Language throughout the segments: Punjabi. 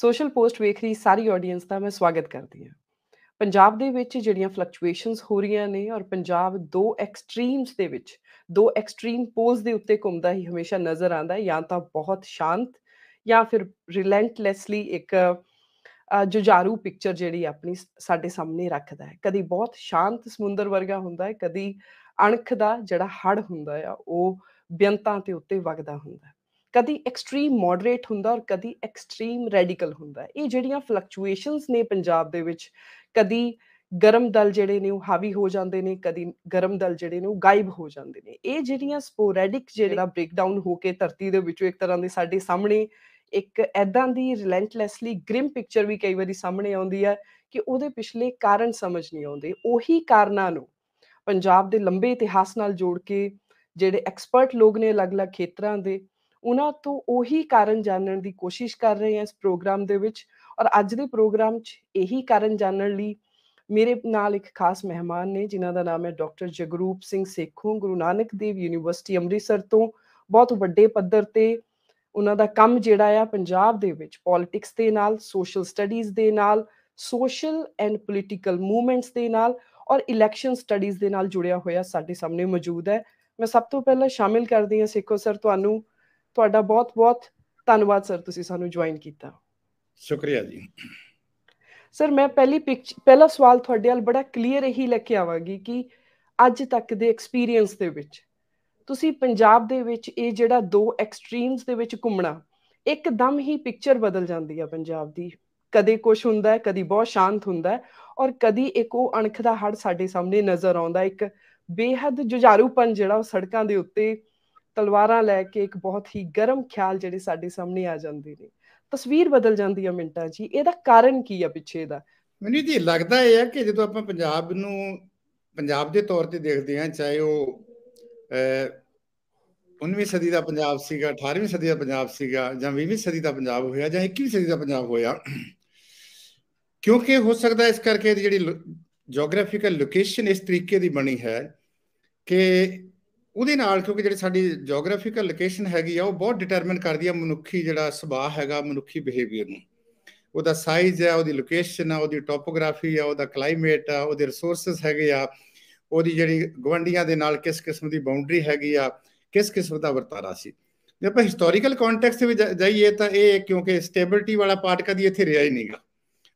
ਸੋਸ਼ਲ ਪੋਸਟ ਵੇਖ ਰਹੀ ਸਾਰੀ ਆਡੀਅנס ਦਾ ਮੈਂ ਸਵਾਗਤ ਕਰਦੀ ਹਾਂ। ਪੰਜਾਬ ਦੇ ਵਿੱਚ ਜਿਹੜੀਆਂ ਫਲਕਚੁਏਸ਼ਨਸ ਹੋ ਰਹੀਆਂ ਨੇ ਔਰ ਪੰਜਾਬ ਦੋ ਐਕਸਟ੍ਰੀਮਸ ਦੇ ਵਿੱਚ, ਦੋ ਐਕਸਟ੍ਰੀਮ ਪੋਲਸ ਦੇ ਉੱਤੇ ਘੁੰਮਦਾ ਹੀ ਹਮੇਸ਼ਾ ਨਜ਼ਰ ਆਉਂਦਾ ਹੈ। ਜਾਂ ਤਾਂ ਬਹੁਤ ਸ਼ਾਂਤ ਜਾਂ ਫਿਰ ਰਿਲੈਂਟਲੈਸਲੀ ਇੱਕ ਜੁਝਾਰੂ ਪਿਕਚਰ ਜਿਹੜੀ ਆਪਣੀ ਸਾਡੇ ਸਾਹਮਣੇ ਰੱਖਦਾ ਹੈ। ਕਦੀ ਬਹੁਤ ਸ਼ਾਂਤ ਸਮੁੰਦਰ ਵਰਗਾ ਹੁੰਦਾ ਹੈ, ਕਦੀ ਅਣਖ ਦਾ ਜਿਹੜਾ ਹੜ੍ਹ ਹੁੰਦਾ ਆ ਉਹ ਬੇਅੰਤਾਂ ਦੇ ਉੱਤੇ ਵਗਦਾ ਹੁੰਦਾ ਹੈ। ਕਦੀ ਐਕਸਟ੍ਰੀਮ ਮੋਡਰੇਟ ਹੁੰਦਾ ਔਰ ਕਦੀ ਐਕਸਟ੍ਰੀਮ ਰੈਡੀਕਲ ਹੁੰਦਾ। ਇਹ ਜਿਹੜੀਆਂ ਫਲਕਚੁਏਸ਼ਨਸ ਨੇ ਪੰਜਾਬ ਦੇ ਵਿੱਚ, ਕਦੀ ਗਰਮ ਦਲ ਜਿਹੜੇ ਨੇ ਉਹ ਹਾਵੀ ਹੋ ਜਾਂਦੇ ਨੇ, ਕਦੀ ਗਰਮ ਦਲ ਜਿਹੜੇ ਨੇ ਉਹ ਗਾਇਬ ਹੋ ਜਾਂਦੇ ਨੇ। ਇਹ ਜਿਹੜੀਆਂ ਸਪੋਰੈਡਿਕ ਜਿਹੜਾ ਬ੍ਰੇਕਡਾਊਨ ਹੋ ਕੇ ਧਰਤੀ ਦੇ ਵਿੱਚੋਂ ਇੱਕ ਤਰ੍ਹਾਂ ਦੇ ਸਾਡੇ ਸਾਹਮਣੇ ਇੱਕ ਐਦਾਂ ਦੀ ਰਿਲੈਂਟਲੈਸਲੀ ਗ੍ਰਿਮ ਪਿਕਚਰ ਵੀ ਕਈ ਵਾਰੀ ਸਾਹਮਣੇ ਆਉਂਦੀ ਹੈ ਕਿ ਉਹਦੇ ਪਿਛਲੇ ਕਾਰਨ ਸਮਝ ਨਹੀਂ ਆਉਂਦੇ। ਉਹੀ ਕਾਰਨਾਂ ਨੂੰ ਪੰਜਾਬ ਦੇ ਲੰਬੇ ਇਤਿਹਾਸ ਨਾਲ ਜੋੜ ਕੇ ਜਿਹੜੇ ਐਕਸਪਰਟ ਲੋਕ ਨੇ ਅਲੱਗ-ਅਲੱਗ ਖੇਤਰਾਂ ਦੇ, ਉਹਨਾਂ ਤੋਂ ਉਹੀ ਕਾਰਨ ਜਾਣਨ ਦੀ ਕੋਸ਼ਿਸ਼ ਕਰ ਰਹੇ ਹਾਂ ਇਸ ਪ੍ਰੋਗਰਾਮ ਦੇ ਵਿੱਚ। ਔਰ ਅੱਜ ਦੇ ਪ੍ਰੋਗਰਾਮ 'ਚ ਇਹੀ ਕਾਰਨ ਜਾਣਨ ਲਈ ਮੇਰੇ ਨਾਲ ਇੱਕ ਖਾਸ ਮਹਿਮਾਨ ਨੇ, ਜਿਨ੍ਹਾਂ ਦਾ ਨਾਮ ਹੈ ਡਾਕਟਰ ਜਗਰੂਪ ਸਿੰਘ ਸੇਖੋਂ, ਗੁਰੂ ਨਾਨਕ ਦੇਵ ਯੂਨੀਵਰਸਿਟੀ ਅੰਮ੍ਰਿਤਸਰ ਤੋਂ। ਬਹੁਤ ਵੱਡੇ ਪੱਧਰ ਤੇ ਉਹਨਾਂ ਦਾ ਕੰਮ ਜਿਹੜਾ ਆ ਪੰਜਾਬ ਦੇ ਵਿੱਚ ਪੋਲਿਟਿਕਸ ਦੇ ਨਾਲ, ਸੋਸ਼ਲ ਸਟੱਡੀਜ਼ ਦੇ ਨਾਲ, ਸੋਸ਼ਲ ਐਂਡ ਪੋਲੀਟੀਕਲ ਮੂਵਮੈਂਟਸ ਦੇ ਨਾਲ ਔਰ ਇਲੈਕਸ਼ਨ ਸਟੱਡੀਜ਼ ਦੇ ਨਾਲ ਜੁੜਿਆ ਹੋਇਆ ਸਾਡੇ ਸਾਹਮਣੇ ਮੌਜੂਦ ਹੈ। ਮੈਂ ਸਭ ਤੋਂ ਪਹਿਲਾਂ ਸ਼ਾਮਿਲ ਕਰਦੀ ਹਾਂ ਸੇਖੋਂ ਸਰ ਤੁਹਾਨੂੰ। ਤੁਹਾਡਾ ਬਹੁਤ-ਬਹੁਤ ਧੰਨਵਾਦ ਸਰ, ਤੁਸੀਂ ਸਾਨੂੰ ਜੁਆਇਨ ਕੀਤਾ। ਸ਼ੁਕਰੀਆ ਜੀ ਸਰ। ਮੈਂ ਪਹਿਲਾ ਸਵਾਲ ਤੁਹਾਡੇ ਨਾਲ ਬੜਾ ਕਲੀਅਰ ਇਹੀ ਲੈ ਕੇ ਆਵਾਂਗੀ ਕਿ ਅੱਜ ਤੱਕ ਦੇ ਐਕਸਪੀਰੀਅੰਸ ਦੇ ਵਿੱਚ ਤੁਸੀਂ ਪੰਜਾਬ ਦੇ ਵਿੱਚ ਇਹ ਜਿਹੜਾ ਦੋ ਐਕਸਟ੍ਰੀਮਸ ਦੇ ਵਿੱਚ ਘੁੰਮਣਾ, ਇੱਕਦਮ ਹੀ ਪਿਕਚਰ ਬਦਲ ਜਾਂਦੀ ਆ ਪੰਜਾਬ ਦੀ। ਕਦੇ ਕੁਛ ਹੁੰਦਾ ਹੈ, ਕਦੀ ਬਹੁਤ ਸ਼ਾਂਤ ਹੁੰਦਾ ਹੈ ਔਰ ਕਦੀ ਇੱਕ ਉਹ ਅਣਖ ਦਾ ਹੜ੍ਹ ਸਾਡੇ ਸਾਹਮਣੇ ਨਜ਼ਰ ਆਉਂਦਾ। ਇੱਕ ਬੇਹੱਦ ਜੁਝਾਰੂਪਨ ਜਿਹੜਾ ਉਹ ਸੜਕਾਂ ਦੇ ਉੱਤੇ ਤਲਵਾਰਾਂ ਲੈ ਕੇ, ਇੱਕ ਬਹੁਤ ਹੀ ਗਰਮ ਖਿਆਲ ਜਿਹੜੇ ਸਾਡੇ ਸਾਹਮਣੇ ਆ ਜਾਂਦੇ ਨੇ। ਤਸਵੀਰ ਬਦਲ ਜਾਂਦੀ ਆ ਮਿੰਟਾਂ 'ਚ ਹੀ। ਇਹਦਾ ਕਾਰਨ ਕੀ ਆ ਪਿੱਛੇ ਦਾ? ਮੈਨੂੰ ਜੀ ਲੱਗਦਾ ਇਹ ਆ ਕਿ ਜਦੋਂ ਆਪਾਂ ਪੰਜਾਬ ਨੂੰ ਪੰਜਾਬ ਦੇ ਤੌਰ ਤੇ ਦੇਖਦੇ ਹਾਂ, ਚਾਹੇ ਉਹ 19ਵੀਂ ਸਦੀ ਦਾ ਪੰਜਾਬ ਸੀਗਾ, 18ਵੀਂ ਸਦੀ ਦਾ ਪੰਜਾਬ ਸੀਗਾ, ਜਾਂ 20ਵੀਂ ਸਦੀ ਦਾ ਪੰਜਾਬ ਹੋਇਆ, ਜਾਂ 21ਵੀਂ ਸਦੀ ਦਾ ਪੰਜਾਬ ਹੋਇਆ, ਕਿਉਂਕਿ ਹੋ ਸਕਦਾ ਇਸ ਕਰਕੇ ਜਿਹੜੀ ਜੋਗ੍ਰਾਫੀਕਲ ਲੋਕੇਸ਼ਨ ਇਸ ਤਰੀਕੇ ਦੀ ਬਣੀ ਹੈ ਕਿ ਉਹਦੇ ਨਾਲ, ਕਿਉਂਕਿ ਜਿਹੜੀ ਸਾਡੀ ਜੋਗ੍ਰਾਫੀਕਲ ਲੋਕੇਸ਼ਨ ਹੈਗੀ ਆ ਉਹ ਬਹੁਤ ਡਿਟਰਮਿਨ ਕਰਦੀ ਆ ਮਨੁੱਖੀ ਜਿਹੜਾ ਸੁਭਾਅ ਹੈਗਾ, ਮਨੁੱਖੀ ਬਿਹੇਵੀਅਰ ਨੂੰ। ਉਹਦਾ ਸਾਈਜ਼ ਹੈ, ਉਹਦੀ ਲੋਕੇਸ਼ਨ ਆ, ਉਹਦੀ ਟੋਪੋਗ੍ਰਾਫੀ ਆ, ਉਹਦਾ ਕਲਾਈਮੇਟ ਆ, ਉਹਦੇ ਰਿਸੋਰਸਿਸ ਹੈਗੇ ਆ, ਉਹਦੀ ਜਿਹੜੀ ਗੁਆਂਢੀਆਂ ਦੇ ਨਾਲ ਕਿਸ ਕਿਸਮ ਦੀ ਬਾਉਂਡਰੀ ਹੈਗੀ ਆ, ਕਿਸ ਕਿਸਮ ਦਾ ਵਰਤਾਰਾ ਸੀ। ਜੇ ਆਪਾਂ ਹਿਸਟੋਰੀਕਲ ਕੰਟੈਕਸਟ ਵਿੱਚ ਜਾਈਏ ਤਾਂ ਇਹ, ਕਿਉਂਕਿ ਸਟੇਬਿਲਿਟੀ ਵਾਲਾ ਪਾਰਟ ਕਦੀ ਇੱਥੇ ਰਿਹਾ ਹੀ ਨਹੀਂਗਾ,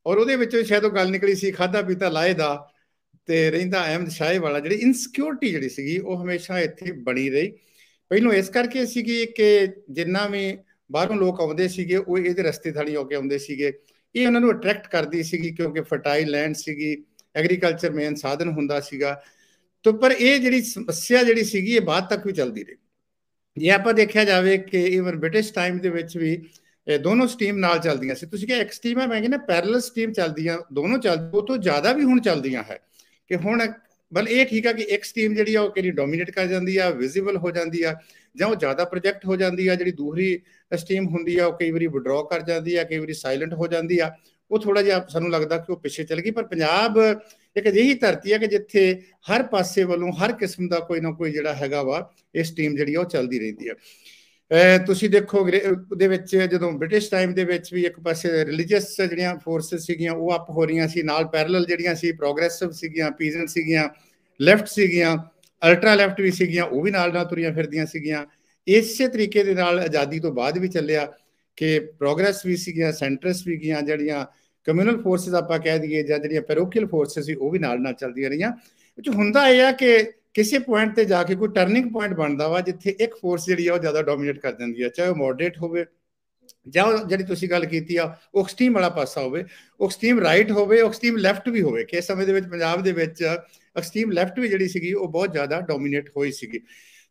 ਔਰ ਉਹਦੇ ਵਿੱਚੋਂ ਸ਼ਾਇਦ ਉਹ ਗੱਲ ਨਿਕਲੀ ਸੀ ਖਾਧਾ ਪੀਤਾ ਲਾਏ ਦਾ ਤੇ ਰਹਿੰਦਾ ਅਹਿਮਦ ਸ਼ਾਹ ਵਾਲਾ। ਜਿਹੜੀ ਇਨਸਿਕਿਉਰਿਟੀ ਜਿਹੜੀ ਸੀਗੀ ਉਹ ਹਮੇਸ਼ਾ ਇੱਥੇ ਬਣੀ ਰਹੀ। ਪਹਿਲੋਂ ਇਸ ਕਰਕੇ ਸੀਗੀ ਕਿ ਜਿੰਨਾ ਵੀ ਬਾਹਰੋਂ ਲੋਕ ਆਉਂਦੇ ਸੀਗੇ ਉਹ ਇਹਦੇ ਰਸਤੇ ਥਾਣੀ ਹੋ ਕੇ ਆਉਂਦੇ ਸੀਗੇ। ਇਹ ਉਹਨਾਂ ਨੂੰ ਅਟਰੈਕਟ ਕਰਦੀ ਸੀਗੀ ਕਿਉਂਕਿ ਫਰਟਾਈਲ ਲੈਂਡ ਸੀਗੀ, ਐਗਰੀਕਲਚਰ ਮੇਨ ਸਾਧਨ ਹੁੰਦਾ ਸੀਗਾ। ਤਾਂ ਪਰ ਇਹ ਜਿਹੜੀ ਸਮੱਸਿਆ ਜਿਹੜੀ ਸੀਗੀ ਇਹ ਬਾਅਦ ਤੱਕ ਵੀ ਚੱਲਦੀ ਰਹੀ। ਜੇ ਆਪਾਂ ਦੇਖਿਆ ਜਾਵੇ ਕਿ ਈਵਨ ਬ੍ਰਿਟਿਸ਼ ਟਾਈਮ ਦੇ ਵਿੱਚ ਵੀ ਦੋਨੋਂ ਸਟੀਮ ਨਾਲ ਚੱਲਦੀਆਂ ਸੀ। ਤੁਸੀਂ ਕਿਹਾ ਇੱਕ ਸਟੀਮ ਹੈ, ਮੈਂ ਕਹਿੰਦਾ ਪੈਰਲਲ ਸਟੀਮ ਚੱਲਦੀਆਂ, ਦੋਨੋਂ ਚੱਲਦੀਆਂ, ਉਹ ਤੋਂ ਜ਼ਿਆਦਾ ਵੀ ਹੁਣ ਚੱਲਦੀਆਂ ਹੈ। ਕਿ ਹੁਣ ਬਲ ਇਹ ਠੀਕ ਆ ਕਿ ਇੱਕ ਸਟੀਮ ਜਿਹੜੀ ਆ ਉਹ ਕਿਹੜੀ ਡੋਮੀਨੇਟ ਕਰ ਜਾਂਦੀ ਆ, ਵਿਜ਼ੀਬਲ ਹੋ ਜਾਂਦੀ ਆ, ਜਾਂ ਉਹ ਜ਼ਿਆਦਾ ਪ੍ਰੋਜੈਕਟ ਹੋ ਜਾਂਦੀ ਆ। ਜਿਹੜੀ ਦੂਸਰੀ ਸਟੀਮ ਹੁੰਦੀ ਆ ਉਹ ਕਈ ਵਾਰੀ ਵਿਡਰੋ ਕਰ ਜਾਂਦੀ ਆ, ਕਈ ਵਾਰੀ ਸਾਇਲੈਂਟ ਹੋ ਜਾਂਦੀ ਆ। ਉਹ ਥੋੜਾ ਜਿਹਾ ਸਾਨੂੰ ਲੱਗਦਾ ਕਿ ਉਹ ਪਿੱਛੇ ਚੱਲ ਗਈ। ਪਰ ਪੰਜਾਬ ਇੱਕ ਅਜਿਹੀ ਧਰਤੀ ਆ ਕਿ ਜਿੱਥੇ ਹਰ ਪਾਸੇ ਵੱਲੋਂ ਹਰ ਕਿਸਮ ਦਾ ਕੋਈ ਨਾ ਕੋਈ ਜਿਹੜਾ ਹੈਗਾ ਵਾ ਇਹ ਸਟੀਮ ਜਿਹੜੀ ਆ ਉਹ ਚੱਲਦੀ ਰਹਿੰਦੀ ਆ। ਤੁਸੀਂ ਦੇਖੋ ਉਹਦੇ ਵਿੱਚ ਜਦੋਂ ਬ੍ਰਿਟਿਸ਼ ਟਾਈਮ ਦੇ ਵਿੱਚ ਵੀ ਇੱਕ ਪਾਸੇ ਰਿਲੀਜੀਅਸ ਜਿਹੜੀਆਂ ਫੋਰਸਿਸ ਸੀਗੀਆਂ ਉਹ ਅਪ ਹੋ ਰਹੀਆਂ ਸੀ, ਨਾਲ ਪੈਰਲਲ ਜਿਹੜੀਆਂ ਸੀ ਪ੍ਰੋਗਰੈਸਿਵ ਸੀਗੀਆਂ, ਪੀਜ਼ੈਂਟ ਸੀਗੀਆਂ, ਲੈਫਟ ਸੀਗੀਆਂ, ਅਲਟਰਾ ਲੈਫਟ ਵੀ ਸੀਗੀਆਂ, ਉਹ ਵੀ ਨਾਲ ਨਾਲ ਤੁਰੀਆਂ ਫਿਰਦੀਆਂ ਸੀਗੀਆਂ। ਇਸੇ ਤਰੀਕੇ ਦੇ ਨਾਲ ਆਜ਼ਾਦੀ ਤੋਂ ਬਾਅਦ ਵੀ ਚੱਲਿਆ ਕਿ ਪ੍ਰੋਗਰੈਸ ਵੀ ਸੀਗੀਆਂ, ਸੈਂਟਰਸ ਵੀ ਗਈਆਂ, ਜਿਹੜੀਆਂ ਕਮਿਊਨਲ ਫੋਰਸਿਸ ਆਪਾਂ ਕਹਿ ਦਈਏ ਜਾਂ ਜਿਹੜੀਆਂ ਪੈਰੋਕੀਅਲ ਫੋਰਸਿਸ ਸੀ ਉਹ ਵੀ ਨਾਲ ਨਾਲ ਚੱਲਦੀਆਂ ਰਹੀਆਂ। ਹੁੰਦਾ ਇਹ ਆ ਕਿ ਕਿਸੇ ਪੁਆਇੰਟ ਤੇ ਜਾ ਕੇ ਕੋਈ ਟਰਨਿੰਗ ਪੁਆਇੰਟ ਬਣਦਾ ਵਾ ਜਿੱਥੇ ਇੱਕ ਫੋਰਸ ਜਿਹੜੀ ਆ ਉਹ ਜ਼ਿਆਦਾ ਡੋਮੀਨੇਟ ਕਰ ਦਿੰਦੀ ਆ, ਚਾਹੇ ਉਹ ਮੋਡਰੇਟ ਹੋਵੇ ਜਾਂ ਜਿਹੜੀ ਤੁਸੀਂ ਗੱਲ ਕੀਤੀ ਆ ਉਹ ਐਕਸਟ੍ਰੀਮ ਵਾਲਾ ਪਾਸਾ ਹੋਵੇ, ਉਹ ਐਕਸਟ੍ਰੀਮ ਰਾਈਟ ਹੋਵੇ, ਉਹ ਐਕਸਟ੍ਰੀਮ ਲੈਫਟ ਵੀ ਹੋਵੇ। ਕਿ ਇਸ ਸਮੇਂ ਦੇ ਵਿੱਚ ਪੰਜਾਬ ਦੇ ਵਿੱਚ ਐਕਸਟ੍ਰੀਮ ਲੈਫਟ ਵੀ ਜਿਹੜੀ ਸੀਗੀ ਉਹ ਬਹੁਤ ਜ਼ਿਆਦਾ ਡੋਮੀਨੇਟ ਹੋਈ ਸੀਗੀ।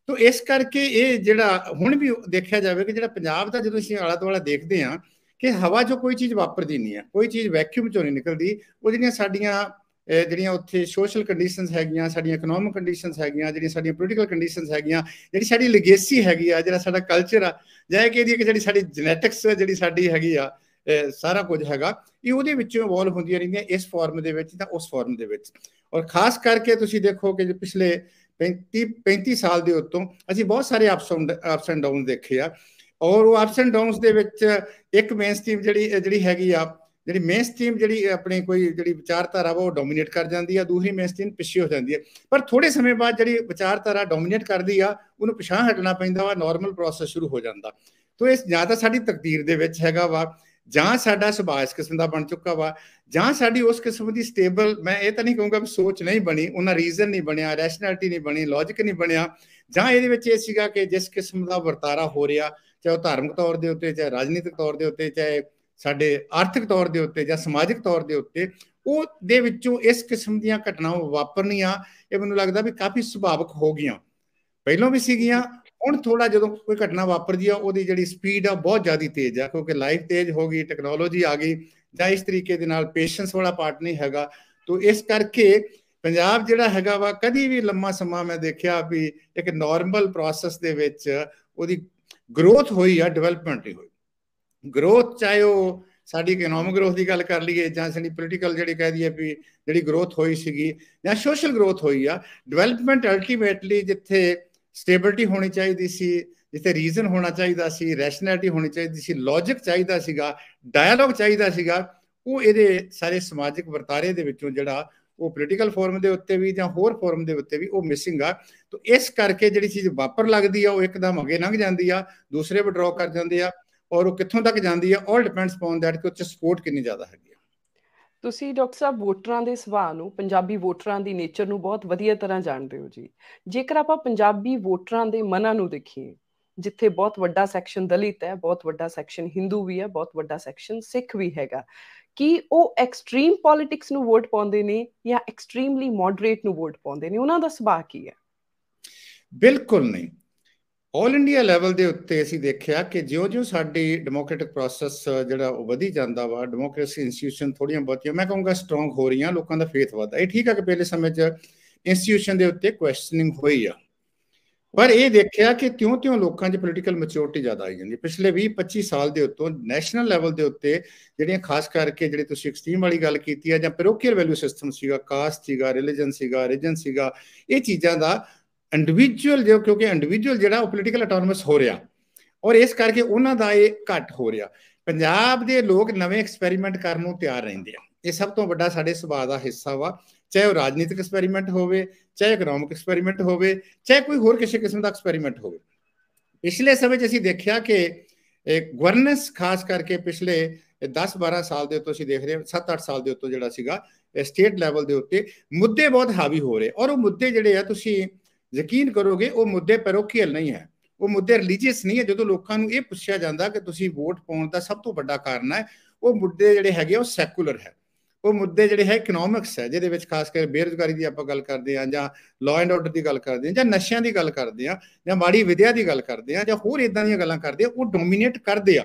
ਤਾਂ ਇਸ ਕਰਕੇ ਇਹ ਜਿਹੜਾ ਹੁਣ ਵੀ ਦੇਖਿਆ ਜਾਵੇ ਕਿ ਜਿਹੜਾ ਪੰਜਾਬ ਦਾ ਜਦੋਂ ਅਸੀਂ ਆਲਾ ਦੁਆਲਾ ਦੇਖਦੇ ਹਾਂ ਕਿ ਹਵਾ 'ਚੋਂ ਕੋਈ ਚੀਜ਼ ਵਾਪਰਦੀ ਨਹੀਂ ਹੈ, ਕੋਈ ਚੀਜ਼ ਵੈਕਿਊਮ 'ਚੋਂ ਨਹੀਂ ਨਿਕਲਦੀ। ਉਹ ਜਿਹੜੀਆਂ ਸਾਡੀਆਂ ਜਿਹੜੀਆਂ ਉੱਥੇ ਸੋਸ਼ਲ ਕੰਡੀਸ਼ਨਸ ਹੈਗੀਆਂ, ਸਾਡੀਆਂ ਇਕਨੋਮਿਕ ਕੰਡੀਸ਼ਨਸ ਹੈਗੀਆਂ, ਜਿਹੜੀਆਂ ਸਾਡੀਆਂ ਪੋਲੀਟੀਕਲ ਕੰਡੀਸ਼ਨਸ ਹੈਗੀਆਂ, ਜਿਹੜੀ ਸਾਡੀ ਲੈਗੇਸੀ ਹੈਗੀ ਆ, ਜਿਹੜਾ ਸਾਡਾ ਕਲਚਰ ਆ, ਜਾਂ ਇਹ ਕਹਿ ਦਈਏ ਕਿ ਜਿਹੜੀ ਸਾਡੀ ਜੈਨੇਟਿਕਸ ਜਿਹੜੀ ਸਾਡੀ ਹੈਗੀ ਆ, ਸਾਰਾ ਕੁਝ ਹੈਗਾ, ਇਹ ਉਹਦੇ ਵਿੱਚੋਂ ਇਵੋਲਵ ਹੁੰਦੀਆਂ ਰਹਿੰਦੀਆਂ, ਇਸ ਫਾਰਮ ਦੇ ਵਿੱਚ ਜਾਂ ਉਸ ਫਾਰਮ ਦੇ ਵਿੱਚ। ਔਰ ਖਾਸ ਕਰਕੇ ਤੁਸੀਂ ਦੇਖੋ ਕਿ ਪਿਛਲੇ 35 ਸਾਲ ਦੇ ਉੱਤੋਂ ਅਸੀਂ ਬਹੁਤ ਸਾਰੇ ਅਪਸ ਐਂਡ ਡਾਊਨ ਦੇਖੇ ਆ। ਔਰ ਉਹ ਅਪਸ ਐਂਡ ਡਾਊਨਸ ਦੇ ਵਿੱਚ ਇੱਕ ਮੇਨ ਸਟ੍ਰੀਮ ਜਿਹੜੀ ਹੈਗੀ ਆ, ਜਿਹੜੀ ਮੇਨ ਸਟ੍ਰੀਮ ਜਿਹੜੀ ਆਪਣੀ ਕੋਈ ਜਿਹੜੀ ਵਿਚਾਰਧਾਰਾ ਵਾ ਉਹ ਡੋਮੀਨੇਟ ਕਰ ਜਾਂਦੀ ਆ, ਦੂਸਰੀ ਮੇਨ ਸਟ੍ਰੀਮ ਪਿੱਛੇ ਹੋ ਜਾਂਦੀ ਹੈ। ਪਰ ਥੋੜੇ ਸਮੇਂ ਬਾਅਦ ਜਿਹੜੀ ਵਿਚਾਰਧਾਰਾ ਡੋਮੀਨੇਟ ਕਰਦੀ ਆ ਉਹਨੂੰ ਪਿਛਾਂਹ ਹਟਣਾ ਪੈਂਦਾ ਵਾ, ਨਾਰਮਲ ਪ੍ਰੋਸੈਸ ਸ਼ੁਰੂ ਹੋ ਜਾਂਦਾ। ਤੋ ਇਹ ਜਾਂ ਤਾਂ ਸਾਡੀ ਤਕਦੀਰ ਦੇ ਵਿੱਚ ਹੈਗਾ ਵਾ, ਜਾਂ ਸਾਡਾ ਸੁਭਾਅ ਇਸ ਕਿਸਮ ਦਾ ਬਣ ਚੁੱਕਾ ਵਾ, ਜਾਂ ਸਾਡੀ ਉਸ ਕਿਸਮ ਦੀ ਸਟੇਬਲ, ਮੈਂ ਇਹ ਤਾਂ ਨਹੀਂ ਕਹੂੰਗਾ ਵੀ ਸੋਚ ਨਹੀਂ ਬਣੀ, ਉਹਨਾਂ ਰੀਜ਼ਨ ਨਹੀਂ ਬਣਿਆ, ਰੈਸ਼ਨੈਲਿਟੀ ਨਹੀਂ ਬਣੀ, ਲੌਜਿਕ ਨਹੀਂ ਬਣਿਆ, ਜਾਂ ਇਹਦੇ ਵਿੱਚ ਇਹ ਸੀਗਾ ਕਿ ਜਿਸ ਕਿਸਮ ਦਾ ਵਰਤਾਰਾ ਹੋ ਰਿਹਾ, ਚਾਹੇ ਉਹ ਧਾਰਮਿਕ ਤੌਰ ਦੇ ਉੱਤੇ, ਚਾਹੇ ਰਾਜਨੀਤਿਕ ਤੌਰ ਦੇ ਉੱਤੇ, ਚਾਹੇ ਸਾਡੇ ਆਰਥਿਕ ਤੌਰ ਦੇ ਉੱਤੇ ਜਾਂ ਸਮਾਜਿਕ ਤੌਰ ਦੇ ਉੱਤੇ, ਉਹ ਦੇ ਵਿੱਚੋਂ ਇਸ ਕਿਸਮ ਦੀਆਂ ਘਟਨਾਵਾਂ ਵਾਪਰਨੀਆਂ ਇਹ ਮੈਨੂੰ ਲੱਗਦਾ ਵੀ ਕਾਫੀ ਸੁਭਾਵਿਕ ਹੋ ਗਈਆਂ, ਪਹਿਲਾਂ ਵੀ ਸੀਗੀਆਂ। ਹੁਣ ਥੋੜਾ ਜਦੋਂ ਕੋਈ ਘਟਨਾ ਵਾਪਰਦੀ ਆ ਉਹਦੀ ਜਿਹੜੀ ਸਪੀਡ ਆ ਬਹੁਤ ਜ਼ਿਆਦਾ ਤੇਜ਼ ਆ, ਕਿਉਂਕਿ ਲਾਈਫ ਤੇਜ਼ ਹੋ ਗਈ, ਟੈਕਨੋਲੋਜੀ ਆ ਗਈ, ਜਾਂ ਇਸ ਤਰੀਕੇ ਦੇ ਨਾਲ ਪੇਸ਼ੈਂਸ ਵਾਲਾ ਪਾਰਟ ਨਹੀਂ ਹੈਗਾ। ਤੋ ਇਸ ਕਰਕੇ ਪੰਜਾਬ ਜਿਹੜਾ ਹੈਗਾ ਵਾ ਕਦੀ ਵੀ ਲੰਮਾ ਸਮਾਂ ਮੈਂ ਦੇਖਿਆ ਵੀ ਇੱਕ ਨਾਰਮਲ ਪ੍ਰੋਸੈਸ ਦੇ ਵਿੱਚ ਉਹਦੀ ਗਰੋਥ ਹੋਈ ਆ, ਡਿਵੈਲਪਮੈਂਟ ਨਹੀਂ ਹੋਈ। ਗਰੋਥ ਚਾਹੇ ਉਹ ਸਾਡੀ ਇਕਨੋਮਿਕ ਗਰੋਥ ਦੀ ਗੱਲ ਕਰ ਲਈਏ, ਜਾਂ ਸਾਡੀ ਪੋਲੀਟੀਕਲ ਜਿਹੜੀ ਕਹਿ ਦਈਏ ਵੀ ਜਿਹੜੀ ਗਰੋਥ ਹੋਈ ਸੀਗੀ, ਜਾਂ ਸੋਸ਼ਲ ਗਰੋਥ ਹੋਈ ਆ। ਡਿਵੈਲਪਮੈਂਟ ਅਲਟੀਮੇਟਲੀ ਜਿੱਥੇ ਸਟੇਬਿਲਿਟੀ ਹੋਣੀ ਚਾਹੀਦੀ ਸੀ, ਜਿੱਥੇ ਰੀਜ਼ਨ ਹੋਣਾ ਚਾਹੀਦਾ ਸੀ, ਰੈਸ਼ਨੈਲਿਟੀ ਹੋਣੀ ਚਾਹੀਦੀ ਸੀ, ਲੌਜਿਕ ਚਾਹੀਦਾ ਸੀਗਾ, ਡਾਇਲੋਗ ਚਾਹੀਦਾ ਸੀਗਾ, ਉਹ ਇਹਦੇ ਸਾਰੇ ਸਮਾਜਿਕ ਵਰਤਾਰੇ ਦੇ ਵਿੱਚੋਂ ਜਿਹੜਾ ਉਹ ਪੋਲੀਟੀਕਲ ਫੋਰਮ ਦੇ ਉੱਤੇ ਵੀ ਜਾਂ ਹੋਰ ਫੋਰਮ ਦੇ ਉੱਤੇ ਵੀ ਉਹ ਮਿਸਿੰਗ ਆ। ਤੋ ਇਸ ਕਰਕੇ ਜਿਹੜੀ ਚੀਜ਼ ਵਾਪਰ ਲੱਗਦੀ ਆ ਉਹ ਇੱਕਦਮ ਅੱਗੇ ਲੰਘ ਜਾਂਦੀ ਆ, ਦੂਸਰੇ ਵਿਡਰੋ ਕਰ ਜਾਂਦੇ ਆ, ਔਰ ਉਹ ਕਿੱਥੋਂ ਤੱਕ ਜਾਂਦੀ ਆ ਆਲ ਡਿਪੈਂਡਸ ਔਨ ਦੈਟ ਕਿ ਉਹ 'ਚ ਸਪੋਰਟ ਕਿੰਨੀ ਜ਼ਿਆਦਾ ਹੈਗੀ ਆ। ਤੁਸੀਂ ਡਾਕਟਰ ਸਾਹਿਬ ਵੋਟਰਾਂ ਦੇ ਸੁਭਾਅ ਨੂੰ, ਪੰਜਾਬੀ ਵੋਟਰਾਂ ਦੀ ਨੇਚਰ ਨੂੰ ਬਹੁਤ ਵਧੀਆ ਤਰ੍ਹਾਂ ਜਾਣਦੇ ਹੋ ਜੀ। ਜੇਕਰ ਆਪਾਂ ਪੰਜਾਬੀ ਵੋਟਰਾਂ ਦੇ ਮਨਾਂ ਨੂੰ ਦੇਖੀਏ, ਜਿੱਥੇ ਬਹੁਤ ਵੱਡਾ ਸੈਕਸ਼ਨ ਦਲਿਤ ਹੈ, ਬਹੁਤ ਵੱਡਾ ਸੈਕਸ਼ਨ ਹਿੰਦੂ ਵੀ ਹੈ, ਬਹੁਤ ਵੱਡਾ ਸੈਕਸ਼ਨ ਸਿੱਖ ਵੀ ਹੈਗਾ, ਕੀ ਉਹ ਐਕਸਟ੍ਰੀਮ ਪੋਲਿਟਿਕਸ ਨੂੰ ਵੋਟ ਪਾਉਂਦੇ ਨੇ ਜਾਂ ਐਕਸਟ੍ਰੀਮਲੀ ਮੋਡਰੇਟ ਨੂੰ ਵੋਟ ਪਾਉਂਦੇ ਨੇ? ਉਹਨਾਂ ਦਾ ਸੁਭਾਅ ਕੀ ਹੈ? ਬਿਲਕੁਲ ਨਹੀਂ। ਆਲ ਇੰਡੀਆ ਲੈਵਲ ਦੇ ਉੱਤੇ ਅਸੀਂ ਦੇਖਿਆ ਕਿ ਜਿਉਂ-ਜਿਉਂ ਸਾਡੀ ਡੈਮੋਕ੍ਰੈਟਿਕ ਪ੍ਰੋਸੈਸ ਜਿਹੜਾ ਉਹ ਵਧੀ ਜਾਂਦਾ ਵਾ, ਡੈਮੋਕ੍ਰੇਸੀ ਇੰਸਟੀਟਿਊਸ਼ਨ ਥੋੜ੍ਹੀਆਂ ਬਹੁਤੀਆਂ ਮੈਂ ਕਹੂੰਗਾ ਸਟਰੋਂਗ ਹੋ ਰਹੀਆਂ, ਲੋਕਾਂ ਦਾ ਫੇਥ ਵਧਦਾ। ਇਹ ਠੀਕ ਹੈ ਕਿ ਪਹਿਲੇ ਸਮੇਂ 'ਚ ਇੰਸਟੀਟਿਊਸ਼ਨ ਦੇ ਉੱਤੇ ਕੁਐਸਚਨਿੰਗ ਹੋਈ ਆ, ਪਰ ਇਹ ਦੇਖਿਆ ਕਿ ਤਿਉਂ-ਤਿਉਂ ਲੋਕਾਂ 'ਚ ਪੋਲੀਟੀਕਲ ਮੈਚੁਰਿਟੀ ਜ਼ਿਆਦਾ ਆਈ ਜਾਂਦੀ। ਪਿਛਲੇ 20-25 ਸਾਲ ਦੇ ਉੱਤੋਂ ਨੈਸ਼ਨਲ ਲੈਵਲ ਦੇ ਉੱਤੇ ਜਿਹੜੀਆਂ ਖਾਸ ਕਰਕੇ ਜਿਹੜੀ ਤੁਸੀਂ ਐਕਸਟ੍ਰੀਮ ਵਾਲੀ ਗੱਲ ਕੀਤੀ ਹੈ, ਜਾਂ ਪੈਰੋਕੀਅਲ ਵੈਲਿਊ ਸਿਸਟਮ ਸੀਗਾ, ਕਾਸਟ ਸੀਗਾ, ਰਿਲੀਜਨ ਸੀਗਾ, ਰੀਜਨ ਸੀਗਾ, ਇਹ ਚੀਜ਼ਾਂ ਦਾ ਇੰਡੀਵਿਜੂਅਲ ਕਿਉਂਕਿ ਇੰਡੀਵਿਜੂਅਲ ਜਿਹੜਾ ਉਹ ਪੋਲੀਟੀਕਲ ਆਟੋਨਮਸ ਹੋ ਰਿਹਾ, ਔਰ ਇਸ ਕਰਕੇ ਉਹਨਾਂ ਦਾ ਇਹ ਘੱਟ ਹੋ ਰਿਹਾ। ਪੰਜਾਬ ਦੇ ਲੋਕ ਨਵੇਂ ਐਕਸਪੈਰੀਮੈਂਟ ਕਰਨ ਨੂੰ ਤਿਆਰ ਰਹਿੰਦੇ ਆ, ਇਹ ਸਭ ਤੋਂ ਵੱਡਾ ਸਾਡੇ ਸੁਭਾਅ ਦਾ ਹਿੱਸਾ ਵਾ, ਚਾਹੇ ਉਹ ਰਾਜਨੀਤਿਕ ਐਕਸਪੈਰੀਮੈਂਟ ਹੋਵੇ, ਚਾਹੇ ਇਕਨੋਮਿਕ ਐਕਸਪੈਰੀਮੈਂਟ ਹੋਵੇ, ਚਾਹੇ ਕੋਈ ਹੋਰ ਕਿਸੇ ਕਿਸਮ ਦਾ ਐਕਸਪੈਰੀਮੈਂਟ ਹੋਵੇ। ਪਿਛਲੇ ਸਮੇਂ 'ਚ ਅਸੀਂ ਦੇਖਿਆ ਕਿ ਗਵਰਨੈਂਸ ਖਾਸ ਕਰਕੇ ਪਿਛਲੇ 10-12 ਸਾਲ ਦੇ ਉੱਤੋਂ ਅਸੀਂ ਦੇਖ ਰਹੇ ਹਾਂ, 7-8 ਸਾਲ ਦੇ ਉੱਤੋਂ ਜਿਹੜਾ ਸੀਗਾ ਸਟੇਟ ਲੈਵਲ ਦੇ ਉੱਤੇ ਮੁੱਦੇ ਬਹੁਤ ਹਾਵੀ ਹੋ ਰਹੇ, ਔਰ ਉਹ ਮੁੱਦੇ ਜਿਹੜੇ ਆ ਤੁਸੀਂ ਯਕੀਨ ਕਰੋਗੇ ਉਹ ਮੁੱਦੇ ਪੈਰੋਕੀਅਲ ਨਹੀਂ ਹੈ, ਉਹ ਮੁੱਦੇ ਰਿਲੀਜੀਅਸ ਨਹੀਂ ਹੈ। ਜਦੋਂ ਲੋਕਾਂ ਨੂੰ ਇਹ ਪੁੱਛਿਆ ਜਾਂਦਾ ਕਿ ਤੁਸੀਂ ਵੋਟ ਪਾਉਣ ਦਾ ਸਭ ਤੋਂ ਵੱਡਾ ਕਾਰਨ ਹੈ, ਉਹ ਮੁੱਦੇ ਜਿਹੜੇ ਹੈਗੇ ਉਹ ਸੈਕੂਲਰ ਹੈ, ਉਹ ਮੁੱਦੇ ਜਿਹੜੇ ਹੈ ਇਕਨੋਮਿਕਸ ਹੈ, ਜਿਹਦੇ ਵਿੱਚ ਖਾਸ ਕਰਕੇ ਬੇਰੁਜ਼ਗਾਰੀ ਦੀ ਆਪਾਂ ਗੱਲ ਕਰਦੇ ਹਾਂ, ਜਾਂ ਲਾਅ ਐਂਡ ਆਰਡਰ ਦੀ ਗੱਲ ਕਰਦੇ ਹਾਂ, ਜਾਂ ਨਸ਼ਿਆਂ ਦੀ ਗੱਲ ਕਰਦੇ ਹਾਂ, ਜਾਂ ਮਾੜੀ ਵਿਦਿਆ ਦੀ ਗੱਲ ਕਰਦੇ ਹਾਂ, ਜਾਂ ਹੋਰ ਇਦਾਂ ਦੀਆਂ ਗੱਲਾਂ ਕਰਦੇ ਆ, ਉਹ ਡੋਮੀਨੇਟ ਕਰਦੇ ਆ।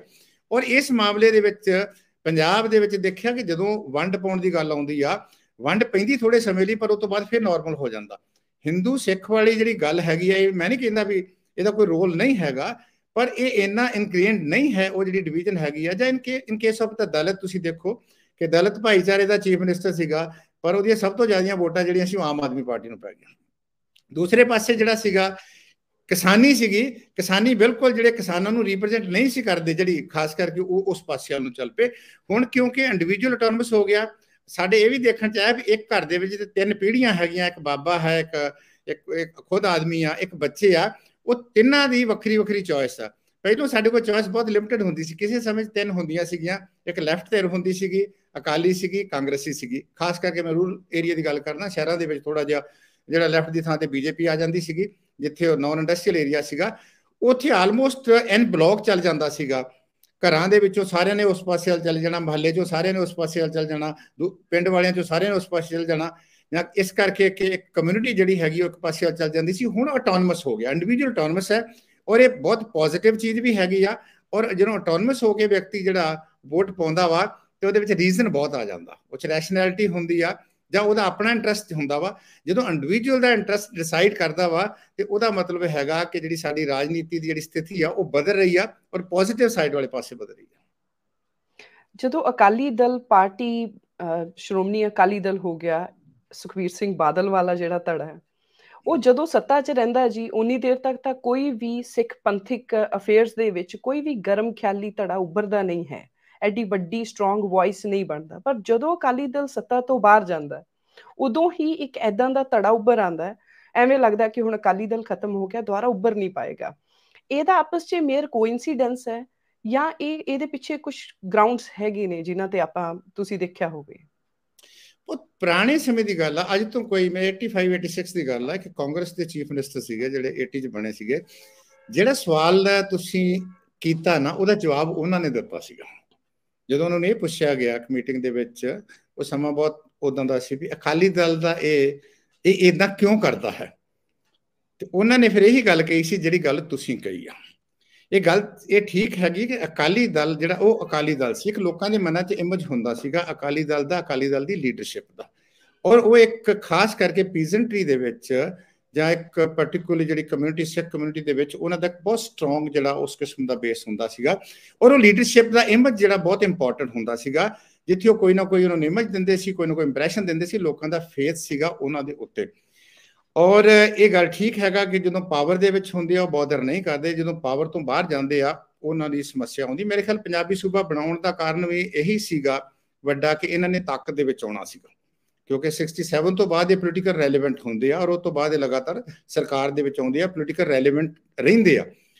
ਔਰ ਇਸ ਮਾਮਲੇ ਦੇ ਵਿੱਚ ਪੰਜਾਬ ਦੇ ਵਿੱਚ ਦੇਖਿਆ ਕਿ ਜਦੋਂ ਵੰਡ ਪਾਉਣ ਦੀ ਗੱਲ ਆਉਂਦੀ ਆ, ਵੰਡ ਪੈਂਦੀ ਥੋੜੇ ਸਮੇਂ ਲਈ, ਪਰ ਉਸ ਤੋਂ ਬਾਅਦ ਫਿਰ ਨਾਰਮਲ ਹੋ ਜਾਂਦਾ। ਹਿੰਦੂ ਸਿੱਖ ਵਾਲੀ ਜਿਹੜੀ ਗੱਲ ਹੈਗੀ ਆ, ਇਹ ਮੈਂ ਨਹੀਂ ਕਹਿੰਦਾ ਵੀ ਇਹਦਾ ਕੋਈ ਰੋਲ ਨਹੀਂ ਹੈਗਾ, ਪਰ ਇਹ ਇੰਨਾ ਇਨਗ੍ਰੇਨਡ ਨਹੀਂ ਹੈ ਉਹ ਜਿਹੜੀ ਡਿਵੀਜ਼ਨ ਹੈਗੀ ਆ। ਜਾਂ ਇਨ ਕੇਸ ਆਫ ਦਲਿਤ ਤੁਸੀਂ ਦੇਖੋ ਕਿ ਦਲਿਤ ਭਾਈਚਾਰੇ ਦਾ ਚੀਫ ਮਿਨਿਸਟਰ ਸੀਗਾ, ਪਰ ਉਹਦੀਆਂ ਸਭ ਤੋਂ ਜ਼ਿਆਦੀਆਂ ਵੋਟਾਂ ਜਿਹੜੀਆਂ ਸੀ ਉਹ ਆਮ ਆਦਮੀ ਪਾਰਟੀ ਨੂੰ ਪੈ ਗਈਆਂ। ਦੂਸਰੇ ਪਾਸੇ ਜਿਹੜਾ ਸੀਗਾ ਕਿਸਾਨੀ ਸੀਗੀ, ਕਿਸਾਨੀ ਬਿਲਕੁਲ ਜਿਹੜੇ ਕਿਸਾਨਾਂ ਨੂੰ ਰਿਪਰੈਜ਼ੈਂਟ ਨਹੀਂ ਸੀ ਕਰਦੇ, ਜਿਹੜੀ ਖਾਸ ਕਰਕੇ ਉਹ ਉਸ ਪਾਸੇ ਨੂੰ ਚੱਲ ਪਏ। ਹੁਣ ਕਿਉਂਕਿ ਇੰਡੀਵਿਜੂਅਲ ਆਟੋਨਮਸ ਹੋ ਗਿਆ, ਸਾਡੇ ਇਹ ਵੀ ਦੇਖਣ 'ਚ ਆਇਆ ਵੀ ਇੱਕ ਘਰ ਦੇ ਵਿੱਚ 3 ਪੀੜ੍ਹੀਆਂ ਹੈਗੀਆਂ, ਇੱਕ ਬਾਬਾ ਹੈ, ਇੱਕ ਖੁਦ ਆਦਮੀ ਆ, ਇੱਕ ਬੱਚੇ ਆ, ਉਹ ਤਿੰਨਾਂ ਦੀ ਵੱਖਰੀ ਵੱਖਰੀ ਚੋਇਸ ਆ। ਪਹਿਲਾਂ ਸਾਡੇ ਕੋਲ ਚੋਇਸ ਬਹੁਤ ਲਿਮਿਟਡ ਹੁੰਦੀ ਸੀ, ਕਿਸੇ ਸਮੇਂ 'ਚ 3 ਹੁੰਦੀਆਂ ਸੀਗੀਆਂ, ਇੱਕ ਲੈਫਟ ਧਿਰ ਹੁੰਦੀ ਸੀਗੀ, ਅਕਾਲੀ ਸੀਗੀ, ਕਾਂਗਰਸੀ ਸੀਗੀ। ਖਾਸ ਕਰਕੇ ਮੈਂ ਰੂਰਲ ਏਰੀਆ ਦੀ ਗੱਲ ਕਰਨਾ, ਸ਼ਹਿਰਾਂ ਦੇ ਵਿੱਚ ਥੋੜਾ ਜਿਹਾ ਜਿਹੜਾ ਲੈਫਟ ਦੀ ਥਾਂ ਤੇ ਬੀਜੇਪੀ ਆ ਜਾਂਦੀ ਸੀਗੀ, ਜਿੱਥੇ ਉਹ ਨਾਨ ਇੰਡਸਟਰੀਅਲ ਏਰੀਆ ਸੀਗਾ, ਉੱਥੇ ਆਲਮੋਸਟ ਐਨ ਬਲੌਕ ਚੱਲ ਜਾਂਦਾ ਸੀਗਾ। ਘਰਾਂ ਦੇ ਵਿੱਚੋਂ ਸਾਰਿਆਂ ਨੇ ਉਸ ਪਾਸੇ ਵੱਲ ਚੱਲ ਜਾਣਾ, ਮਹੱਲੇ 'ਚੋਂ ਸਾਰਿਆਂ ਨੇ ਉਸ ਪਾਸੇ ਵੱਲ ਚੱਲ ਜਾਣਾ, ਪਿੰਡ ਵਾਲਿਆਂ 'ਚੋਂ ਸਾਰਿਆਂ ਨੇ ਉਸ ਪਾਸੇ ਚੱਲ ਜਾਣਾ, ਜਾਂ ਇਸ ਕਰਕੇ ਕਿ ਇੱਕ ਕਮਿਊਨਿਟੀ ਜਿਹੜੀ ਹੈਗੀ ਉਹ ਇੱਕ ਪਾਸੇ ਵੱਲ ਚੱਲ ਜਾਂਦੀ ਸੀ। ਹੁਣ ਆਟੋਨਮਸ ਹੋ ਗਿਆ, ਇੰਡੀਵਿਜੂਅਲ ਆਟੋਨਮਸ ਹੈ, ਔਰ ਇਹ ਬਹੁਤ ਪੋਜ਼ਿਟਿਵ ਚੀਜ਼ ਵੀ ਹੈਗੀ ਆ। ਔਰ ਜਦੋਂ ਆਟੋਨਮਸ ਹੋ ਕੇ ਵਿਅਕਤੀ ਜਿਹੜਾ ਵੋਟ ਪਾਉਂਦਾ ਵਾ, ਤੇ ਉਹਦੇ ਵਿੱਚ ਰੀਜ਼ਨ ਬਹੁਤ ਆ ਜਾਂਦਾ, ਉਹ 'ਚ ਰੈਸ਼ਨੈਲਿਟੀ ਹੁੰਦੀ ਆ, ਜਾਂ ਉਹਦਾ ਆਪਣਾ ਇੰਟਰਸਟ ਹੁੰਦਾ ਵਾ। ਜਦੋਂ ਇੰਡੀਵਿਜੂਅਲ ਦਾ ਇੰਟਰਸਟ ਡਿਸਾਈਡ ਕਰਦਾ ਵਾ, ਤੇ ਉਹਦਾ ਮਤਲਬ ਹੈਗਾ ਕਿ ਜਿਹੜੀ ਸਾਡੀ ਰਾਜਨੀਤੀ ਦੀ ਜਿਹੜੀ ਸਥਿਤੀ ਆ ਉਹ ਬਦਲ ਰਹੀ ਆ, ਔਰ ਪੋਜ਼ਿਟਿਵ ਸਾਈਡ ਵਾਲੇ ਪਾਸੇ ਬਦਲ ਰਹੀ ਆ। ਜਦੋਂ ਅਕਾਲੀ ਦਲ ਪਾਰਟੀ, ਸ਼੍ਰੋਮਣੀ ਅਕਾਲੀ ਦਲ ਹੋ ਗਿਆ, ਸੁਖਬੀਰ ਸਿੰਘ ਬਾਦਲ ਵਾਲਾ ਜਿਹੜਾ ਧੜਾ ਹੈ, ਉਹ ਜਦੋਂ ਸੱਤਾ 'ਚ ਰਹਿੰਦਾ ਜੀ ਉਨੀ ਦੇਰ ਤੱਕ ਤਾਂ ਕੋਈ ਵੀ ਸਿੱਖ ਪੰਥਿਕ ਅਫੇਅਰਸ ਦੇ ਵਿੱਚ ਕੋਈ ਵੀ ਗਰਮ ਖਿਆਲੀ ਧੜਾ ਉੱਭਰਦਾ ਨਹੀਂ ਹੈ, ਐਡੀ ਵੱਡੀ ਸਟਰੋਂਗ ਵੌਇਸ ਨਹੀਂ ਬਣਦਾ। ਪਰ ਜਦੋਂ ਅਕਾਲੀ ਦਲ ਸੱਤਾ ਤੋਂ ਬਾਹਰ ਜਾਂਦਾ ਉਦੋਂ ਹੀ ਇੱਕ ਐਦਾਂ ਦਾ ਧੜਾ ਉੱਭਰ ਆਉਂਦਾ, ਐਵੇਂ ਲੱਗਦਾ ਕਿ ਹੁਣ ਅਕਾਲੀ ਦਲ ਖਤਮ ਹੋ ਗਿਆ, ਦੁਬਾਰਾ ਉੱਭਰ ਨਹੀਂ ਪਾਏਗਾ। ਇਹਦਾ ਆਪਸ 'ਚ ਮੇਅਰ ਕੋਇਨਸੀਡੈਂਸ ਹੈ ਜਾਂ ਇਹਦੇ ਪਿੱਛੇ ਕੁਝ ਗਰਾਊਂਡਸ ਹੈਗੇ ਨੇ ਜਿਨ੍ਹਾਂ ਤੇ ਤੁਸੀਂ ਦੇਖਿਆ ਹੋਵੇ? ਉਹ ਪੁਰਾਣੇ ਸਮੇਂ ਦੀ ਗੱਲ ਆ, ਅੱਜ ਤੋਂ ਕੋਈ ਮੈਂ 85 86 ਦੀ ਗੱਲ ਆ ਕਿ ਕਾਂਗਰਸ ਦੇ ਚੀਫ ਮਿਨਿਸਟਰ ਸੀਗੇ ਜਿਹੜੇ 80 ਚ ਬਣੇ ਸੀਗੇ। ਜਿਹੜਾ ਸਵਾਲ ਤੁਸੀਂ ਕੀਤਾ ਨਾ ਉਹਦਾ ਜਵਾਬ ਉਹਨਾਂ ਨੇ ਦਿੱਤਾ ਸੀਗਾ। ਜਦੋਂ ਉਹਨਾਂ ਨੂੰ ਇਹ ਪੁੱਛਿਆ ਗਿਆ ਮੀਟਿੰਗ ਦੇ ਵਿੱਚ, ਉਹ ਸਮਾਂ ਬਹੁਤ ਉਦਾਂ ਦਾ ਸੀ ਵੀ ਅਕਾਲੀ ਦਲ ਦਾ ਇਹ ਇਦਾਂ ਕਿਉਂ ਕਰਦਾ ਹੈ, ਤੇ ਉਹਨਾਂ ਨੇ ਫਿਰ ਇਹੀ ਗੱਲ ਕਹੀ ਸੀ ਜਿਹੜੀ ਗੱਲ ਤੁਸੀਂ ਕਹੀ ਆ। ਇਹ ਗੱਲ ਇਹ ਠੀਕ ਹੈਗੀ ਕਿ ਅਕਾਲੀ ਦਲ ਜਿਹੜਾ ਉਹ ਅਕਾਲੀ ਦਲ ਸੀ, ਇੱਕ ਲੋਕਾਂ ਦੇ ਮਨਾਂ 'ਚ ਇਮੇਜ ਹੁੰਦਾ ਸੀਗਾ ਅਕਾਲੀ ਦਲ ਦਾ, ਅਕਾਲੀ ਦਲ ਦੀ ਲੀਡਰਸ਼ਿਪ ਦਾ, ਔਰ ਉਹ ਇੱਕ ਖਾਸ ਕਰਕੇ ਪੀਜ਼ੈਂਟਰੀ ਦੇ ਵਿੱਚ ਜਾਂ ਇੱਕ ਪਾਰਟਿਕੂਲਰ ਜਿਹੜੀ ਕਮਿਊਨਿਟੀ ਸਿੱਖ ਕਮਿਊਨਿਟੀ ਦੇ ਵਿੱਚ ਉਹਨਾਂ ਦਾ ਇੱਕ ਬਹੁਤ ਸਟਰੋਂਗ ਜਿਹੜਾ ਉਸ ਕਿਸਮ ਦਾ ਬੇਸ ਹੁੰਦਾ ਸੀਗਾ, ਔਰ ਉਹ ਲੀਡਰਸ਼ਿਪ ਦਾ ਇਮੇਜ ਜਿਹੜਾ ਬਹੁਤ ਇੰਪੋਰਟੈਂਟ ਹੁੰਦਾ ਸੀਗਾ, ਜਿੱਥੇ ਉਹ ਕੋਈ ਨਾ ਕੋਈ ਉਹਨਾਂ ਨੂੰ ਇਮੇਜ ਦਿੰਦੇ ਸੀ, ਕੋਈ ਨਾ ਕੋਈ ਇੰਪ੍ਰੈਸ਼ਨ ਦਿੰਦੇ ਸੀ, ਲੋਕਾਂ ਦਾ ਫੇਥ ਸੀਗਾ ਉਹਨਾਂ ਦੇ ਉੱਤੇ। ਔਰ ਇਹ ਗੱਲ ਠੀਕ ਹੈਗਾ ਕਿ ਜਦੋਂ ਪਾਵਰ ਦੇ ਵਿੱਚ ਹੁੰਦੇ ਆ ਉਹ ਬੋਦਰ ਨਹੀਂ ਕਰਦੇ, ਜਦੋਂ ਪਾਵਰ ਤੋਂ ਬਾਹਰ ਜਾਂਦੇ ਆ ਉਹਨਾਂ ਦੀ ਸਮੱਸਿਆ ਆਉਂਦੀ। ਮੇਰੇ ਖਿਆਲ ਪੰਜਾਬੀ ਸੂਬਾ ਬਣਾਉਣ ਦਾ ਕਾਰਨ ਵੀ ਇਹੀ ਸੀਗਾ ਵੱਡਾ ਕਿ ਇਹਨਾਂ ਨੇ ਤਾਕਤ ਦੇ ਵਿੱਚ ਆਉਣਾ ਸੀਗਾ, ਕਿਉਂਕਿ 67 ਤੋਂ ਬਾਅਦ ਇਹ ਪੋਲੀਟੀਕਲ ਰੈਲੇਵੈਂਟ ਹੁੰਦੇ ਆ, ਔਰ ਉਸ ਤੋਂ ਬਾਅਦ ਇਹ ਲਗਾਤਾਰ ਸਰਕਾਰ ਦੇ ਵਿੱਚ ਆਉਂਦੇ ਆ, ਪੋਲੀਟੀਕਲ ਰੈਲੇਵੈਂਟ ਰਹਿੰਦੇ ਆ।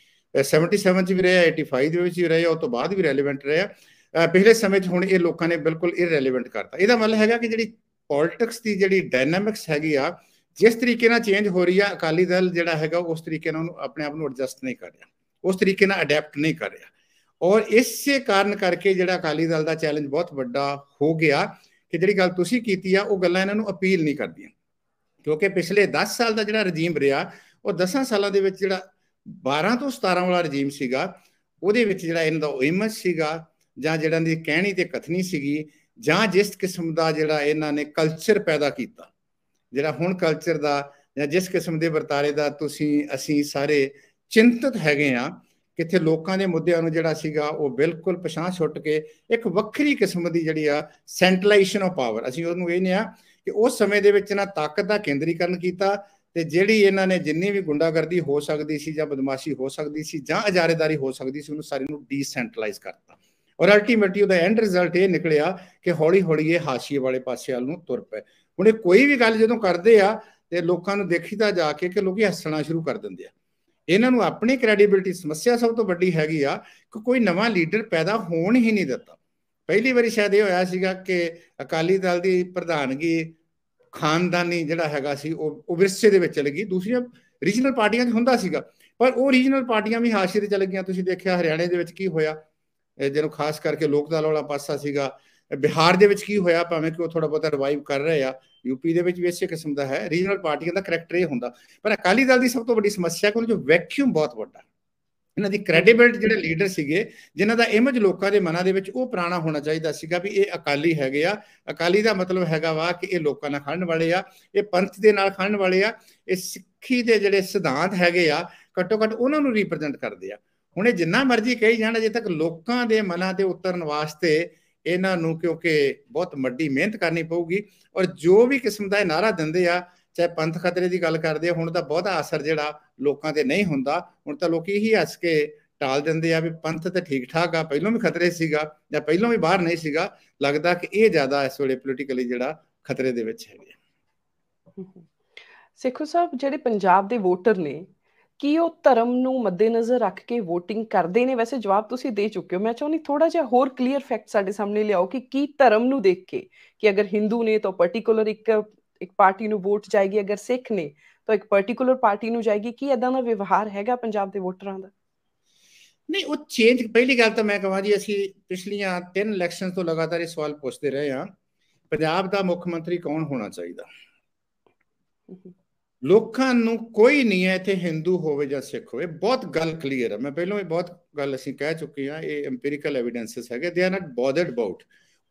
77 ਚ ਵੀ ਰਹੇ, 85 ਦੇ ਵਿੱਚ ਵੀ ਰਹੇ, ਉਸ ਤੋਂ ਬਾਅਦ ਵੀ ਰੈਲੇਵੈਂਟ ਰਹੇ ਆ। ਪਿਛਲੇ ਸਮੇਂ 'ਚ ਹੁਣ ਇਹ ਲੋਕਾਂ ਨੇ ਬਿਲਕੁਲ ਇਰਰੈਲੇਵੈਂਟ ਕਰਤਾ। ਇਹਦਾ ਮਤਲਬ ਹੈਗਾ ਕਿ ਜਿਹੜੀ ਪੋਲਿਟਿਕਸ ਦੀ ਜਿਹੜੀ ਡਾਇਨਾਮਿਕਸ ਹੈਗੀ ਆ, ਜਿਸ ਤਰੀਕੇ ਨਾਲ ਚੇਂਜ ਹੋ ਰਹੀ ਆ, ਅਕਾਲੀ ਦਲ ਜਿਹੜਾ ਹੈਗਾ ਉਸ ਤਰੀਕੇ ਨਾਲ ਆਪਣੇ ਆਪ ਨੂੰ ਐਡਜਸਟ ਨਹੀਂ ਕਰ ਰਿਹਾ, ਉਸ ਤਰੀਕੇ ਨਾਲ ਅਡੈਪਟ ਨਹੀਂ ਕਰ ਰਿਹਾ, ਔਰ ਇਸੇ ਕਾਰਨ ਕਰਕੇ ਜਿਹੜਾ ਅਕਾਲੀ ਦਲ ਦਾ ਚੈਲੰਜ ਬਹੁਤ ਵੱਡਾ ਹੋ ਗਿਆ ਕਿ ਜਿਹੜੀ ਗੱਲ ਤੁਸੀਂ ਕੀਤੀ ਆ ਉਹ ਗੱਲਾਂ ਇਹਨਾਂ ਨੂੰ ਅਪੀਲ ਨਹੀਂ ਕਰਦੀਆਂ, ਕਿਉਂਕਿ ਪਿਛਲੇ 10 ਸਾਲ ਦਾ ਜਿਹੜਾ ਰਜੀਮ ਰਿਹਾ, ਉਹ 10 ਸਾਲਾਂ ਦੇ ਵਿੱਚ ਜਿਹੜਾ 12 ਤੋਂ 17 ਵਾਲਾ ਰਜੀਮ ਸੀਗਾ, ਉਹਦੇ ਵਿੱਚ ਜਿਹੜਾ ਇਹਨਾਂ ਦਾ ਇਮੇਜ ਸੀਗਾ, ਜਾਂ ਜਿਹੜਾ ਦੀ ਕਹਿਣੀ ਤੇ ਕਥਨੀ ਸੀਗੀ, ਜਾਂ ਜਿਸ ਕਿਸਮ ਦਾ ਜਿਹੜਾ ਇਹਨਾਂ ਨੇ ਕਲਚਰ ਪੈਦਾ ਕੀਤਾ, ਜਿਹੜਾ ਹੁਣ ਕਲਚਰ ਦਾ ਜਾਂ ਜਿਸ ਕਿਸਮ ਦੇ ਵਰਤਾਰੇ ਦਾ ਅਸੀਂ ਸਾਰੇ ਚਿੰਤਤ ਹੈਗੇ ਆ, ਕਿੱਥੇ ਲੋਕਾਂ ਦੇ ਮੁੱਦਿਆਂ ਨੂੰ ਜਿਹੜਾ ਸੀਗਾ ਉਹ ਬਿਲਕੁਲ ਪਛਾਣ ਛੁੱਟ ਕੇ ਇੱਕ ਵੱਖਰੀ ਕਿਸਮ ਦੀ ਜਿਹੜੀ ਆ ਸੈਂਟਰਲਾਈਜੇਸ਼ਨ ਆਫ ਪਾਵਰ, ਅਸੀਂ ਉਹਨੂੰ ਇਹ ਨਹੀਂ ਆ ਕਿ ਉਸ ਸਮੇਂ ਦੇ ਵਿੱਚ ਨਾ ਤਾਕਤ ਦਾ ਕੇਂਦਰੀਕਰਨ ਕੀਤਾ, ਤੇ ਜਿਹੜੀ ਇਹਨਾਂ ਨੇ ਜਿੰਨੀ ਵੀ ਗੁੰਡਾਗਰਦੀ ਹੋ ਸਕਦੀ ਸੀ ਜਾਂ ਬਦਮਾਸ਼ੀ ਹੋ ਸਕਦੀ ਸੀ ਜਾਂ ਅਜਾਰੇਦਾਰੀ ਹੋ ਸਕਦੀ ਸੀ, ਉਹਨੂੰ ਸਾਰੀ ਨੂੰ ਡੀਸੈਂਟਰਲਾਈਜ਼ ਕਰਤਾ, ਔਰ ਅਲਟੀਮੇਟਲੀ ਉਹਦਾ ਐਂਡ ਰਿਜ਼ਲਟ ਇਹ ਨਿਕਲਿਆ ਕਿ ਹੌਲੀ ਹੌਲੀ ਇਹ ਹਾਸ਼ੀਏ ਵਾਲੇ ਪਾਸੇ ਵੱਲ ਨੂੰ ਤੁਰ ਪਏ। ਹੁਣ ਇਹ ਕੋਈ ਵੀ ਗੱਲ ਜਦੋਂ ਕਰਦੇ ਆ ਤੇ ਲੋਕਾਂ ਨੂੰ ਦੇਖੀਦਾ ਜਾ ਕੇ ਕਿ ਲੋਕੀ ਹੱਸਣਾ ਸ਼ੁਰੂ ਕਰ ਦਿੰਦੇ ਆ। ਇਹਨਾਂ ਨੂੰ ਆਪਣੀ ਕ੍ਰੈਡੀਬਿਲਿਟੀ, ਸਮੱਸਿਆ ਸਭ ਤੋਂ ਵੱਡੀ ਹੈਗੀ ਆ ਕਿ ਕੋਈ ਨਵਾਂ ਲੀਡਰ ਪੈਦਾ ਹੋਣ ਹੀ ਨਹੀਂ ਦਿੱਤਾ। ਪਹਿਲੀ ਵਾਰੀ ਸ਼ਾਇਦ ਇਹ ਹੋਇਆ ਸੀਗਾ ਕਿ ਅਕਾਲੀ ਦਲ ਦੀ ਪ੍ਰਧਾਨਗੀ ਖਾਨਦਾਨੀ ਜਿਹੜਾ ਹੈਗਾ ਸੀ ਉਹ ਵਿਰਸੇ ਦੇ ਵਿੱਚ ਚਲੇ ਗਈ। ਦੂਸਰੀਆਂ ਰੀਜਨਲ ਪਾਰਟੀਆਂ 'ਚ ਹੁੰਦਾ ਸੀਗਾ, ਪਰ ਉਹ ਰੀਜਨਲ ਪਾਰਟੀਆਂ ਵੀ ਹਾਸ਼ੀਏ ਤੇ ਚਲੇ ਗਈਆਂ। ਤੁਸੀਂ ਦੇਖਿਆ ਹਰਿਆਣੇ ਦੇ ਵਿੱਚ ਕੀ ਹੋਇਆ, ਜਿਹਨੂੰ ਖਾਸ ਕਰਕੇ ਲੋਕ ਦਲ ਵਾਲਾ ਪਾਸਾ ਸੀਗਾ। ਬਿਹਾਰ ਦੇ ਵਿੱਚ ਕੀ ਹੋਇਆ, ਭਾਵੇਂ ਕਿ ਉਹ ਥੋੜਾ ਬਹੁਤਾ ਰਿਵਾਈਵ ਕਰ ਰਹੇ ਆ, ਯੂਪੀ ਦੇ ਵਿੱਚ ਵੀ ਇਸੇ ਕਿਸਮ ਦਾ ਹੈ। ਰੀਜਨਲ ਪਾਰਟੀਆਂ ਦਾ ਕਰੈਕਟਰ ਇਹ ਹੁੰਦਾ, ਪਰ ਅਕਾਲੀ ਦਲ ਦੀ ਸਭ ਤੋਂ ਵੱਡੀ ਸਮੱਸਿਆ ਕਿ ਉਹਨਾਂ 'ਚ ਵੈਕਿਊਮ ਬਹੁਤ ਵੱਡਾ, ਇਹਨਾਂ ਦੀ ਕ੍ਰੈਡੀਬਿਲਿਟੀ, ਜਿਹੜੇ ਲੀਡਰ ਸੀਗੇ ਜਿਨ੍ਹਾਂ ਦਾ ਇਮੇਜ ਲੋਕਾਂ ਦੇ ਮਨਾਂ ਦੇ ਵਿੱਚ ਉਹ ਪੁਰਾਣਾ ਹੋਣਾ ਚਾਹੀਦਾ ਸੀਗਾ ਵੀ ਇਹ ਅਕਾਲੀ ਹੈਗੇ ਆ, ਅਕਾਲੀ ਦਾ ਮਤਲਬ ਹੈਗਾ ਵਾ ਕਿ ਇਹ ਲੋਕਾਂ ਨਾਲ ਖੜਨ ਵਾਲੇ ਆ, ਇਹ ਪੰਥ ਦੇ ਨਾਲ ਖੜਨ ਵਾਲੇ ਆ, ਇਹ ਸਿੱਖੀ ਦੇ ਜਿਹੜੇ ਸਿਧਾਂਤ ਹੈਗੇ ਆ ਘੱਟੋ ਘੱਟ ਉਹਨਾਂ ਨੂੰ ਰਿਪਰੈਜ਼ੈਂਟ ਕਰਦੇ ਆ। ਹੁਣ ਇਹ ਜਿੰਨਾ ਮਰਜ਼ੀ ਕਹੀ ਜਾਣ, ਅਜੇ ਤੱਕ ਲੋਕਾਂ ਦੇ ਮਨਾਂ ਤੇ ਉਤਰਨ ਵਾਸਤੇ ਇਹਨਾਂ ਨੂੰ ਕਿਉਂਕਿ ਬਹੁਤ ਵੱਡੀ ਮਿਹਨਤ ਕਰਨੀ ਪਊਗੀ, ਔਰ ਜੋ ਵੀ ਕਿਸਮ ਦਾ ਇਹ ਨਾਰਾ ਦਿੰਦੇ ਆ, ਚਾਹੇ ਪੰਥ ਖਤਰੇ ਦੀ ਗੱਲ ਕਰਦੇ ਆ, ਹੁਣ ਤਾਂ ਬਹੁਤਾ ਅਸਰ ਜਿਹੜਾ ਲੋਕਾਂ ਤੇ ਨਹੀਂ ਹੁੰਦਾ। ਹੁਣ ਤਾਂ ਲੋਕੀ ਇਹੀ ਹੱਸ ਕੇ ਟਾਲ ਦਿੰਦੇ ਆ ਵੀ ਪੰਥ ਤਾਂ ਠੀਕ ਠਾਕ ਆ, ਪਹਿਲਾਂ ਵੀ ਖਤਰੇ ਸੀਗਾ ਜਾਂ ਪਹਿਲਾਂ ਵੀ ਬਾਹਰ ਨਹੀਂ ਸੀਗਾ। ਲੱਗਦਾ ਕਿ ਇਹ ਜ਼ਿਆਦਾ ਇਸ ਵੇਲੇ ਪੋਲੀਟੀਕਲੀ ਜਿਹੜਾ ਖਤਰੇ ਦੇ ਵਿੱਚ ਹੈਗੇ। ਸੇਖੋ ਸਾਹਿਬ, ਜਿਹੜੇ ਪੰਜਾਬ ਦੇ ਵੋਟਰ ਨੇ, ਕੀ ਉਹ ਧਰਮ ਨੂੰ ਮੱਦੇਨਜ਼ਰ ਰੱਖ ਕੇ ਵੋਟਿੰਗ ਕਰਦੇ ਨੇ? ਵੈਸੇ ਜਵਾਬ ਤੁਸੀਂ ਦੇ ਚੁੱਕੇ ਹੋ, ਮੈਂ ਚਾਹੁੰਦੀ ਥੋੜਾ ਜਿਹਾ ਹੋਰ ਕਲੀਅਰ ਫੈਕਟ ਸਾਡੇ ਸਾਹਮਣੇ ਲਿਆਓ ਕਿ ਕੀ ਧਰਮ ਨੂੰ ਦੇਖ ਕੇ, ਕਿ ਅਗਰ ਹਿੰਦੂ ਨੇ ਤਾਂ ਪਾਰਟਿਕੂਲਰ ਇੱਕ ਪਾਰਟੀ ਨੂੰ ਵੋਟ ਜਾਏਗੀ, ਅਗਰ ਸਿੱਖ ਨੇ ਤਾਂ ਇੱਕ ਪਾਰਟਿਕੂਲਰ ਪਾਰਟੀ ਨੂੰ ਜਾਏਗੀ, ਕੀ ਏਦਾਂ ਦਾ ਵਿਵਹਾਰ ਹੈਗਾ ਪੰਜਾਬ ਦੇ ਵੋਟਰਾਂ ਦਾ? ਨਹੀਂ, ਉਹ ਚੇਂਜ, ਪਹਿਲੀ ਗੱਲ ਤਾਂ ਮੈਂ ਕਹਾਂ ਜੀ, ਅਸੀਂ ਪਿਛਲੀਆਂ 3 ਇਲੈਕਸ਼ਨ ਤੋਂ ਲਗਾਤਾਰ ਇਹ ਸਵਾਲ ਪੁੱਛਦੇ ਰਹੇ ਹਾਂ, ਪੰਜਾਬ ਦਾ ਮੁੱਖ ਮੰਤਰੀ ਕੌਣ ਹੋਣਾ ਚਾਹੀਦਾ। ਲੋਕਾਂ ਨੂੰ ਕੋਈ ਨਹੀਂ ਹੈ ਇੱਥੇ ਹਿੰਦੂ ਹੋਵੇ ਜਾਂ ਸਿੱਖ ਹੋਵੇ, ਬਹੁਤ ਗੱਲ ਕਲੀਅਰ ਹੈ। ਮੈਂ ਪਹਿਲਾਂ ਵੀ ਬਹੁਤ ਗੱਲ ਅਸੀਂ ਕਹਿ ਚੁੱਕੇ ਹਾਂ, ਇਹ ਐਮਪੀਰੀਕਲ ਐਵੀਡੈਂਸਸ ਹੈਗੇ, ਦੇ ਆਰ ਨਾਟ ਬੋਦਰਡ ਅਬਾਊਟ।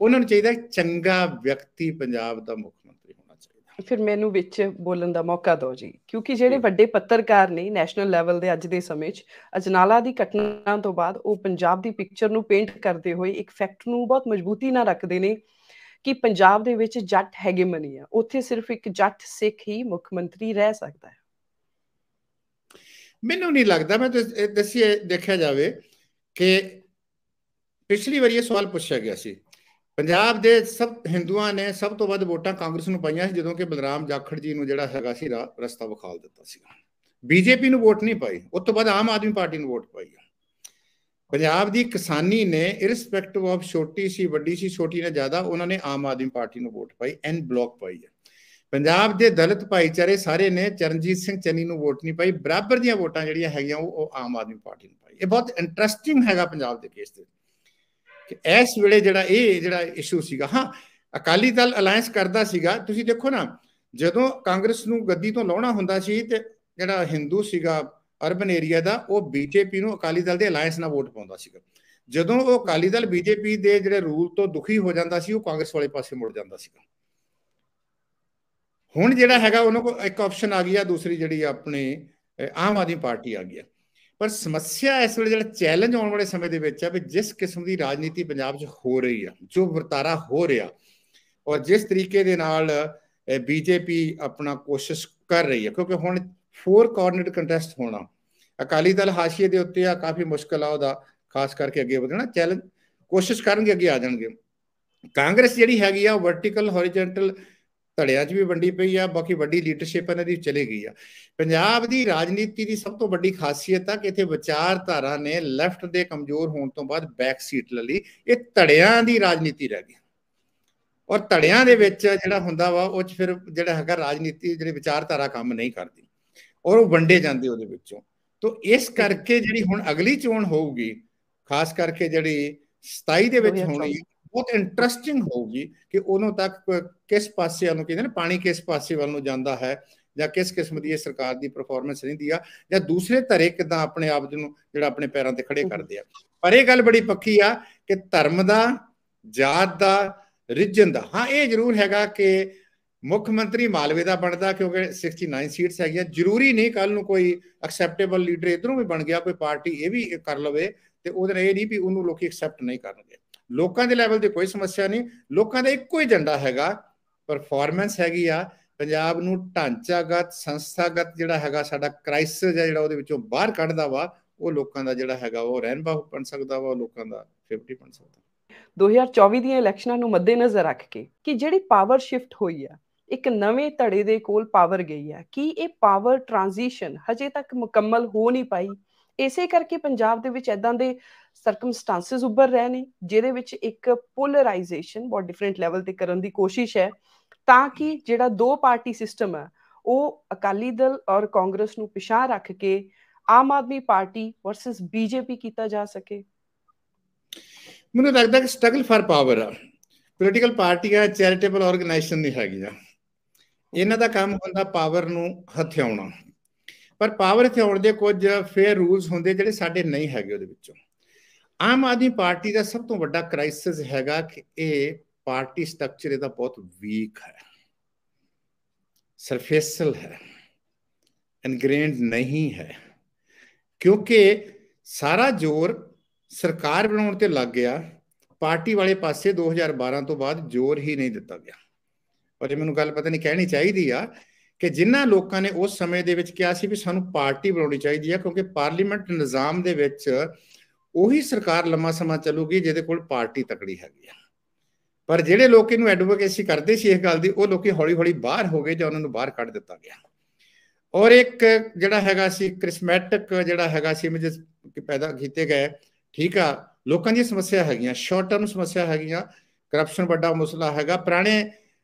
ਉਹਨਾਂ ਨੂੰ ਚਾਹੀਦਾ ਚੰਗਾ ਵਿਅਕਤੀ ਪੰਜਾਬ ਦਾ ਮੁੱਖ ਮੰਤਰੀ ਹੋਣਾ ਚਾਹੀਦਾ। ਫਿਰ ਮੈਨੂੰ ਵਿੱਚ ਬੋਲਣ ਦਾ ਮੌਕਾ ਦਿਓ ਜੀ, ਕਿਉਂਕਿ ਜਿਹੜੇ ਵੱਡੇ ਪੱਤਰਕਾਰ ਨੇ ਨੈਸ਼ਨਲ ਲੈਵਲ ਦੇ ਅੱਜ ਦੇ ਸਮੇਂ 'ਚ ਅਜਨਾਲਾ ਦੀ ਘਟਨਾ ਤੋਂ ਬਾਅਦ ਉਹ ਪੰਜਾਬ ਦੀ ਪਿਕਚਰ ਨੂੰ ਪੇਂਟ ਕਰਦੇ ਹੋਏ ਇੱਕ ਫੈਕਟ ਨੂੰ ਬਹੁਤ ਮਜ਼ਬੂਤੀ ਨਾਲ ਰੱਖਦੇ ਨੇ ਕਿ ਪੰਜਾਬ ਦੇ ਵਿੱਚ ਜੱਟ ਹੈਗੇਮਨੀ ਆ, ਉੱਥੇ ਸਿਰਫ ਇੱਕ ਜੱਟ ਸਿੱਖ ਹੀ ਮੁੱਖ ਮੰਤਰੀ ਰਹਿ ਸਕਦਾ ਹੈ। ਮੈਨੂੰ ਨਹੀਂ ਲੱਗਦਾ। ਮੈਂ ਦੱਸੀਏ ਦੇਖਿਆ ਜਾਵੇ ਕਿ ਪਿਛਲੀ ਵਾਰੀ ਇਹ ਸਵਾਲ ਪੁੱਛਿਆ ਗਿਆ ਸੀ, ਪੰਜਾਬ ਦੇ ਸਭ ਹਿੰਦੂਆਂ ਨੇ ਸਭ ਤੋਂ ਵੱਧ ਵੋਟਾਂ ਕਾਂਗਰਸ ਨੂੰ ਪਾਈਆਂ ਸੀ ਜਦੋਂ ਕਿ ਬਲਰਾਮ ਜਾਖੜ ਜੀ ਨੂੰ ਜਿਹੜਾ ਹੈਗਾ ਸੀ ਰਸਤਾ ਵਿਖਾਲ ਦਿੱਤਾ ਸੀ। ਬੀਜੇਪੀ ਨੂੰ ਵੋਟ ਨਹੀਂ ਪਾਈ, ਉਸ ਤੋਂ ਬਾਅਦ ਆਮ ਆਦਮੀ ਪਾਰਟੀ ਨੂੰ ਵੋਟ ਪਾਈ। ਪੰਜਾਬ ਦੀ ਕਿਸਾਨੀ ਨੇ ਇਰਰਿਸਪੈਕਟਿਵ ਆਫ ਛੋਟੀ ਸੀ ਵੱਡੀ ਸੀ, ਛੋਟੀ ਨੇ ਜ਼ਿਆਦਾ, ਉਹਨਾਂ ਨੇ ਆਮ ਆਦਮੀ ਪਾਰਟੀ ਨੂੰ ਵੋਟ ਪਾਈ, ਐਨ ਬਲੌਕ ਪਾਈ ਹੈ। ਪੰਜਾਬ ਦੇ ਦਲਿਤ ਭਾਈਚਾਰੇ ਸਾਰੇ ਨੇ ਚਰਨਜੀਤ ਸਿੰਘ ਚੰਨੀ ਨੂੰ ਵੋਟ ਨਹੀਂ ਪਾਈ, ਬਰਾਬਰ ਦੀਆਂ ਵੋਟਾਂ ਜਿਹੜੀਆਂ ਹੈਗੀਆਂ ਉਹ ਆਮ ਆਦਮੀ ਪਾਰਟੀ ਨੂੰ ਪਾਈ। ਇਹ ਬਹੁਤ ਇੰਟਰਸਟਿੰਗ ਹੈਗਾ ਪੰਜਾਬ ਦੇ ਕੇਸ ਦੇ ਕਿ ਇਸ ਵੇਲੇ ਜਿਹੜਾ ਇਸ਼ੂ ਸੀਗਾ। ਹਾਂ, ਅਕਾਲੀ ਦਲ ਅਲਾਇੰਸ ਕਰਦਾ ਸੀਗਾ। ਤੁਸੀਂ ਦੇਖੋ ਨਾ, ਜਦੋਂ ਕਾਂਗਰਸ ਨੂੰ ਗੱਦੀ ਤੋਂ ਲਾਉਣਾ ਹੁੰਦਾ ਸੀ ਤੇ ਜਿਹੜਾ ਹਿੰਦੂ ਸੀਗਾ ਅਰਬਨ ਏਰੀਆ ਦਾ, ਉਹ ਬੀਜੇਪੀ ਨੂੰ ਅਕਾਲੀ ਦਲ ਦੇ ਅਲਾਇੰਸ ਨਾਲ ਵੋਟ ਪਾਉਂਦਾ ਸੀਗਾ। ਜਦੋਂ ਉਹ ਅਕਾਲੀ ਦਲ ਬੀਜੇਪੀ ਦੇ ਜਿਹੜੇ ਰੂਲ ਤੋਂ ਦੁਖੀ ਹੋ ਜਾਂਦਾ ਸੀ, ਉਹ ਕਾਂਗਰਸ ਵਾਲੇ ਪਾਸੇ ਮੁੜ ਜਾਂਦਾ ਸੀਗਾ। ਹੁਣ ਜਿਹੜਾ ਹੈਗਾ ਉਹਨਾਂ ਕੋਲ ਇੱਕ ਆਪਸ਼ਨ ਆ ਗਈ ਆ, ਦੂਸਰੀ ਜਿਹੜੀ ਆਪਣੀ ਆਮ ਆਦਮੀ ਪਾਰਟੀ ਆ ਗਈ। ਪਰ ਸਮੱਸਿਆ ਇਸ ਵੇਲੇ ਜਿਹੜਾ ਚੈਲੰਜ ਆਉਣ ਵਾਲੇ ਸਮੇਂ ਦੇ ਵਿੱਚ ਆ ਵੀ ਜਿਸ ਕਿਸਮ ਦੀ ਰਾਜਨੀਤੀ ਪੰਜਾਬ 'ਚ ਹੋ ਰਹੀ ਆ, ਜੋ ਵਰਤਾਰਾ ਹੋ ਰਿਹਾ, ਔਰ ਜਿਸ ਤਰੀਕੇ ਦੇ ਨਾਲ ਬੀਜੇਪੀ ਆਪਣਾ ਕੋਸ਼ਿਸ਼ ਕਰ ਰਹੀ ਹੈ, ਕਿਉਂਕਿ ਹੁਣ 4 ਕਾਰਨਰਡ ਕੰਟੈਸਟ ਹੋਣਾ, ਅਕਾਲੀ ਦਲ ਹਾਸ਼ੀਏ ਦੇ ਉੱਤੇ ਆ, ਕਾਫੀ ਮੁਸ਼ਕਲ ਆ ਉਹਦਾ ਖਾਸ ਕਰਕੇ ਅੱਗੇ ਵਧਣਾ। ਚੈਲੰਜ ਕੋਸ਼ਿਸ਼ ਕਰਨਗੇ, ਅੱਗੇ ਆ ਜਾਣਗੇ। ਕਾਂਗਰਸ ਜਿਹੜੀ ਹੈਗੀ ਆ ਉਹ ਵਰਟੀਕਲ ਹੋਰੀਜੈਂਟਲ ਧੜਿਆਂ 'ਚ ਵੀ ਵੰਡੀ ਪਈ ਆ, ਬਾਕੀ ਵੱਡੀ ਲੀਡਰਸ਼ਿਪ ਇਹਨਾਂ ਦੀ ਚਲੇ ਗਈ ਆ। ਪੰਜਾਬ ਦੀ ਰਾਜਨੀਤੀ ਦੀ ਸਭ ਤੋਂ ਵੱਡੀ ਖਾਸੀਅਤ ਆ ਕਿ ਇੱਥੇ ਵਿਚਾਰਧਾਰਾ ਨੇ ਲੈਫਟ ਦੇ ਕਮਜ਼ੋਰ ਹੋਣ ਤੋਂ ਬਾਅਦ ਬੈਕ ਸੀਟ ਲੈ ਲਈ। ਇਹ ਧੜਿਆਂ ਦੀ ਰਾਜਨੀਤੀ ਰਹਿ ਗਈ, ਔਰ ਧੜਿਆਂ ਦੇ ਵਿੱਚ ਜਿਹੜਾ ਹੁੰਦਾ ਵਾ ਉਹ 'ਚ ਫਿਰ ਜਿਹੜਾ ਹੈਗਾ ਰਾਜਨੀਤੀ ਜਿਹੜੀ ਵਿਚਾਰਧਾਰਾ ਕੰਮ ਨਹੀਂ ਕਰਦੀ, ਔਰ ਉਹ ਵੰਡੇ ਜਾਂਦੇ ਉਹਦੇ ਵਿੱਚੋਂ। ਤੋ ਇਸ ਕਰਕੇ ਜਿਹੜੀ ਹੁਣ ਅਗਲੀ ਚੋਣ ਹੋਊਗੀ, ਖਾਸ ਕਰਕੇ ਜਿਹੜੀ 27 ਦੇ ਵਿੱਚ ਹੋਣੀ, ਬਹੁਤ ਇੰਟਰਸਟਿੰਗ ਹੋਊਗੀ ਕਿ ਉਦੋਂ ਤੱਕ ਕਿਸ ਪਾਸੇ ਵੱਲ ਨੂੰ ਕਹਿੰਦੇ ਨੇ ਪਾਣੀ ਕਿਸ ਪਾਸੇ ਵੱਲ ਨੂੰ ਜਾਂਦਾ ਹੈ, ਜਾਂ ਕਿਸ ਕਿਸਮ ਦੀ ਇਹ ਸਰਕਾਰ ਦੀ ਪਰਫਾਰਮੈਂਸ ਰਹਿੰਦੀ ਆ, ਜਾਂ ਦੂਸਰੇ ਧੜੇ ਕਿੱਦਾਂ ਆਪਣੇ ਆਪ ਨੂੰ ਜਿਹੜਾ ਆਪਣੇ ਪੈਰਾਂ ਤੇ ਖੜੇ ਕਰਦੇ ਆ। ਪਰ ਇਹ ਗੱਲ ਬੜੀ ਪੱਕੀ ਆ ਕਿ ਧਰਮ ਦਾ, ਜਾਤ ਦਾ, ਰਿਜਨ ਦਾ, ਹਾਂ ਇਹ ਜ਼ਰੂਰ ਹੈਗਾ ਕਿ ਮੁੱਖ ਮੰਤਰੀ ਮਾਲਵੇ ਦਾ ਬਣਦਾ, ਕਿਉਂਕਿ 69 ਸੀਟਸ ਹੈਗੀਆਂ। ਜ਼ਰੂਰੀ ਨਹੀਂ ਕੱਲ ਨੂੰ ਕੋਈ ਐਕਸੈਪਟੇਬਲ ਲੀਡਰ ਇਧਰੋਂ ਵੀ ਬਣ ਗਿਆ, ਕੋਈ ਪਾਰਟੀ ਇਹ ਵੀ ਕਰ ਲਵੇ ਤੇ ਉਹਦੇ ਨਾਲ ਇਹ ਨਹੀਂ ਵੀ ਉਹਨੂੰ ਲੋਕੀ ਐਕਸੈਪਟ ਨਹੀਂ ਕਰਨਗੇ। ਲੋਕਾਂ ਦੇ ਲੈਵਲ ਤੇ ਕੋਈ ਸਮੱਸਿਆ ਨਹੀਂ, ਲੋਕਾਂ ਦਾ ਇੱਕੋ ਹੀ ਏਜੰਡਾ ਹੈਗਾ, ਪਰਫਾਰਮੈਂਸ ਹੈਗੀ ਆ। ਪੰਜਾਬ ਨੂੰ ਢਾਂਚਾਗਤ, ਸੰਸਥਾਗਤ ਜਿਹੜਾ ਹੈਗਾ ਸਾਡਾ ਕ੍ਰਾਈਸਿਸ ਹੈ ਜਿਹੜਾ ਉਹਦੇ ਵਿੱਚੋਂ ਬਾਹਰ ਕੱਢਦਾ ਵਾ, ਉਹ ਲੋਕਾਂ ਦਾ ਜਿਹੜਾ ਹੈਗਾ ਉਹ ਰਹਿਨਬਾ ਬਣ ਸਕਦਾ ਵਾ, ਲੋਕਾਂ ਦਾ 50 ਬਣ ਸਕਦਾ। 2024 ਦੀਆਂ ਇਲੈਕਸ਼ਨਾਂ ਨੂੰ ਮੱਦੇਨਜ਼ਰ ਰੱਖ ਕੇ ਕਿ ਜਿਹੜੀ ਪਾਵਰ ਸ਼ਿਫਟ ਹੋਈ ਆ, ਇੱਕ ਨਵੇਂ ਧੜੇ ਦੇ ਕੋਲ ਪਾਵਰ ਗਈ ਆ, ਕੀ ਇਹ ਪਾਵਰ ਟ੍ਰਾਂਜੀਸ਼ਨ ਹਜੇ ਤੱਕ ਮੁਕੰਮਲ ਹੋ ਨਹੀਂ ਪਾਈ? ਇਸੇ ਕਰਕੇ ਪੰਜਾਬ ਦੇ ਵਿੱਚ ਇਦਾਂ ਦੇ ਸਰਕਮਸਟੈਂਸਸ ਉੱਭਰ ਰਹੇ ਨੇ ਜਿਹਦੇ ਵਿੱਚ ਇੱਕ ਪੋਲਰਾਈਜੇਸ਼ਨ ਬਹੁਤ ਡਿਫਰੈਂਟ ਲੈਵਲ ਤੇ ਕਰਨ ਦੀ ਕੋਸ਼ਿਸ਼ ਹੈ, ਤਾਂ ਕਿ ਜਿਹੜਾ 2 ਪਾਰਟੀ ਸਿਸਟਮ ਹੈ ਉਹ ਅਕਾਲੀ ਦਲ ਔਰ ਕਾਂਗਰਸ ਨੂੰ ਪਿਛਾਂਹ ਰੱਖ ਕੇ Aam Aadmi party versus BJP ਕੀਤਾ ਜਾ ਸਕੇ। ਮੈਨੂੰ ਲੱਗਦਾ ਕਿ ਸਟਰਗਲ ਫਾਰ ਪਾਵਰ ਆ। ਪੋਲੀਟੀਕਲ ਪਾਰਟੀਆਂ ਚੈਰੀਟੇਬਲ ਆਰਗੇਨਾਈਜੇਸ਼ਨ ਨਹੀਂ ਹੈਗੀਆਂ, ਇਹਨਾਂ ਦਾ ਕੰਮ ਹੁੰਦਾ ਪਾਵਰ ਨੂੰ ਹਥਿਆਉਣਾ। ਪਰ ਪਾਵਰ ਹਥਿਆਉਣ ਦੇ ਕੁਝ ਫੇਅਰ ਰੂਲਸ ਹੁੰਦੇ ਜਿਹੜੇ ਸਾਡੇ ਨਹੀਂ ਹੈਗੇ ਉਹਦੇ ਵਿੱਚੋਂ। ਆਮ ਆਦਮੀ ਪਾਰਟੀ ਦਾ ਸਭ ਤੋਂ ਵੱਡਾ ਕ੍ਰਾਈਸਿਸ ਹੈਗਾ ਕਿ ਇਹ ਪਾਰਟੀ ਸਟਰਕਚਰ ਇਹਦਾ ਬਹੁਤ ਵੀਕ ਹੈ, ਸਰਫੇਸਲ ਹੈ, ਇਨਗ੍ਰੇਨਡ ਨਹੀਂ ਹੈ, ਕਿਉਂਕਿ ਸਾਰਾ ਜ਼ੋਰ ਸਰਕਾਰ ਬਣਾਉਣ ਤੇ ਲੱਗ ਗਿਆ। ਪਾਰਟੀ ਵਾਲੇ ਪਾਸੇ 2012 ਤੋਂ ਬਾਅਦ ਜ਼ੋਰ ਹੀ ਨਹੀਂ ਦਿੱਤਾ ਗਿਆ। ਔਰ ਇਹ ਮੈਨੂੰ ਗੱਲ ਪਤਾ ਨਹੀਂ ਕਹਿਣੀ ਚਾਹੀਦੀ ਆ ਕਿ ਜਿਨ੍ਹਾਂ ਲੋਕਾਂ ਨੇ ਉਸ ਸਮੇਂ ਦੇ ਵਿੱਚ ਕਿਹਾ ਸੀ ਵੀ ਸਾਨੂੰ ਪਾਰਟੀ ਬਣਾਉਣੀ ਚਾਹੀਦੀ ਆ, ਕਿਉਂਕਿ ਪਾਰਲੀਮੈਂਟ ਨਿਜ਼ਾਮ ਦੇ ਵਿੱਚ ਉਹੀ ਸਰਕਾਰ ਲੰਮਾ ਸਮਾਂ ਚੱਲੂਗੀ ਜਿਹਦੇ ਕੋਲ ਪਾਰਟੀ ਤਕੜੀ ਹੈਗੀ ਆ। ਪਰ ਜਿਹੜੇ ਲੋਕ ਇਹਨੂੰ ਐਡਵੋਕੇਸੀ ਕਰਦੇ ਸੀ ਇਸ ਗੱਲ ਦੀ, ਉਹ ਲੋਕੀ ਹੌਲੀ ਹੌਲੀ ਬਾਹਰ ਹੋ ਗਏ ਜਾਂ ਉਹਨਾਂ ਨੂੰ ਬਾਹਰ ਕੱਢ ਦਿੱਤਾ ਗਿਆ। ਔਰ ਇੱਕ ਜਿਹੜਾ ਹੈਗਾ ਸੀ ਕ੍ਰਿਸਮੈਟਿਕ ਜਿਹੜਾ ਹੈਗਾ ਸੀ ਇਮੇਜਸ ਪੈਦਾ ਕੀਤੇ ਗਏ। ਠੀਕ ਆ, ਲੋਕਾਂ ਦੀਆਂ ਸਮੱਸਿਆ ਹੈਗੀਆਂ, ਸ਼ਾਰਟ ਟਰਮ ਸਮੱਸਿਆ ਹੈਗੀਆਂ, ਕਰਪਸ਼ਨ ਵੱਡਾ ਮਸਲਾ ਹੈਗਾ, ਪੁਰਾਣੇ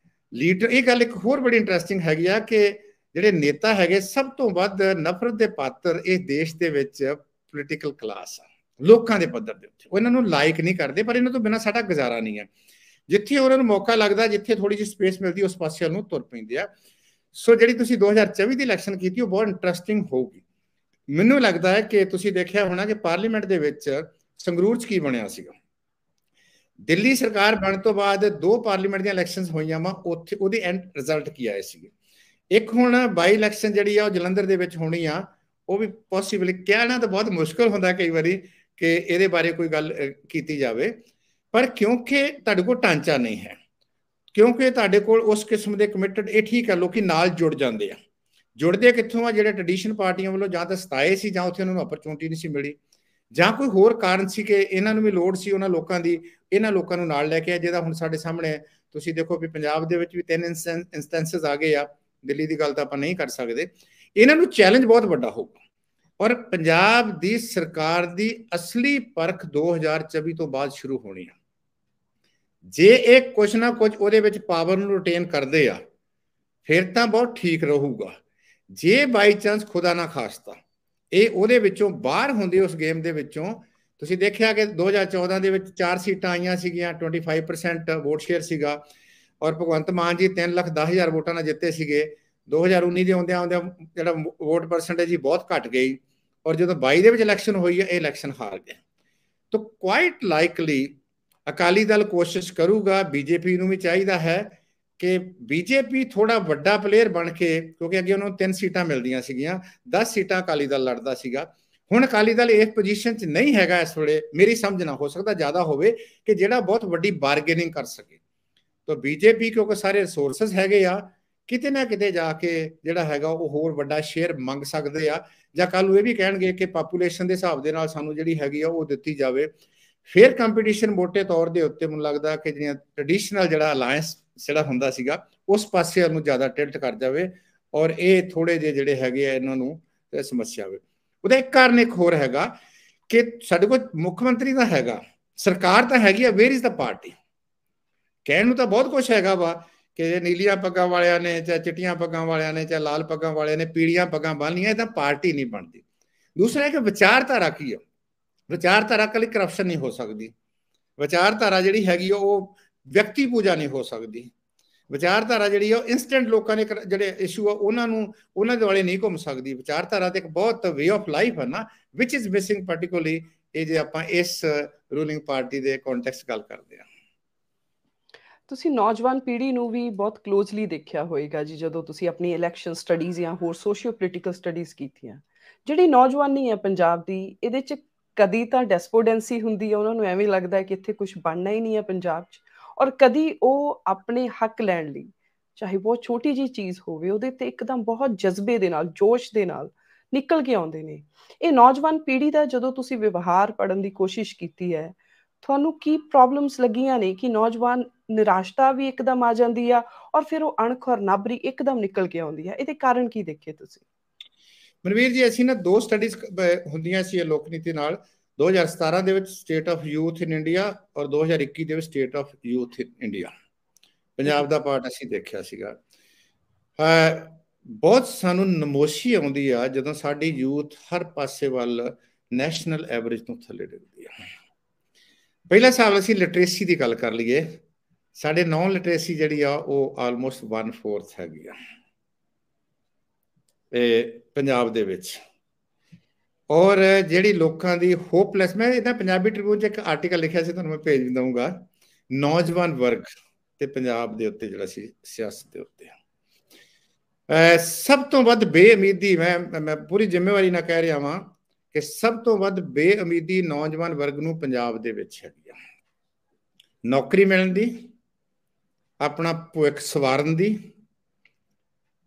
ਲੀਡਰ। ਇਹ ਗੱਲ ਇੱਕ ਹੋਰ ਬੜੀ ਇੰਟਰਸਟਿੰਗ ਹੈਗੀ ਆ ਕਿ ਜਿਹੜੇ ਨੇਤਾ ਹੈਗੇ ਸਭ ਤੋਂ ਵੱਧ ਨਫ਼ਰਤ ਦੇ ਪਾਤਰ ਇਸ ਦੇਸ਼ ਦੇ ਵਿੱਚ ਪੋਲੀਟੀਕਲ ਕਲਾਸ ਆ, ਲੋਕਾਂ ਦੇ ਪੱਧਰ ਦੇ ਉੱਤੇ। ਉਹ ਇਹਨਾਂ ਨੂੰ ਲਾਈਕ ਨਹੀਂ ਕਰਦੇ, ਪਰ ਇਹਨਾਂ ਤੋਂ ਬਿਨਾਂ ਸਾਡਾ ਗੁਜ਼ਾਰਾ ਨਹੀਂ ਹੈ। ਜਿੱਥੇ ਉਹਨਾਂ ਨੂੰ ਮੌਕਾ ਲੱਗਦਾ, ਜਿੱਥੇ ਥੋੜੀ ਜਿਹੀ ਸਪੇਸ ਮਿਲਦੀ, ਉਸ ਪਾਸੇ ਨੂੰ ਤੁਰ ਪੈਂਦੇ ਆ। ਸੋ ਜਿਹੜੀ ਤੁਸੀਂ 2024 ਦੀ ਇਲੈਕਸ਼ਨ ਕੀਤੀ ਉਹ ਬਹੁਤ ਇੰਟਰਸਟਿੰਗ ਹੋਊਗੀ। ਮੈਨੂੰ ਲੱਗਦਾ ਹੈ ਕਿ ਤੁਸੀਂ ਦੇਖਿਆ ਹੋਣਾ ਕਿ ਪਾਰਲੀਮੈਂਟ ਦੇ ਵਿੱਚ ਸੰਗਰੂਰ 'ਚ ਕੀ ਬਣਿਆ ਸੀਗਾ। ਦਿੱਲੀ ਸਰਕਾਰ ਬਣਨ ਤੋਂ ਬਾਅਦ 2 ਪਾਰਲੀਮੈਂਟ ਦੀਆਂ ਇਲੈਕਸ਼ਨਸ ਹੋਈਆਂ ਵਾ, ਉੱਥੇ ਉਹਦੇ ਐਂਡ ਰਿਜ਼ਲਟ ਕੀ ਆਏ ਸੀਗੇ। ਇੱਕ ਹੁਣ ਬਾਈ ਇਲੈਕਸ਼ਨ ਜਿਹੜੀ ਆ ਉਹ ਜਲੰਧਰ ਦੇ ਵਿੱਚ ਹੋਣੀ ਆ, ਉਹ ਵੀ ਪੋਸੀਬਲ ਕਹਿਣਾ ਤਾਂ ਬਹੁਤ ਮੁਸ਼ਕਲ ਹੁੰਦਾ ਕਈ ਵਾਰੀ ਕਿ ਇਹਦੇ ਬਾਰੇ ਕੋਈ ਗੱਲ ਕੀਤੀ ਜਾਵੇ, ਪਰ ਕਿਉਂਕਿ ਤੁਹਾਡੇ ਕੋਲ ਢਾਂਚਾ ਨਹੀਂ ਹੈ, ਕਿਉਂਕਿ ਤੁਹਾਡੇ ਕੋਲ ਉਸ ਕਿਸਮ ਦੇ ਕਮਿਟਡ, ਇਹ ਠੀਕ ਹੈ ਲੋਕੀ ਨਾਲ ਜੁੜ ਜਾਂਦੇ ਆ, जुड़ते कित्थों आ, ਜਿਹੜੇ ਟ੍ਰੈਡੀਸ਼ਨ ਪਾਰਟੀਆਂ ਵੱਲੋਂ ਜਾਂ ਤਾਂ ਸਤਾਏ ਸੀ ਜਾਂ ਉੱਥੇ ਉਹਨਾਂ ਨੂੰ ਅਪਰਚੂਨਿਟੀ ਨਹੀਂ ਸੀ ਮਿਲੀ, ਜਾਂ ਕੋਈ ਹੋਰ ਕਾਰਨ ਸੀ ਕਿ ਇਹਨਾਂ ਨੂੰ ਵੀ ਲੋੜ ਸੀ ਉਹਨਾਂ ਲੋਕਾਂ ਦੀ, ਇਹਨਾਂ ਲੋਕਾਂ ਨੂੰ ਨਾਲ ਲੈ ਕੇ, ਜਿਹਦਾ ਹੁਣ ਸਾਡੇ ਸਾਹਮਣੇ ਤੁਸੀਂ ਦੇਖੋ ਵੀ ਪੰਜਾਬ ਦੇ ਵਿੱਚ ਵੀ 3 ਇੰਸਟੈਂਸਸ ਆ ਗਏ ਆ, ਦਿੱਲੀ ਦੀ ਗੱਲ ਤਾਂ ਆਪਾਂ ਨਹੀਂ ਕਰ ਸਕਦੇ। ਇਹਨਾਂ ਨੂੰ ਚੈਲੰਜ ਬਹੁਤ ਵੱਡਾ ਹੋਊਗਾ, ਔਰ ਪੰਜਾਬ ਦੀ ਸਰਕਾਰ ਦੀ ਅਸਲੀ ਪਰਖ 2024 ਤੋਂ ਬਾਅਦ ਸ਼ੁਰੂ ਹੋਣੀ ਆ। ਜੇ ਇਹ ਕੁਛ ਨਾ ਕੁਛ ਉਹਦੇ ਵਿੱਚ ਪਾਵਰ ਨੂੰ ਰਿਟੇਨ ਕਰਦੇ ਆ ਫਿਰ ਤਾਂ ਬਹੁਤ ਠੀਕ ਰਹੂਗਾ। ਜੇ ਬਾਈ ਚਾਂਸ ਖੁਦਾ ਨਾ ਖਾਸਤਾ ਇਹ ਉਹਦੇ ਵਿੱਚੋਂ ਬਾਹਰ ਹੁੰਦੇ ਉਸ ਗੇਮ ਦੇ ਵਿੱਚੋਂ, ਤੁਸੀਂ ਦੇਖਿਆ ਕਿ 2014 ਦੇ ਵਿੱਚ 4 ਸੀਟਾਂ ਆਈਆਂ ਸੀਗੀਆਂ, 25% ਵੋਟ ਸ਼ੇਅਰ ਸੀਗਾ, ਔਰ ਭਗਵੰਤ ਮਾਨ ਜੀ 3,10,000 ਵੋਟਾਂ ਨਾਲ ਜਿੱਤੇ ਸੀਗੇ। 2019 ਦੇ ਆਉਂਦਿਆਂ ਆਉਂਦਿਆਂ ਜਿਹੜਾ ਵੋਟ ਪਰਸੈਂਟੇਜ ਹੀ ਬਹੁਤ ਘਟ ਗਈ, ਔਰ ਜਦੋਂ 22 ਦੇ ਵਿੱਚ ਇਲੈਕਸ਼ਨ ਹੋਈ ਹੈ ਇਹ ਇਲੈਕਸ਼ਨ ਹਾਰ ਗਏ। ਤਾਂ ਕੁਆਇਟ ਲਾਈਕਲੀ ਅਕਾਲੀ ਦਲ ਕੋਸ਼ਿਸ਼ ਕਰੂਗਾ, ਬੀਜੇਪੀ ਨੂੰ ਵੀ ਚਾਹੀਦਾ ਹੈ ਕਿ ਬੀਜੇਪੀ ਥੋੜਾ ਵੱਡਾ ਪਲੇਅਰ ਬਣ ਕੇ, ਕਿਉਂਕਿ ਅੱਗੇ ਉਹਨਾਂ ਨੂੰ 3 ਸੀਟਾਂ ਮਿਲਦੀਆਂ ਸੀਗੀਆਂ, 10 ਸੀਟਾਂ ਅਕਾਲੀ ਦਲ ਲੜਦਾ ਸੀਗਾ। ਹੁਣ ਅਕਾਲੀ ਦਲ ਇਸ ਪੋਜੀਸ਼ਨ 'ਚ ਨਹੀਂ ਹੈਗਾ ਇਸ ਵੇਲੇ, ਮੇਰੀ ਸਮਝ ਨਾ, ਹੋ ਸਕਦਾ ਜ਼ਿਆਦਾ ਹੋਵੇ, ਕਿ ਜਿਹੜਾ ਬਹੁਤ ਵੱਡੀ ਬਾਰਗੇਨਿੰਗ ਕਰ ਸਕੇ। ਤਾਂ ਬੀਜੇਪੀ ਕਿਉਂਕਿ ਸਾਰੇ ਰਿਸੋਰਸਸ ਹੈਗੇ ਆ, ਕਿਤੇ ਨਾ ਕਿਤੇ ਜਾ ਕੇ ਜਿਹੜਾ ਹੈਗਾ ਉਹ ਹੋਰ ਵੱਡਾ ਸ਼ੇਅਰ ਮੰਗ ਸਕਦੇ ਆ, ਜਾਂ ਕੱਲ ਨੂੰ ਇਹ ਵੀ ਕਹਿਣਗੇ ਕਿ ਪਾਪੂਲੇਸ਼ਨ ਦੇ ਹਿਸਾਬ ਦੇ ਨਾਲ ਸਾਨੂੰ ਜਿਹੜੀ ਹੈਗੀ ਆ ਉਹ ਦਿੱਤੀ ਜਾਵੇ। ਫਿਰ ਕੰਪੀਟੀਸ਼ਨ ਮੋਟੇ ਤੌਰ ਦੇ ਉੱਤੇ ਮੈਨੂੰ ਲੱਗਦਾ ਕਿ ਜਿਹੜੀਆਂ ਟ੍ਰੈਡੀਸ਼ਨਲ ਜਿਹੜਾ ਅਲਾਇੰਸ ਜਿਹੜਾ ਹੁੰਦਾ ਸੀਗਾ ਉਸ ਪਾਸੇ ਨੂੰ ਜ਼ਿਆਦਾ ਟਿਲਟ ਕਰ ਜਾਵੇ, ਔਰ ਇਹ ਥੋੜੇ ਜਿਹੇ ਜਿਹੜੇ ਹੈਗੇ ਆ ਇਹਨਾਂ ਨੂੰ ਸਮੱਸਿਆ ਹੋਵੇ। ਉਹਦਾ ਇੱਕ ਕਾਰਨ ਇੱਕ ਹੋਰ ਹੈਗਾ ਕਿ ਸਾਡੇ ਕੋਲ ਮੁੱਖ ਮੰਤਰੀ ਤਾਂ ਹੈਗਾ, ਸਰਕਾਰ ਤਾਂ ਹੈਗੀ ਆ, ਵੇਅਰ ਇਜ਼ ਦਾ ਪਾਰਟੀ? ਕਹਿਣ ਨੂੰ ਤਾਂ ਬਹੁਤ ਕੁਛ ਹੈਗਾ ਵਾ ਕਿ ਨੀਲੀਆਂ ਪੱਗਾਂ ਵਾਲਿਆਂ ਨੇ, ਚਾਹੇ ਚਿੱਟੀਆਂ ਪੱਗਾਂ ਵਾਲਿਆਂ ਨੇ, ਚਾਹੇ ਲਾਲ ਪੱਗਾਂ ਵਾਲਿਆਂ ਨੇ ਪੀਲੀਆਂ ਪੱਗਾਂ ਬੰਨ੍ਹਣੀਆਂ, ਇਹ ਤਾਂ ਪਾਰਟੀ ਨਹੀਂ ਬਣਦੀ। ਦੂਸਰਾ ਕਿ ਵਿਚਾਰਧਾਰਾ ਕੀ ਆ? ਵਿਚਾਰਧਾਰਾ ਕੱਲੀ ਕਰਪਸ਼ਨ ਨਹੀਂ ਹੋ ਸਕਦੀ, ਵਿਚਾਰਧਾਰਾ ਜਿਹੜੀ ਹੈਗੀ ਉਹ ਵਿਅਕਤੀ ਪੂਜਾ ਨਹੀਂ ਹੋ ਸਕਦੀ, ਵਿਚਾਰਧਾਰਾ ਜਿਹੜੀ ਆ ਉਹ ਇੰਸਟੈਂਟ ਲੋਕਾਂ ਨੇ ਜਿਹੜੇ ਇਸ਼ੂ ਆ ਉਹਨਾਂ ਨੂੰ ਉਹਨਾਂ ਦੇ ਵਾਲੇ ਨਹੀਂ ਘੁੰਮ ਸਕਦੀ। ਵਿਚਾਰਧਾਰਾ ਤੇ ਇੱਕ ਬਹੁਤ ਵੇ ਆਫ ਲਾਈਫ ਹੈ ਨਾ, ਵਿਚ ਇਜ਼ ਮਿਸਿੰਗ ਪਾਰਟਿਕੂਲਰਲੀ ਇਹ ਜੇ ਆਪਾਂ ਇਸ ਰੂਲਿੰਗ ਪਾਰਟੀ ਦੇ ਕੰਟੈਕਸਟ ਗੱਲ ਕਰਦੇ ਹਾਂ। ਤੁਸੀਂ ਨੌਜਵਾਨ ਪੀੜ੍ਹੀ ਨੂੰ ਵੀ ਬਹੁਤ ਕਲੋਜ਼ਲੀ ਦੇਖਿਆ ਹੋਏਗਾ ਜੀ, ਜਦੋਂ ਤੁਸੀਂ ਆਪਣੀ ਇਲੈਕਸ਼ਨ ਸਟੱਡੀਜ਼ ਜਾਂ ਹੋਰ ਸੋਸ਼ੀਓ ਪੋਲੀਟੀਕਲ ਸਟੱਡੀਜ਼ ਕੀਤੀਆਂ। ਜਿਹੜੀ ਨੌਜਵਾਨੀ ਹੈ ਪੰਜਾਬ ਦੀ, ਇਹਦੇ 'ਚ ਕਦੀ ਤਾਂ ਡੈਸਪੋਡੈਂਸੀ ਹੁੰਦੀ ਹੈ, ਉਹਨਾਂ ਨੂੰ ਐਵੇਂ ਲੱਗਦਾ ਹੈ ਕਿ ਇੱਥੇ ਕੁਛ ਬਣਨਾ ਹੀ ਨਹੀਂ ਹੈ ਪੰਜਾਬ 'ਚ, ਔਰ ਕਦੀ ਉਹ ਆਪਣੇ ਹੱਕ ਲੈਣ ਲਈ, ਚਾਹੇ ਬਹੁਤ ਛੋਟੀ ਜਿਹੀ ਚੀਜ਼ ਹੋਵੇ, ਉਹਦੇ ਤੇ ਇੱਕਦਮ ਬਹੁਤ ਜਜ਼ਬੇ ਦੇ ਨਾਲ, ਜੋਸ਼ ਦੇ ਨਾਲ ਨਿਕਲ ਕੇ ਆਉਂਦੇ ਨੇ। ਇਹ ਨੌਜਵਾਨ ਪੀੜ੍ਹੀ ਦਾ ਜਦੋਂ ਤੁਸੀਂ ਵਿਵਹਾਰ ਪੜ੍ਹਨ ਦੀ ਕੋਸ਼ਿਸ਼ ਕੀਤੀ ਹੈ, ਤੁਹਾਨੂੰ ਕੀ ਪ੍ਰੋਬਲਮਸ ਲੱਗੀਆਂ ਨੇ ਕਿ ਨੌਜਵਾਨ ਨਿਰਾਸ਼ਤਾ ਵੀ ਇੱਕਦਮ ਆ ਜਾਂਦੀ ਆ, ਔਰ ਫਿਰ ਉਹ ਅਣਖ ਔਰ ਨਾਬਰੀ ਇੱਕਦਮ ਨਿਕਲ ਕੇ ਆਉਂਦੀ ਹੈ? ਇਹਦੇ ਕਾਰਨ ਕੀ ਦੇਖੇ ਤੁਸੀਂ? ਮਨਵੀਰ ਜੀ, ਅਸੀਂ ਨਾ 2 ਸਟੱਡੀਜ਼ ਹੁੰਦੀਆਂ ਸੀ ਲੋਕ ਨੀਤੀ ਨਾਲ, 2017 ਦੇ ਵਿੱਚ state of youth in India ਔਰ 2021 ਦੇ ਵਿੱਚ state of youth in India, Punjab the part ਅਸੀਂ ਦੇਖਿਆ ਸੀਗਾ। ਬਹੁਤ ਸਾਨੂੰ ਨਮੋਸ਼ੀ ਆਉਂਦੀ ਆ ਜਦੋਂ ਸਾਡੀ ਯੂਥ ਹਰ ਪਾਸੇ ਵੱਲ ਨੈਸ਼ਨਲ ਐਵਰੇਜ ਤੋਂ ਥੱਲੇ ਡਿੱਗਦੀ ਆ। ਪਹਿਲਾ ਸਾਲ ਅਸੀਂ ਲਿਟਰੇਸੀ ਦੀ ਗੱਲ ਕਰ ਲਈਏ, ਸਾਡੇ ਨੌਨ ਲਿਟਰੇਸੀ ਜਿਹੜੀ ਆ ਉਹ ਆਲਮੋਸਟ 1/4 ਹੈਗੀ ਆ ਪੰਜਾਬ ਦੇ ਵਿੱਚ। ਔਰ ਜਿਹੜੀ ਲੋਕਾਂ ਦੀ ਹੋਪਲੈਸ, ਮੈਂ ਇਹਦਾ ਪੰਜਾਬੀ ਟ੍ਰਿਬਿਊਨ 'ਚ ਇੱਕ ਆਰਟੀਕਲ ਲਿਖਿਆ ਸੀ, ਤੁਹਾਨੂੰ ਮੈਂ ਭੇਜ ਦਊਂਗਾ, ਨੌਜਵਾਨ ਵਰਗ ਤੇ ਪੰਜਾਬ ਦੇ ਉੱਤੇ ਜਿਹੜਾ ਸੀ ਸਿਆਸਤ ਦੇ ਉੱਤੇ ਸਭ ਤੋਂ ਵੱਧ ਬੇਉਮੀਦੀ, ਮੈਂ ਪੂਰੀ ਜ਼ਿੰਮੇਵਾਰੀ ਨਾਲ ਕਹਿ ਰਿਹਾ ਵਾਂ ਕਿ ਸਭ ਤੋਂ ਵੱਧ ਬੇਉਮੀਦੀ ਨੌਜਵਾਨ ਵਰਗ ਨੂੰ ਪੰਜਾਬ ਦੇ ਵਿੱਚ ਹੈਗੀ ਆ, ਨੌਕਰੀ ਮਿਲਣ ਦੀ, ਆਪਣਾ ਭਵਿੱਖ ਸਵਾਰਨ ਦੀ,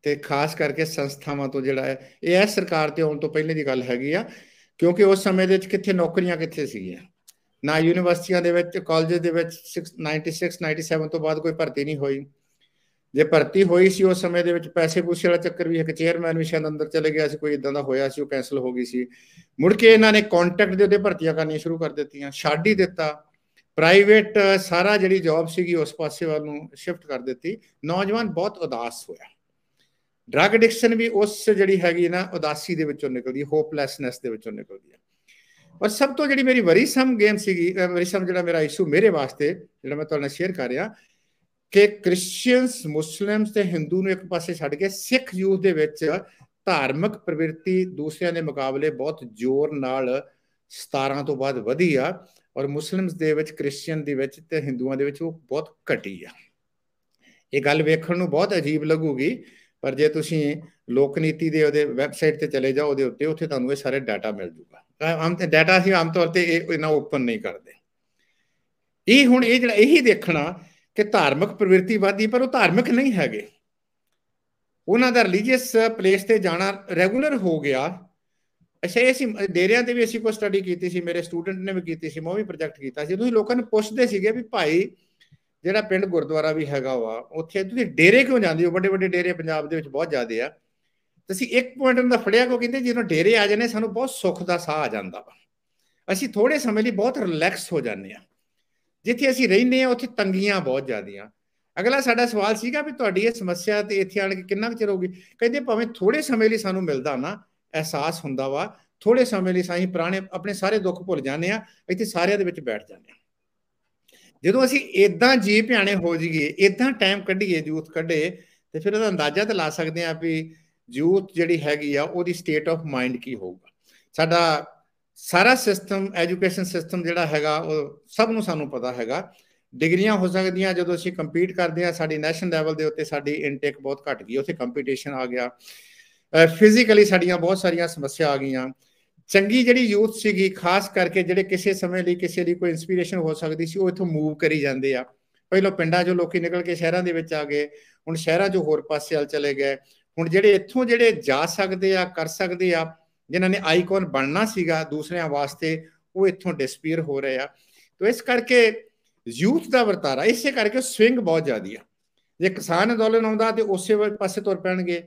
ਤੇ ਖਾਸ ਕਰਕੇ ਸੰਸਥਾਵਾਂ ਤੋਂ ਜਿਹੜਾ ਹੈ, ਇਹ ਹੈ ਸਰਕਾਰ ਤੇ ਆਉਣ ਤੋਂ ਪਹਿਲੇ ਦੀ ਗੱਲ ਹੈਗੀ ਆ, ਕਿਉਂਕਿ ਉਸ ਸਮੇਂ ਦੇ ਵਿੱਚ ਕਿੱਥੇ ਨੌਕਰੀਆਂ ਕਿੱਥੇ ਸੀਗੀਆਂ, ਨਾ ਯੂਨੀਵਰਸਿਟੀਆਂ ਦੇ ਵਿੱਚ, ਕਾਲਜ ਦੇ ਵਿੱਚ 96-97 ਤੋਂ ਬਾਅਦ ਕੋਈ ਭਰਤੀ ਨਹੀਂ ਹੋਈ। ਜੇ ਭਰਤੀ ਹੋਈ ਸੀ ਉਸ ਸਮੇਂ ਦੇ ਵਿੱਚ ਪੈਸੇ ਪੂਸੇ ਵਾਲਾ ਚੱਕਰ ਵੀ, ਇੱਕ ਚੇਅਰਮੈਨ ਵੀ ਸ਼ਾਇਦ ਅੰਦਰ ਚਲੇ ਗਿਆ ਸੀ, ਕੋਈ ਇਦਾਂ ਦਾ ਹੋਇਆ ਸੀ, ਉਹ ਕੈਂਸਲ ਹੋ ਗਈ ਸੀ। ਮੁੜ ਕੇ ਇਹਨਾਂ ਨੇ ਕੰਟਰੈਕਟ ਦੇ ਉੱਤੇ ਭਰਤੀਆਂ ਕਰਨੀਆਂ ਸ਼ੁਰੂ ਕਰ ਦਿੱਤੀਆਂ, ਛੱਡ ਹੀ ਦਿੱਤਾ, ਪ੍ਰਾਈਵੇਟ ਸਾਰਾ ਜਿਹੜੀ ਜੌਬ ਸੀਗੀ ਉਸ ਪਾਸੇ ਵੱਲ ਨੂੰ ਸ਼ਿਫਟ ਕਰ ਦਿੱਤੀ। ਨੌਜਵਾਨ ਬਹੁਤ ਉਦਾਸ ਹੋਇਆ, ਡਰੱਗ ਐਡਿਕਸ਼ਨ ਵੀ ਉਸ ਜਿਹੜੀ ਹੈਗੀ ਨਾ ਉਦਾਸੀ ਦੇ ਵਿੱਚੋਂ ਨਿਕਲਦੀ, ਹੋਪਲੈਸਨੈਸ ਦੇ ਵਿੱਚੋਂ ਨਿਕਲਦੀ ਹੈ। ਔਰ ਸਭ ਤੋਂ ਜਿਹੜੀ ਮੇਰੀ ਵਰੀਸਮ ਗੇਮ ਸੀਗੀ, ਵਰੀਸਮ ਜਿਹੜਾ ਮੇਰਾ ਇਸ਼ੂ ਮੇਰੇ ਵਾਸਤੇ ਜਿਹੜਾ ਮੈਂ ਤੁਹਾਡੇ ਨਾਲ ਸ਼ੇਅਰ ਕਰ ਰਿਹਾ, ਕਿ ਕ੍ਰਿਸਚੀਅਨਸ, ਮੁਸਲਿਮਸ ਤੇ ਹਿੰਦੂ ਨੂੰ ਇੱਕ ਪਾਸੇ ਛੱਡ ਕੇ ਸਿੱਖ ਯੂਥ ਦੇ ਵਿੱਚ ਧਾਰਮਿਕ ਪ੍ਰਵਿਰਤੀ ਦੂਸਰਿਆਂ ਦੇ ਮੁਕਾਬਲੇ ਬਹੁਤ ਜ਼ੋਰ ਨਾਲ 17 ਤੋਂ ਬਾਅਦ ਵਧੀ ਆ, ਔਰ ਮੁਸਲਿਮਸ ਦੇ ਵਿੱਚ, ਕ੍ਰਿਸਚੀਅਨ ਦੇ ਵਿੱਚ ਤੇ ਹਿੰਦੂਆਂ ਦੇ ਵਿੱਚ ਉਹ ਬਹੁਤ ਘਟੀ ਆ। ਇਹ ਗੱਲ ਵੇਖਣ ਨੂੰ ਬਹੁਤ ਅਜੀਬ ਲੱਗੂਗੀ, ਪਰ ਜੇ ਤੁਸੀਂ ਲੋਕ ਨੀਤੀ ਦੇ ਉਹਦੇ ਵੈਬਸਾਈਟ ਤੇ ਚਲੇ ਜਾਓ, ਉਹਦੇ ਉੱਤੇ ਉੱਥੇ ਤੁਹਾਨੂੰ ਇਹ ਸਾਰੇ ਡਾਟਾ ਮਿਲ ਜੂਗਾ। ਡਾਟਾ ਅਸੀਂ ਆਮ ਤੌਰ ਤੇ ਇਹ ਇਹਨਾਂ ਓਪਨ ਨਹੀਂ ਕਰਦੇ। ਇਹ ਹੁਣ ਇਹ ਜਿਹੜਾ ਇਹੀ ਦੇਖਣਾ ਕਿ ਧਾਰਮਿਕ ਪ੍ਰਵਿਰਤੀ ਵੱਧਦੀ, ਪਰ ਉਹ ਧਾਰਮਿਕ ਨਹੀਂ ਹੈਗੇ, ਉਹਨਾਂ ਦਾ ਰਿਲੀਜੀਅਸ ਪਲੇਸ ਤੇ ਜਾਣਾ ਰੈਗੂਲਰ ਹੋ ਗਿਆ। ਅੱਛਾ, ਇਹ ਸੀ ਡੇਰਿਆਂ ਤੇ ਵੀ ਅਸੀਂ ਕੋਈ ਸਟੱਡੀ ਕੀਤੀ ਸੀ, ਮੇਰੇ ਸਟੂਡੈਂਟ ਨੇ ਵੀ ਕੀਤੀ ਸੀ, ਮੈਂ ਵੀ ਪ੍ਰੋਜੈਕਟ ਕੀਤਾ ਸੀ। ਤੁਸੀਂ ਲੋਕਾਂ ਨੂੰ ਪੁੱਛਦੇ ਸੀਗੇ ਵੀ ਭਾਈ ਜਿਹੜਾ ਪਿੰਡ ਗੁਰਦੁਆਰਾ ਵੀ ਹੈਗਾ ਵਾ, ਉੱਥੇ ਤੁਸੀਂ ਡੇਰੇ ਕਿਉਂ ਜਾਂਦੇ ਹੋ? ਵੱਡੇ ਵੱਡੇ ਡੇਰੇ ਪੰਜਾਬ ਦੇ ਵਿੱਚ ਬਹੁਤ ਜ਼ਿਆਦੇ ਆ। ਅਸੀਂ ਇੱਕ ਪੁਆਇੰਟ ਉਹਨਾਂ ਦਾ ਫੜਿਆ ਕੋ ਕਹਿੰਦੇ ਜਦੋਂ ਡੇਰੇ ਆ ਜਾਂਦੇ ਸਾਨੂੰ ਬਹੁਤ ਸੁੱਖ ਦਾ ਸਾਹ ਆ ਜਾਂਦਾ ਵਾ, ਅਸੀਂ ਥੋੜੇ ਸਮੇਂ ਲਈ ਬਹੁਤ ਰਿਲੈਕਸ ਹੋ ਜਾਂਦੇ ਹਾਂ। ਜਿੱਥੇ ਅਸੀਂ ਰਹਿੰਦੇ ਹਾਂ ਉੱਥੇ ਤੰਗੀਆਂ ਬਹੁਤ ਜ਼ਿਆਦੀਆਂ। ਅਗਲਾ ਸਾਡਾ ਸਵਾਲ ਸੀਗਾ ਵੀ ਤੁਹਾਡੀ ਇਹ ਸਮੱਸਿਆ ਤੇ ਇੱਥੇ ਆਣ ਕੇ ਕਿੰਨਾ ਕੁ ਚਿਰ ਹੋਊਗੀ? ਕਹਿੰਦੇ ਭਾਵੇਂ ਥੋੜੇ ਸਮੇਂ ਲਈ ਸਾਨੂੰ ਮਿਲਦਾ ਨਾ ਅਹਿਸਾਸ ਹੁੰਦਾ ਵਾ, ਥੋੜੇ ਸਮੇਂ ਲਈ ਅਸੀਂ ਪੁਰਾਣੇ ਆਪਣੇ ਸਾਰੇ ਦੁੱਖ ਭੁੱਲ ਜਾਂਦੇ ਆ, ਇੱਥੇ ਸਾਰਿਆਂ ਦੇ ਵਿੱਚ ਬੈਠ ਜਾਂਦੇ ਆ। ਜਦੋਂ ਅਸੀਂ ਇਦਾਂ ਜੀ ਭਿਆਣੇ ਹੋ ਜਾਈਏ, ਇਦਾਂ ਟਾਈਮ ਕੱਢੀਏ, ਯੂਥ ਕੱਢੇ, ਤੇ ਫਿਰ ਉਹਦਾ ਅੰਦਾਜ਼ਾ ਤਾਂ ਲਾ ਸਕਦੇ ਆ ਵੀ ਯੂਥ ਜਿਹੜੀ ਹੈਗੀ ਆ ਉਹਦੀ ਸਟੇਟ ਆਫ ਮਾਈਂਡ ਕੀ ਹੋਊਗਾ। ਸਾਡਾ ਸਾਰਾ ਸਿਸਟਮ, ਐਜੂਕੇਸ਼ਨ ਸਿਸਟਮ ਜਿਹੜਾ ਹੈਗਾ ਉਹ ਸਭ ਨੂੰ ਸਾਨੂੰ ਪਤਾ ਹੈਗਾ। ਡਿਗਰੀਆਂ ਹੋ ਸਕਦੀਆਂ, ਜਦੋਂ ਅਸੀਂ ਕੰਪੀਟ ਕਰਦੇ ਹਾਂ ਸਾਡੀ ਨੈਸ਼ਨਲ ਲੈਵਲ ਦੇ ਉੱਤੇ ਸਾਡੀ ਇਨਟੇਕ ਬਹੁਤ ਘਟ ਗਈ, ਉੱਥੇ ਕੰਪੀਟੀਸ਼ਨ ਆ ਗਿਆ। ਫਿਜ਼ੀਕਲੀ ਸਾਡੀਆਂ ਬਹੁਤ ਸਾਰੀਆਂ ਸਮੱਸਿਆ ਆ ਗਈਆਂ। ਚੰਗੀ ਜਿਹੜੀ ਯੂਥ ਸੀਗੀ, ਖਾਸ ਕਰਕੇ ਜਿਹੜੇ ਕਿਸੇ ਸਮੇਂ ਲਈ ਕਿਸੇ ਲਈ ਕੋਈ ਇੰਸਪੀਰੇਸ਼ਨ ਹੋ ਸਕਦੀ ਸੀ, ਉਹ ਇੱਥੋਂ ਮੂਵ ਕਰੀ ਜਾਂਦੇ ਆ। ਪਹਿਲਾਂ ਪਿੰਡਾਂ 'ਚੋਂ ਲੋਕੀ ਨਿਕਲ ਕੇ ਸ਼ਹਿਰਾਂ ਦੇ ਵਿੱਚ ਆ ਗਏ, ਹੁਣ ਸ਼ਹਿਰਾਂ 'ਚੋਂ ਹੋਰ ਪਾਸੇ ਵੱਲ ਚਲੇ ਗਏ। ਹੁਣ ਜਿਹੜੇ ਇੱਥੋਂ ਜਿਹੜੇ ਜਾ ਸਕਦੇ ਆ, ਕਰ ਸਕਦੇ ਆ, ਜਿਨ੍ਹਾਂ ਨੇ ਆਈਕਨ ਬਣਨਾ ਸੀਗਾ ਦੂਸਰਿਆਂ ਵਾਸਤੇ, ਉਹ ਇੱਥੋਂ ਡਿਸਪੀਅਰ ਹੋ ਰਹੇ ਆ। ਤੋ ਇਸ ਕਰਕੇ ਯੂਥ ਦਾ ਵਰਤਾਰਾ, ਇਸੇ ਕਰਕੇ ਸਵਿੰਗ ਬਹੁਤ ਜ਼ਿਆਦੀ ਆ। ਜੇ ਕਿਸਾਨ ਅੰਦੋਲਨ ਆਉਂਦਾ ਤੇ ਉਸੇ ਪਾਸੇ ਤੁਰ ਪੈਣਗੇ।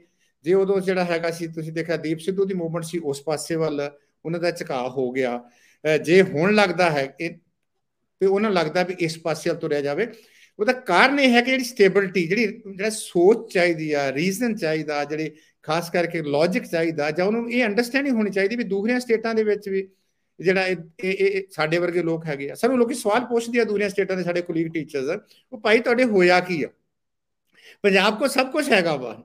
ਜੇ ਉਦੋਂ ਜਿਹੜਾ ਹੈਗਾ ਸੀ, ਤੁਸੀਂ ਦੇਖਿਆ ਦੀਪ ਸਿੱਧੂ ਦੀ ਮੂਵਮੈਂਟ ਸੀ, ਉਸ ਪਾਸੇ ਵੱਲ ਉਹਨਾਂ ਦਾ ਝੁਕਾਅ ਹੋ ਗਿਆ। ਜੇ ਹੁਣ ਲੱਗਦਾ ਹੈ ਤੇ ਉਹਨਾਂ ਨੂੰ ਲੱਗਦਾ ਵੀ ਇਸ ਪਾਸੇ ਵੱਲ ਤੁਰਿਆ ਜਾਵੇ, ਉਹਦਾ ਕਾਰਨ ਇਹ ਹੈ ਕਿ ਜਿਹੜੀ ਸਟੇਬਿਲਿਟੀ, ਜਿਹੜਾ ਸੋਚ ਚਾਹੀਦੀ ਆ, ਰੀਜ਼ਨ ਚਾਹੀਦਾ, ਜਿਹੜੇ ਖਾਸ ਕਰਕੇ ਲੌਜਿਕ ਚਾਹੀਦਾ, ਜਾਂ ਉਹਨੂੰ ਇਹ ਅੰਡਰਸਟੈਂਡਿੰਗ ਹੋਣੀ ਚਾਹੀਦੀ ਵੀ ਦੂਸਰੀਆਂ ਸਟੇਟਾਂ ਦੇ ਵਿੱਚ ਵੀ ਜਿਹੜਾ ਇਹ ਸਾਡੇ ਵਰਗੇ ਲੋਕ ਹੈਗੇ ਆ। ਸਾਨੂੰ ਲੋਕੀ ਸਵਾਲ ਪੁੱਛਦੇ ਆ ਦੂਸਰੀਆਂ ਸਟੇਟਾਂ ਦੇ ਸਾਡੇ ਕੁਲੀਗ ਟੀਚਰਸ, ਉਹ ਭਾਈ ਤੁਹਾਡੇ ਹੋਇਆ ਕੀ ਆ? ਪੰਜਾਬ ਕੋਲ ਸਭ ਕੁਝ ਹੈਗਾ ਵਾ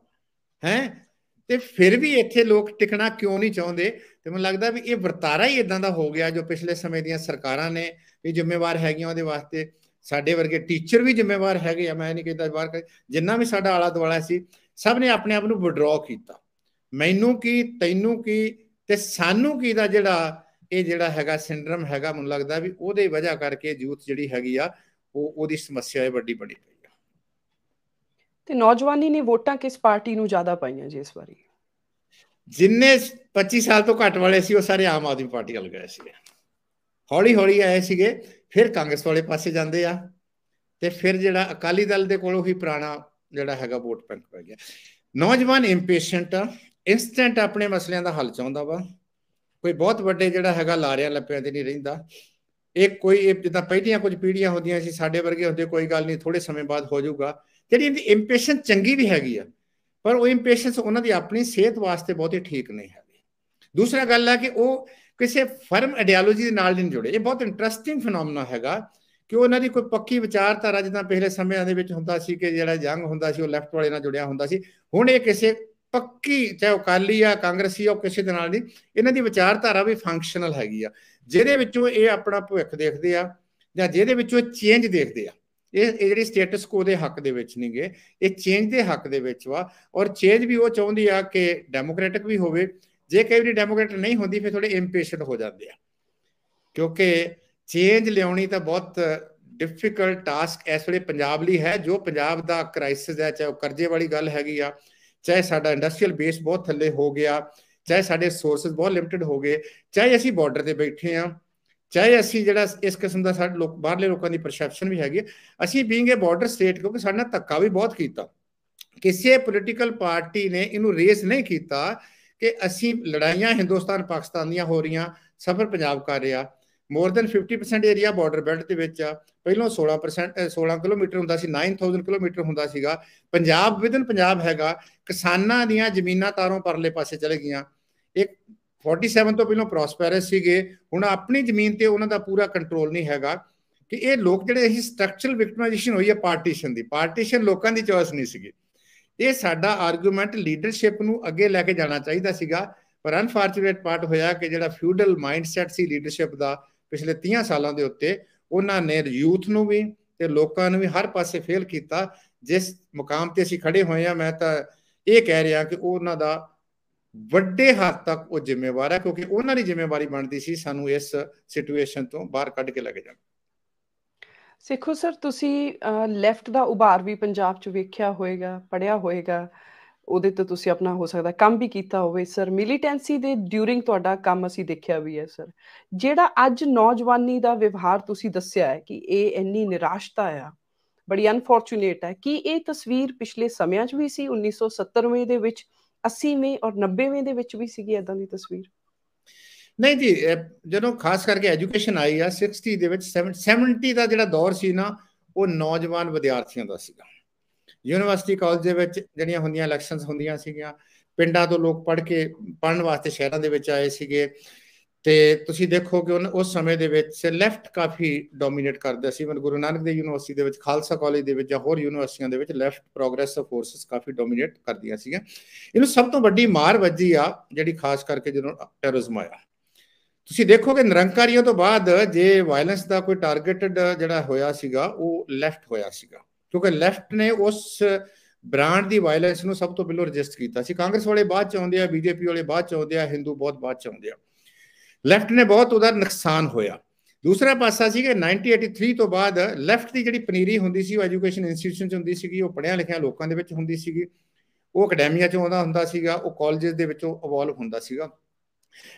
ਹੈ, ਤੇ ਫਿਰ ਵੀ ਇੱਥੇ ਲੋਕ ਟਿਕਣਾ ਕਿਉਂ ਨਹੀਂ ਚਾਹੁੰਦੇ? ਤੇ ਮੈਨੂੰ ਲੱਗਦਾ ਵੀ ਇਹ ਵਰਤਾਰਾ ਹੀ ਇਦਾਂ ਦਾ ਹੋ ਗਿਆ ਜੋ ਪਿਛਲੇ ਸਮੇਂ ਦੀਆਂ ਸਰਕਾਰਾਂ ਨੇ ਵੀ ਜ਼ਿੰਮੇਵਾਰ ਹੈਗੀਆਂ ਉਹਦੇ ਵਾਸਤੇ। ਸਾਡੇ ਵਰਗੇ ਟੀਚਰ ਵੀ ਜ਼ਿੰਮੇਵਾਰ ਹੈਗੇ ਆ, ਮੈਂ ਨਹੀਂ ਕਹਿੰਦਾ ਬਾਹਰ, ਜਿੰਨਾ ਵੀ ਸਾਡਾ ਆਲਾ ਦੁਆਲਾ ਸੀ, ਸਭ ਨੇ ਆਪਣੇ ਆਪ ਨੂੰ ਵਿਡਰਾਅ ਕੀਤਾ। ਮੈਨੂੰ ਕੀ, ਤੈਨੂੰ ਕੀ ਤੇ ਸਾਨੂੰ ਕੀ ਦਾ ਜਿਹੜਾ ਹੈਗਾ ਸਿੰਡਰਮ ਹੈਗਾ, ਮੈਨੂੰ ਲੱਗਦਾ ਵੀ ਉਹਦੇ ਵਜ੍ਹਾ ਕਰਕੇ ਯੂਥ ਜਿਹੜੀ ਹੈਗੀ ਆ ਉਹਦੀ ਸਮੱਸਿਆ ਹੈ ਵੱਡੀ ਬਣੀ ਪਈ ਆ। ਤੇ ਨੌਜਵਾਨੀ ਨੇ ਵੋਟਾਂ ਕਿਸ ਪਾਰਟੀ ਨੂੰ ਜ਼ਿਆਦਾ ਪਾਈਆਂ ਜੀ ਇਸ ਵਾਰੀ? ਜਿੰਨੇ 25 ਸਾਲ ਤੋਂ ਘੱਟ ਵਾਲੇ ਸੀ ਉਹ ਸਾਰੇ ਆਮ ਆਦਮੀ ਪਾਰਟੀ ਵੱਲ ਗਏ ਸੀਗੇ। ਹੌਲੀ ਹੌਲੀ ਆਏ ਸੀਗੇ, ਫਿਰ ਕਾਂਗਰਸ ਵਾਲੇ ਪਾਸੇ ਜਾਂਦੇ ਆ, ਤੇ ਫਿਰ ਜਿਹੜਾ ਅਕਾਲੀ ਦਲ ਦੇ ਕੋਲੋਂ ਹੀ ਪੁਰਾਣਾ ਜਿਹੜਾ ਹੈਗਾ ਵੋਟ ਬੈਂਕ ਪੈ ਗਿਆ। ਨੌਜਵਾਨ ਇੰਪੇਸ਼ੈਂਟ ਆ, ਇੰਸਟੈਂਟ ਆਪਣੇ ਮਸਲਿਆਂ ਦਾ ਹੱਲ ਚਾਹੁੰਦਾ ਵਾ, ਕੋਈ ਬਹੁਤ ਵੱਡੇ ਜਿਹੜਾ ਹੈਗਾ ਲਾਰਿਆਂ ਲੱਪਿਆਂ ਤੇ ਨਹੀਂ ਰਹਿੰਦਾ। ਇਹ ਜਿੱਦਾਂ ਪਹਿਲੀਆਂ ਕੁਝ ਪੀੜ੍ਹੀਆਂ ਹੁੰਦੀਆਂ ਸੀ, ਸਾਡੇ ਵਰਗੇ ਹੁੰਦੇ ਕੋਈ ਗੱਲ ਨਹੀਂ, ਥੋੜੇ ਸਮੇਂ ਬਾਅਦ ਹੋ ਜਾਊਗਾ। ਜਿਹੜੀ ਇਹਦੀ ਇੰਪੇਸ਼ੈਂਸ ਚੰਗੀ ਵੀ ਹੈਗੀ ਆ, ਪਰ ਉਹ ਇੰਪੇਸ਼ੈਂਸ ਉਹਨਾਂ ਦੀ ਆਪਣੀ ਸਿਹਤ ਵਾਸਤੇ ਬਹੁਤੀ ਠੀਕ ਨਹੀਂ ਹੈਗੀ। ਦੂਸਰਾ ਗੱਲ ਹੈ ਕਿ ਉਹ ਕਿਸੇ ਫਰਮ ਆਈਡੀਓਲੋਜੀ ਦੇ ਨਾਲ ਨਹੀਂ ਜੁੜੇ। ਇਹ ਬਹੁਤ ਇੰਟਰਸਟਿੰਗ ਫਿਨੋਮੀਨਾ ਹੈਗਾ ਕਿ ਉਹਨਾਂ ਦੀ ਕੋਈ ਪੱਕੀ ਵਿਚਾਰਧਾਰਾ, ਜਿੱਦਾਂ ਪਿਛਲੇ ਸਮਿਆਂ ਦੇ ਵਿੱਚ ਹੁੰਦਾ ਸੀ ਕਿ ਜਿਹੜਾ ਜੰਗ ਹੁੰਦਾ ਸੀ ਉਹ ਲੈਫਟ ਵਾਲੇ ਨਾਲ ਜੁੜਿਆ ਹੁੰਦਾ ਸੀ, ਹੁਣ ਇਹ ਕਿਸੇ ਪੱਕੀ, ਚਾਹੇ ਅਕਾਲੀ ਆ, ਕਾਂਗਰਸੀ ਆ, ਉਹ ਕਿਸੇ ਦੇ ਨਾਲ ਨਹੀਂ। ਇਹਨਾਂ ਦੀ ਵਿਚਾਰਧਾਰਾ ਵੀ ਫੰਕਸ਼ਨਲ ਹੈਗੀ ਆ, ਜਿਹਦੇ ਵਿੱਚੋਂ ਇਹ ਆਪਣਾ ਭਵਿੱਖ ਦੇਖਦੇ ਆ, ਜਾਂ ਜਿਹਦੇ ਵਿੱਚੋਂ ਇਹ ਚੇਂਜ ਦੇਖਦੇ ਆ। ਇਹ ਜਿਹੜੀ ਸਟੇਟਸ ਕੋ ਦੇ ਹੱਕ ਦੇ ਵਿੱਚ ਨਹੀਂ ਗੇ, ਇਹ ਚੇਂਜ ਦੇ ਹੱਕ ਦੇ ਵਿੱਚ ਵਾ। ਔਰ ਚੇਂਜ ਵੀ ਉਹ ਚਾਹੁੰਦੀ ਆ ਕਿ ਡੈਮੋਕ੍ਰੈਟਿਕ ਵੀ ਹੋਵੇ। ਜੇ ਕਈ ਵਾਰੀ ਡੈਮੋਕ੍ਰੈਟ ਨਹੀਂ ਹੁੰਦੀ, ਫਿਰ ਥੋੜੇ ਇੰਪੇਸ਼ੈਂਟ ਹੋ ਜਾਂਦੇ ਆ, ਕਿਉਂਕਿ ਚੇਂਜ ਲਿਆਉਣੀ ਤਾਂ ਬਹੁਤ ਡਿਫਿਕਲਟ ਟਾਸਕ ਇਸ ਵੇਲੇ ਪੰਜਾਬ ਲਈ ਹੈ। ਜੋ ਪੰਜਾਬ ਦਾ ਕ੍ਰਾਈਸਿਸ ਹੈ, ਚਾਹੇ ਉਹ ਕਰਜ਼ੇ ਵਾਲੀ ਗੱਲ ਹੈਗੀ ਆ, ਚਾਹੇ ਸਾਡਾ ਇੰਡਸਟਰੀਅਲ ਬੇਸ ਬਹੁਤ ਥੱਲੇ ਹੋ ਗਿਆ, ਚਾਹੇ ਸਾਡੇ ਸੋਰਸਿਸ ਬਹੁਤ ਲਿਮਟਿਡ ਹੋ ਗਏ, ਚਾਹੇ ਅਸੀਂ ਬਾਰਡਰ ਤੇ ਬੈਠੇ ਹਾਂ, ਚਾਹੇ ਅਸੀਂ ਜਿਹੜਾ ਇਸ ਕਿਸਮ ਦਾ ਸਾਡੇ ਬਾਹਰਲੇ ਲੋਕਾਂ ਦੀ ਪਰਸੈਪਸ਼ਨ ਵੀ ਹੈਗੀ। ਅਸੀਂ ਬੀਇੰਗ ਏ ਬਾਰਡਰ ਸਟੇਟ, ਕਿਉਂਕਿ ਸਾਡੇ ਨਾਲ ਧੱਕਾ ਵੀ ਬਹੁਤ ਕੀਤਾ, ਕਿਸੇ ਪੋਲੀਟੀਕਲ ਪਾਰਟੀ ਨੇ ਇਹਨੂੰ ਰੇਸ ਨਹੀਂ ਕੀਤਾ ਕਿ ਅਸੀਂ ਲੜਾਈਆਂ ਹਿੰਦੁਸਤਾਨ ਪਾਕਿਸਤਾਨ ਦੀਆਂ ਹੋ ਰਹੀਆਂ, ਸਫਰ ਪੰਜਾਬ ਕਰ ਰਿਹਾ। More than 50% area border belt ਦੇ ਵਿੱਚ ਆ। ਪਹਿਲਾਂ 16 ਕਿਲੋਮੀਟਰ ਹੁੰਦਾ ਸੀ, 9000 ਕਿਲੋਮੀਟਰ ਹੁੰਦਾ ਸੀਗਾ। ਪੰਜਾਬ ਵਿਦਨ ਪੰਜਾਬ ਹੈਗਾ, ਕਿਸਾਨਾਂ ਦੀਆਂ ਜ਼ਮੀਨਾਂ ਤਾਰੋਂ ਪਰਲੇ ਪਾਸੇ ਚਲੇ ਗਈਆਂ। ਇੱਕ 47 ਤੋਂ ਪਹਿਲਾਂ ਪ੍ਰੋਸਪੈਰਸ ਸੀਗੇ, ਹੁਣ ਆਪਣੀ ਜ਼ਮੀਨ ਤੇ ਉਹਨਾਂ ਦਾ ਪੂਰਾ ਕੰਟਰੋਲ ਨਹੀਂ ਹੈਗਾ। ਕਿ ਇਹ ਲੋਕ ਜਿਹੜੇ ਅਸੀਂ ਸਟਰਕਚਰਲ ਵਿਕਟਮਾਈਜੇਸ਼ਨ ਹੋਈ ਹੈ ਪਾਰਟੀਸ਼ਨ ਦੀ, ਪਾਰਟੀਸ਼ਨ ਲੋਕਾਂ ਦੀ ਚੋਇਸ ਨਹੀਂ ਸੀਗੀ। ਇਹ ਸਾਡਾ ਆਰਗੂਮੈਂਟ ਲੀਡਰਸ਼ਿਪ ਨੂੰ ਅੱਗੇ ਲੈ ਕੇ ਜਾਣਾ ਚਾਹੀਦਾ ਸੀਗਾ, ਪਰ ਅਨਫੋਰਚੂਨੇਟ ਪਾਰਟ ਹੋਇਆ ਕਿ ਜਿਹੜਾ ਫਿਊਡਲ ਮਾਈਂਡਸੈਟ ਸੀ ਲੀਡਰਸ਼ਿਪ ਦਾ ਪਿਛਲੇ 30 ਸਾਲਾਂ ਦੇ ਉੱਤੇ, ਉਹਨਾਂ ਨੇ ਯੂਥ ਨੂੰ ਵੀ ਤੇ ਲੋਕਾਂ ਨੂੰ ਵੀ ਹਰ ਪਾਸੇ ਫੇਲ ਕੀਤਾ। ਜਿਸ ਮੁਕਾਮ ਤੇ ਅਸੀਂ ਖੜੇ ਹੋਏ ਹਾਂ, ਮੈਂ ਤਾਂ ਇਹ ਕਹਿ ਰਿਹਾ ਕਿ ਉਹਨਾਂ ਦਾ ਵੱਡੇ ਹੱਦ ਤੱਕ ਉਹ ਜ਼ਿੰਮੇਵਾਰ ਹੈ, ਕਿਉਂਕਿ ਉਹਨਾਂ ਦੀ ਜ਼ਿੰਮੇਵਾਰੀ ਬਣਦੀ ਸੀ ਸਾਨੂੰ ਇਸ ਸਿਚੁਏਸ਼ਨ ਤੋਂ ਬਾਹਰ ਕੱਢ ਕੇ ਲੈ ਕੇ ਜਾਣਾ। ਸਿੱਖੋ ਸਰ, ਤੁਸੀਂ ਲੈਫਟ ਦਾ ਉਭਾਰ ਵੀ ਪੰਜਾਬ 'ਚ ਵੇਖਿਆ ਹੋਏਗਾ, ਪੜ੍ਹਿਆ ਹੋਏਗਾ। ਉਹਦੇ ਤੇ ਤੁਸੀਂ ਆਪਣਾ ਹੋ ਸਕਦਾ ਕੰਮ ਵੀ ਕੀਤਾ ਹੋਵੇ ਸਰ। ਮਿਲੀਟੈਂਸੀ ਦੇ ਡਿਊਰਿੰਗ ਤੁਹਾਡਾ ਕੰਮ ਅਸੀਂ ਦੇਖਿਆ ਵੀ ਹੈ ਸਰ। ਜਿਹੜਾ ਅੱਜ ਨੌਜਵਾਨੀ ਦਾ ਵਿਵਹਾਰ ਤੁਸੀਂ ਦੱਸਿਆ ਹੈ ਕਿ ਇਹ ਇੰਨੀ ਨਿਰਾਸ਼ਤਾ ਆ, ਬੜੀ ਅਨਫੋਰਚੂਨੇਟ ਹੈ, ਕੀ ਇਹ ਤਸਵੀਰ ਪਿਛਲੇ ਸਮਿਆਂ 'ਚ ਵੀ ਸੀ 1970ਵੇਂ ਦੇ ਵਿੱਚ, 80ਵੇਂ ਔਰ 90ਵੇਂ ਦੇ ਵਿੱਚ ਵੀ ਸੀਗੀ ਇੱਦਾਂ ਦੀ ਤਸਵੀਰ? ਨਹੀਂ ਜੀ, ਜਦੋਂ ਖਾਸ ਕਰਕੇ ਐਜੂਕੇਸ਼ਨ ਆਈ ਆ 60 ਦੇ ਵਿੱਚ 70 ਦਾ ਜਿਹੜਾ ਦੌਰ ਸੀ ਨਾ, ਉਹ ਨੌਜਵਾਨ ਵਿਦਿਆਰਥੀਆਂ ਦਾ ਸੀਗਾ। ਯੂਨੀਵਰਸਿਟੀ ਕਾਲਜ ਦੇ ਵਿੱਚ ਜਿਹੜੀਆਂ ਹੁੰਦੀਆਂ ਇਲੈਕਸ਼ਨਸ ਹੁੰਦੀਆਂ ਸੀਗੀਆਂ, ਪਿੰਡਾਂ ਤੋਂ ਲੋਕ ਪੜ੍ਹਨ ਵਾਸਤੇ ਸ਼ਹਿਰਾਂ ਦੇ ਵਿੱਚ ਆਏ ਸੀਗੇ। ਤੇ ਤੁਸੀਂ ਦੇਖੋ ਕਿ ਉਸ ਸਮੇਂ ਦੇ ਵਿੱਚ ਲੈਫਟ ਕਾਫੀ ਡੋਮੀਨੇਟ ਕਰਦਾ ਸੀ। ਗੁਰੂ ਨਾਨਕ ਦੇਵ ਯੂਨੀਵਰਸਿਟੀ ਦੇ ਵਿੱਚ, ਖਾਲਸਾ ਕਾਲਜ ਦੇ ਵਿੱਚ ਜਾਂ ਹੋਰ ਯੂਨੀਵਰਸਿਟੀਆਂ ਦੇ ਵਿੱਚ ਲੈਫਟ ਪ੍ਰੋਗਰੈਸਿਵ ਫੋਰਸਿਸ ਕਾਫੀ ਡੋਮੀਨੇਟ ਕਰਦੀਆਂ ਸੀਗੀਆਂ। ਇਹਨੂੰ ਸਭ ਤੋਂ ਵੱਡੀ ਮਾਰ ਵੱਜੀ ਆ ਜਿਹੜੀ ਖਾਸ ਕਰਕੇ ਜਦੋਂ ਟੈਰਰਿਜ਼ਮ ਆਇਆ। ਤੁਸੀਂ ਦੇਖੋ ਕਿ ਨਿਰੰਕਾਰੀਆਂ ਤੋਂ ਬਾਅਦ ਜੇ ਵਾਇਲੈਂਸ ਦਾ ਕੋਈ ਟਾਰਗੇਟਡ ਜਿਹੜਾ ਹੋਇਆ ਸੀਗਾ ਉਹ ਲੈਫਟ ਹੋਇਆ ਸੀਗਾ, ਕਿਉਂਕਿ ਲੈਫਟ ਨੇ ਉਸ ਬ੍ਰਾਂਡ ਦੀ ਵਾਇਲੈਂਸ ਨੂੰ ਸਭ ਤੋਂ ਪਹਿਲਾਂ ਰਜਿਸਟ ਕੀਤਾ ਸੀ। ਕਾਂਗਰਸ ਵਾਲੇ ਬਾਅਦ ਚ ਆਉਂਦੇ ਆ, ਬੀਜੇਪੀ ਵਾਲੇ ਬਾਅਦ ਚ ਆਉਂਦੇ ਆ, ਹਿੰਦੂ ਬਹੁਤ ਬਾਅਦ ਚ ਆਉਂਦੇ ਆ। ਲੈਫਟ ਨੇ ਬਹੁਤ ਉਹਦਾ ਨੁਕਸਾਨ ਹੋਇਆ। ਦੂਸਰਾ ਪਾਸਾ ਸੀ ਕਿ 1983 ਤੋਂ ਬਾਅਦ ਲੈਫਟ ਦੀ ਜਿਹੜੀ ਪਨੀਰੀ ਹੁੰਦੀ ਸੀ ਉਹ ਐਜੂਕੇਸ਼ਨ ਇੰਸਟੀਟਿਊਸ਼ਨ ਚ ਹੁੰਦੀ ਸੀਗੀ, ਉਹ ਪੜ੍ਹਿਆ ਲਿਖਿਆ ਲੋਕਾਂ ਦੇ ਵਿੱਚ ਹੁੰਦੀ ਸੀਗੀ, ਉਹ ਅਕੈਡਮੀਆਂ ਚੋਂ ਆਉਂਦਾ ਹੁੰਦਾ ਸੀਗਾ, ਉਹ ਕਾਲਜਸ ਦੇ ਵਿੱਚੋਂ ਇਵੋਲਵ ਹੁੰਦਾ ਸੀਗਾ।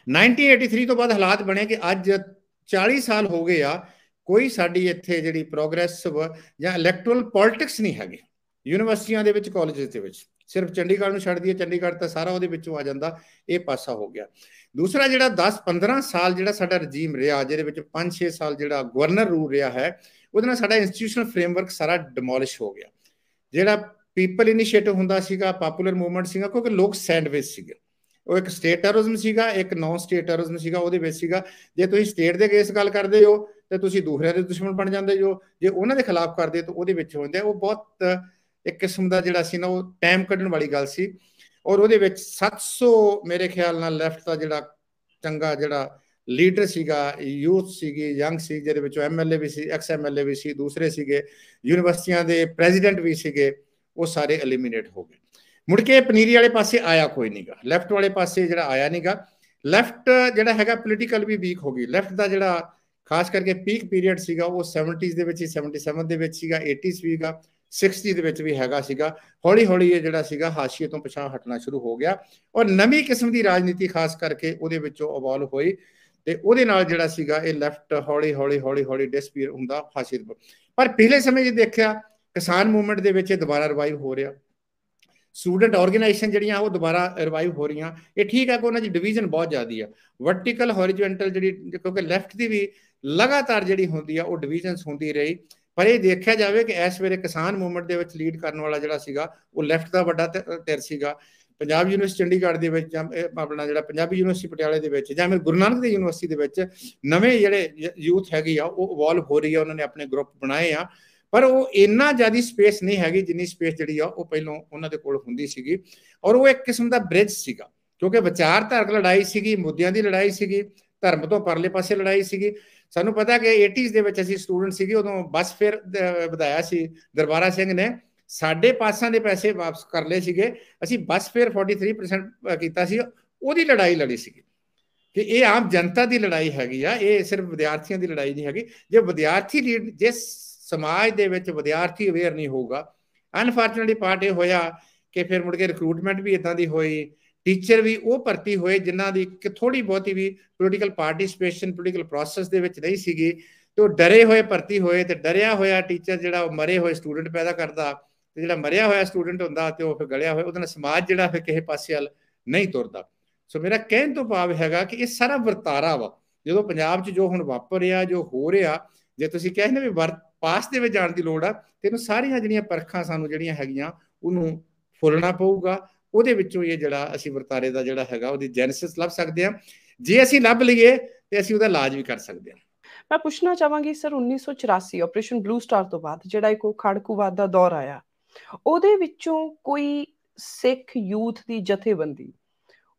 1983 ਤੋਂ ਬਾਅਦ ਹਾਲਾਤ ਬਣੇ ਕਿ ਅੱਜ 40 ਸਾਲ ਹੋ ਗਏ ਆ, ਕੋਈ ਸਾਡੀ ਇੱਥੇ ਜਿਹੜੀ ਪ੍ਰੋਗਰੈਸਿਵ ਜਾਂ ਇਲੈਕਟੋਰਲ ਪੋਲਿਟਿਕਸ ਨਹੀਂ ਹੈਗੀ ਯੂਨੀਵਰਸਿਟੀਆਂ ਦੇ ਵਿੱਚ, ਕਾਲਜਸ ਦੇ ਵਿੱਚ। ਸਿਰਫ ਚੰਡੀਗੜ੍ਹ ਨੂੰ ਛੱਡ ਦਈਏ, ਚੰਡੀਗੜ੍ਹ ਤਾਂ ਸਾਰਾ ਉਹਦੇ ਵਿੱਚੋਂ ਆ ਜਾਂਦਾ, ਇਹ ਪਾਸਾ ਹੋ ਗਿਆ। ਦੂਸਰਾ ਜਿਹੜਾ 10-15 ਸਾਲ ਜਿਹੜਾ ਸਾਡਾ ਰਜੀਮ ਰਿਹਾ, ਜਿਹਦੇ ਵਿੱਚ 5-6 ਸਾਲ ਜਿਹੜਾ ਗਵਰਨਰ ਰੂਲ ਰਿਹਾ ਹੈ, ਉਹਦੇ ਨਾਲ ਸਾਡਾ ਇੰਸਟੀਟਿਊਸ਼ਨਲ ਫਰੇਮਵਰਕ ਸਾਰਾ ਡਿਮੋਲਿਸ਼ ਹੋ ਗਿਆ। ਜਿਹੜਾ ਪੀਪਲ ਇਨੀਸ਼ੀਏਟਿਵ ਹੁੰਦਾ ਸੀਗਾ, ਪਾਪੂਲਰ ਮੂਵਮੈਂਟ ਸੀਗਾ, ਕਿਉਂਕਿ ਲੋਕ ਸੈਂਡਵਿਚ ਸੀਗੇ। ਉਹ ਇੱਕ ਸਟੇਟ ਟੈਰਰਿਜ਼ਮ ਸੀਗਾ, ਇੱਕ ਨੌਨ ਸਟੇਟ ਟੈਰਰਿਜ਼ਮ ਸੀਗਾ। ਉਹਦੇ ਵਿੱਚ ਸੀਗਾ ਜੇ ਤੁਸੀਂ ਸਟੇਟ ਦੇ ਅਗੇਂਸਟ ਗੱਲ ਕਰਦੇ ਹੋ ਤੇ ਤੁਸੀਂ ਦੂਸਰਿਆਂ ਦੇ ਦੁਸ਼ਮਣ ਬਣ ਜਾਂਦੇ ਹੋ, ਜੇ ਉਹਨਾਂ ਦੇ ਖਿਲਾਫ ਕਰਦੇ ਤਾਂ ਉਹਦੇ ਵਿੱਚ ਹੁੰਦੇ। ਉਹ ਬਹੁਤ ਇੱਕ ਕਿਸਮ ਦਾ ਜਿਹੜਾ ਸੀ ਨਾ, ਉਹ ਟਾਈਮ ਕੱਢਣ ਵਾਲੀ ਗੱਲ ਸੀ। ਔਰ ਉਹਦੇ ਵਿੱਚ 700 ਮੇਰੇ ਖਿਆਲ ਨਾਲ ਲੈਫਟ ਦਾ ਜਿਹੜਾ ਚੰਗਾ ਜਿਹੜਾ ਲੀਡਰ ਸੀਗਾ, ਯੂਥ ਸੀਗੀ, ਯੰਗ ਸੀ, ਜਿਹਦੇ ਵਿੱਚੋਂ MLA ਵੀ ਸੀ, ਐਕਸ MLA ਵੀ ਸੀ, ਦੂਸਰੇ ਸੀਗੇ, ਯੂਨੀਵਰਸਿਟੀਆਂ ਦੇ ਪ੍ਰੈਜ਼ੀਡੈਂਟ ਵੀ ਸੀਗੇ, ਉਹ ਸਾਰੇ ਐਲੀਮੀਨੇਟ ਹੋ ਗਏ। ਮੁੜ ਕੇ ਪਨੀਰੀ ਵਾਲੇ ਪਾਸੇ ਆਇਆ ਕੋਈ ਨਹੀਂਗਾ, ਲੈਫਟ ਵਾਲੇ ਪਾਸੇ ਜਿਹੜਾ ਆਇਆ ਨਹੀਂਗਾ। ਲੈਫਟ ਜਿਹੜਾ ਹੈਗਾ ਪੋਲੀਟੀਕਲ ਵੀ ਵੀਕ ਹੋ ਗਈ। ਲੈਫਟ ਦਾ ਜਿਹੜਾ ਖਾਸ ਕਰਕੇ ਪੀਕ ਪੀਰੀਅਡ ਸੀਗਾ ਉਹ 70s ਦੇ ਵਿੱਚ ਹੀ, 77 ਦੇ ਵਿੱਚ ਸੀਗਾ, 80s ਵੀਗਾ, 60 ਦੇ ਵਿੱਚ ਵੀ ਹੈਗਾ ਸੀਗਾ। ਹੌਲੀ ਹੌਲੀ ਇਹ ਜਿਹੜਾ ਸੀਗਾ ਹਾਸ਼ੀਏ ਤੋਂ ਪਿਛਾਂ ਹਟਣਾ ਸ਼ੁਰੂ ਹੋ ਗਿਆ ਔਰ ਨਵੀਂ ਕਿਸਮ ਦੀ ਰਾਜਨੀਤੀ ਖਾਸ ਕਰਕੇ ਉਹਦੇ ਵਿੱਚੋਂ ਇਵੋਲਵ ਹੋਈ ਤੇ ਉਹਦੇ ਨਾਲ ਜਿਹੜਾ ਸੀਗਾ ਇਹ ਲੈਫਟ ਹੌਲੀ ਹੌਲੀ ਡਿਸਪੀਅਰ ਹੁੰਦਾ ਹਾਸ਼ੀਏ ਤੋਂ। ਪਰ ਪਿਛਲੇ ਸਮੇਂ 'ਚ ਦੇਖਿਆ ਕਿਸਾਨ ਮੂਵਮੈਂਟ ਦੇ ਵਿੱਚ ਦੁਬਾਰਾ ਰਿਵਾਈਵ ਹੋ ਰਿਹਾ, ਸਟੂਡੈਂਟ ਆਰਗੇਨਾਈਜੇਸ਼ਨ ਜਿਹੜੀਆਂ ਉਹ ਦੁਬਾਰਾ ਰਿਵਾਈਵ ਹੋ ਰਹੀਆਂ। ਇਹ ਠੀਕ ਹੈ ਕਿ ਉਹਨਾਂ ਦੀ ਡਿਵੀਜ਼ਨ ਬਹੁਤ ਜ਼ਿਆਦੀ ਆ, ਵਰਟੀਕਲ ਹੌਰੀਜ਼ੌਂਟਲ ਜਿਹੜੀ, ਕਿਉਂਕਿ ਲੈਫਟ ਦੀ ਵੀ ਲਗਾਤਾਰ ਜਿਹੜੀ ਹੁੰਦੀ ਆ ਉਹ ਡਿਵੀਜ਼ਨਸ ਹੁੰਦੀ ਰਹੀ। ਪਰ ਇਹ ਦੇਖਿਆ ਜਾਵੇ ਕਿ ਇਸ ਵੇਲੇ ਕਿਸਾਨ ਮੂਵਮੈਂਟ ਦੇ ਵਿੱਚ ਲੀਡ ਕਰਨ ਵਾਲਾ ਜਿਹੜਾ ਸੀਗਾ ਉਹ ਲੈਫਟ ਦਾ ਵੱਡਾ ਧਿਰ ਸੀਗਾ। ਪੰਜਾਬ ਯੂਨੀਵਰਸਿਟੀ ਚੰਡੀਗੜ੍ਹ ਦੇ ਵਿੱਚ ਜਾਂ ਆਪਣਾ ਜਿਹੜਾ ਪੰਜਾਬੀ ਯੂਨੀਵਰਸਿਟੀ ਪਟਿਆਲੇ ਦੇ ਵਿੱਚ ਜਾਂ ਫਿਰ ਗੁਰੂ ਨਾਨਕ ਦੇਵ ਯੂਨੀਵਰਸਿਟੀ ਦੇ ਵਿੱਚ ਨਵੇਂ ਜਿਹੜੇ ਯੂਥ ਹੈਗੀ ਆ ਉਹ ਇਵੋਲਵ ਹੋ ਰਹੀ ਆ, ਉਹਨਾਂ ਨੇ ਆਪਣੇ ਗਰੁੱਪ ਬਣਾਏ ਆ। ਪਰ ਉਹ ਇੰਨਾ ਜ਼ਿਆਦਾ ਸਪੇਸ ਨਹੀਂ ਹੈਗੀ ਜਿੰਨੀ ਸਪੇਸ ਜਿਹੜੀ ਆ ਉਹ ਪਹਿਲਾਂ ਉਹਨਾਂ ਦੇ ਕੋਲ ਹੁੰਦੀ ਸੀਗੀ। ਔਰ ਉਹ ਇੱਕ ਕਿਸਮ ਦਾ ਬ੍ਰਿਜ ਸੀਗਾ, ਕਿਉਂਕਿ ਵਿਚਾਰਧਾਰਕ ਲੜਾਈ ਸੀਗੀ, ਮੁੱਦਿਆਂ ਦੀ ਲੜਾਈ ਸੀਗੀ, ਧਰਮ ਤੋਂ ਪਰਲੇ ਪਾਸੇ ਲੜਾਈ ਸੀਗੀ। ਸਾਨੂੰ ਪਤਾ ਕਿ 80s ਦੇ ਵਿੱਚ ਅਸੀਂ ਸਟੂਡੈਂਟ ਸੀਗੇ, ਉਦੋਂ ਬੱਸ ਫੇਅਰ ਵਧਾਇਆ ਸੀ ਦਰਬਾਰਾ ਸਿੰਘ ਨੇ, ਸਾਡੇ ਪਾਸਾਂ ਦੇ ਪੈਸੇ ਵਾਪਸ ਕਰ ਲਏ ਸੀਗੇ, ਅਸੀਂ ਬੱਸ ਫੇਅਰ 43% ਕੀਤਾ ਸੀ, ਉਹਦੀ ਲੜਾਈ ਲੜੀ ਸੀਗੀ। ਕਿ ਇਹ ਆਮ ਜਨਤਾ ਦੀ ਲੜਾਈ ਹੈਗੀ ਆ, ਇਹ ਸਿਰਫ ਵਿਦਿਆਰਥੀਆਂ ਦੀ ਲੜਾਈ ਨਹੀਂ ਹੈਗੀ। ਜੇ ਵਿਦਿਆਰਥੀ ਲੀਡ, ਜਿਸ ਸਮਾਜ ਦੇ ਵਿੱਚ ਵਿਦਿਆਰਥੀ ਅਵੇਅਰ ਨਹੀਂ ਹੋਊਗਾ, ਅਨਫੋਰਚੂਨੇਟਲੀ ਪਾਰਟ ਇਹ ਹੋਇਆ ਕਿ ਫਿਰ ਮੁੜ ਕੇ ਰਿਕਰੂਟਮੈਂਟ ਵੀ ਇਦਾਂ ਦੀ ਹੋਈ, ਟੀਚਰ ਵੀ ਉਹ ਭਰਤੀ ਹੋਏ ਜਿਨ੍ਹਾਂ ਦੀ ਕਿ ਥੋੜੀ ਬਹੁਤੀ ਵੀ ਪੋਲੀਟੀਕਲ ਪਾਰਟਿਸਿਪੇਸ਼ਨ ਪੋਲੀਟੀਕਲ ਪ੍ਰੋਸੈਸ ਦੇ ਵਿੱਚ ਨਹੀਂ ਸੀਗੀ, ਤੇ ਉਹ ਡਰੇ ਹੋਏ ਭਰਤੀ ਹੋਏ। ਤੇ ਡਰਿਆ ਹੋਇਆ ਟੀਚਰ ਜਿਹੜਾ ਉਹ ਮਰੇ ਹੋਏ ਸਟੂਡੈਂਟ ਪੈਦਾ ਕਰਦਾ, ਤੇ ਜਿਹੜਾ ਮਰਿਆ ਹੋਇਆ ਸਟੂਡੈਂਟ ਹੁੰਦਾ ਤੇ ਉਹ ਫਿਰ ਗਲਿਆ ਹੋਇਆ, ਉਹਦੇ ਨਾਲ ਸਮਾਜ ਜਿਹੜਾ ਫਿਰ ਕਿਸੇ ਪਾਸੇ ਵੱਲ ਨਹੀਂ ਤੁਰਦਾ। ਸੋ ਮੇਰਾ ਕਹਿਣ ਤੋਂ ਭਾਵ ਹੈਗਾ ਕਿ ਇਹ ਸਾਰਾ ਵਰਤਾਰਾ ਵਾ, ਜਦੋਂ ਪੰਜਾਬ 'ਚ ਜੋ ਹੁਣ ਵਾਪਰ ਰਿਹਾ, ਜੋ ਹੋ ਰਿਹਾ, ਜੇ ਤੁਸੀਂ ਕਹਿੰਦੇ ਵੀ ਪਾਸ ਦੇ ਵਿੱਚ ਜਾਣ ਦੀ ਲੋੜ ਆ, ਤੇ ਇਹਨੂੰ ਸਾਰੀਆਂ ਜਿਹੜੀਆਂ ਪਰਖਾਂ ਸਾਨੂੰ ਜਿਹੜੀਆਂ ਹੈਗੀਆਂ ਉਹਨੂੰ ਫੁੱਲਣਾ ਪਊਗਾ। ਉਹਦੇ ਵਿੱਚੋਂ ਇਹ ਜਿਹੜਾ ਅਸੀਂ ਵਰਤਾਰੇ ਦਾ ਜਿਹੜਾ ਹੈਗਾ ਉਹਦੀ ਜੈਨੇਸਿਸ ਲੱਭ ਸਕਦੇ ਹਾਂ। ਜੇ ਅਸੀਂ ਲੱਭ ਲਈਏ ਤੇ ਅਸੀਂ ਉਹਦਾ ਇਲਾਜ ਵੀ ਕਰ ਸਕਦੇ ਹਾਂ। ਮੈਂ ਪੁੱਛਣਾ ਚਾਹਾਂਗੀ ਸਰ, 1984 ਆਪਰੇਸ਼ਨ ਬਲੂ ਸਟਾਰ ਤੋਂ ਬਾਅਦ ਜਿਹੜਾ ਇੱਕ ਖਾੜਕੂਵਾਦ ਦਾ ਦੌਰ ਆਇਆ, ਉਹਦੇ ਵਿੱਚੋਂ ਕੋਈ ਸਿੱਖ ਯੂਥ ਦੀ ਜਥੇਬੰਦੀ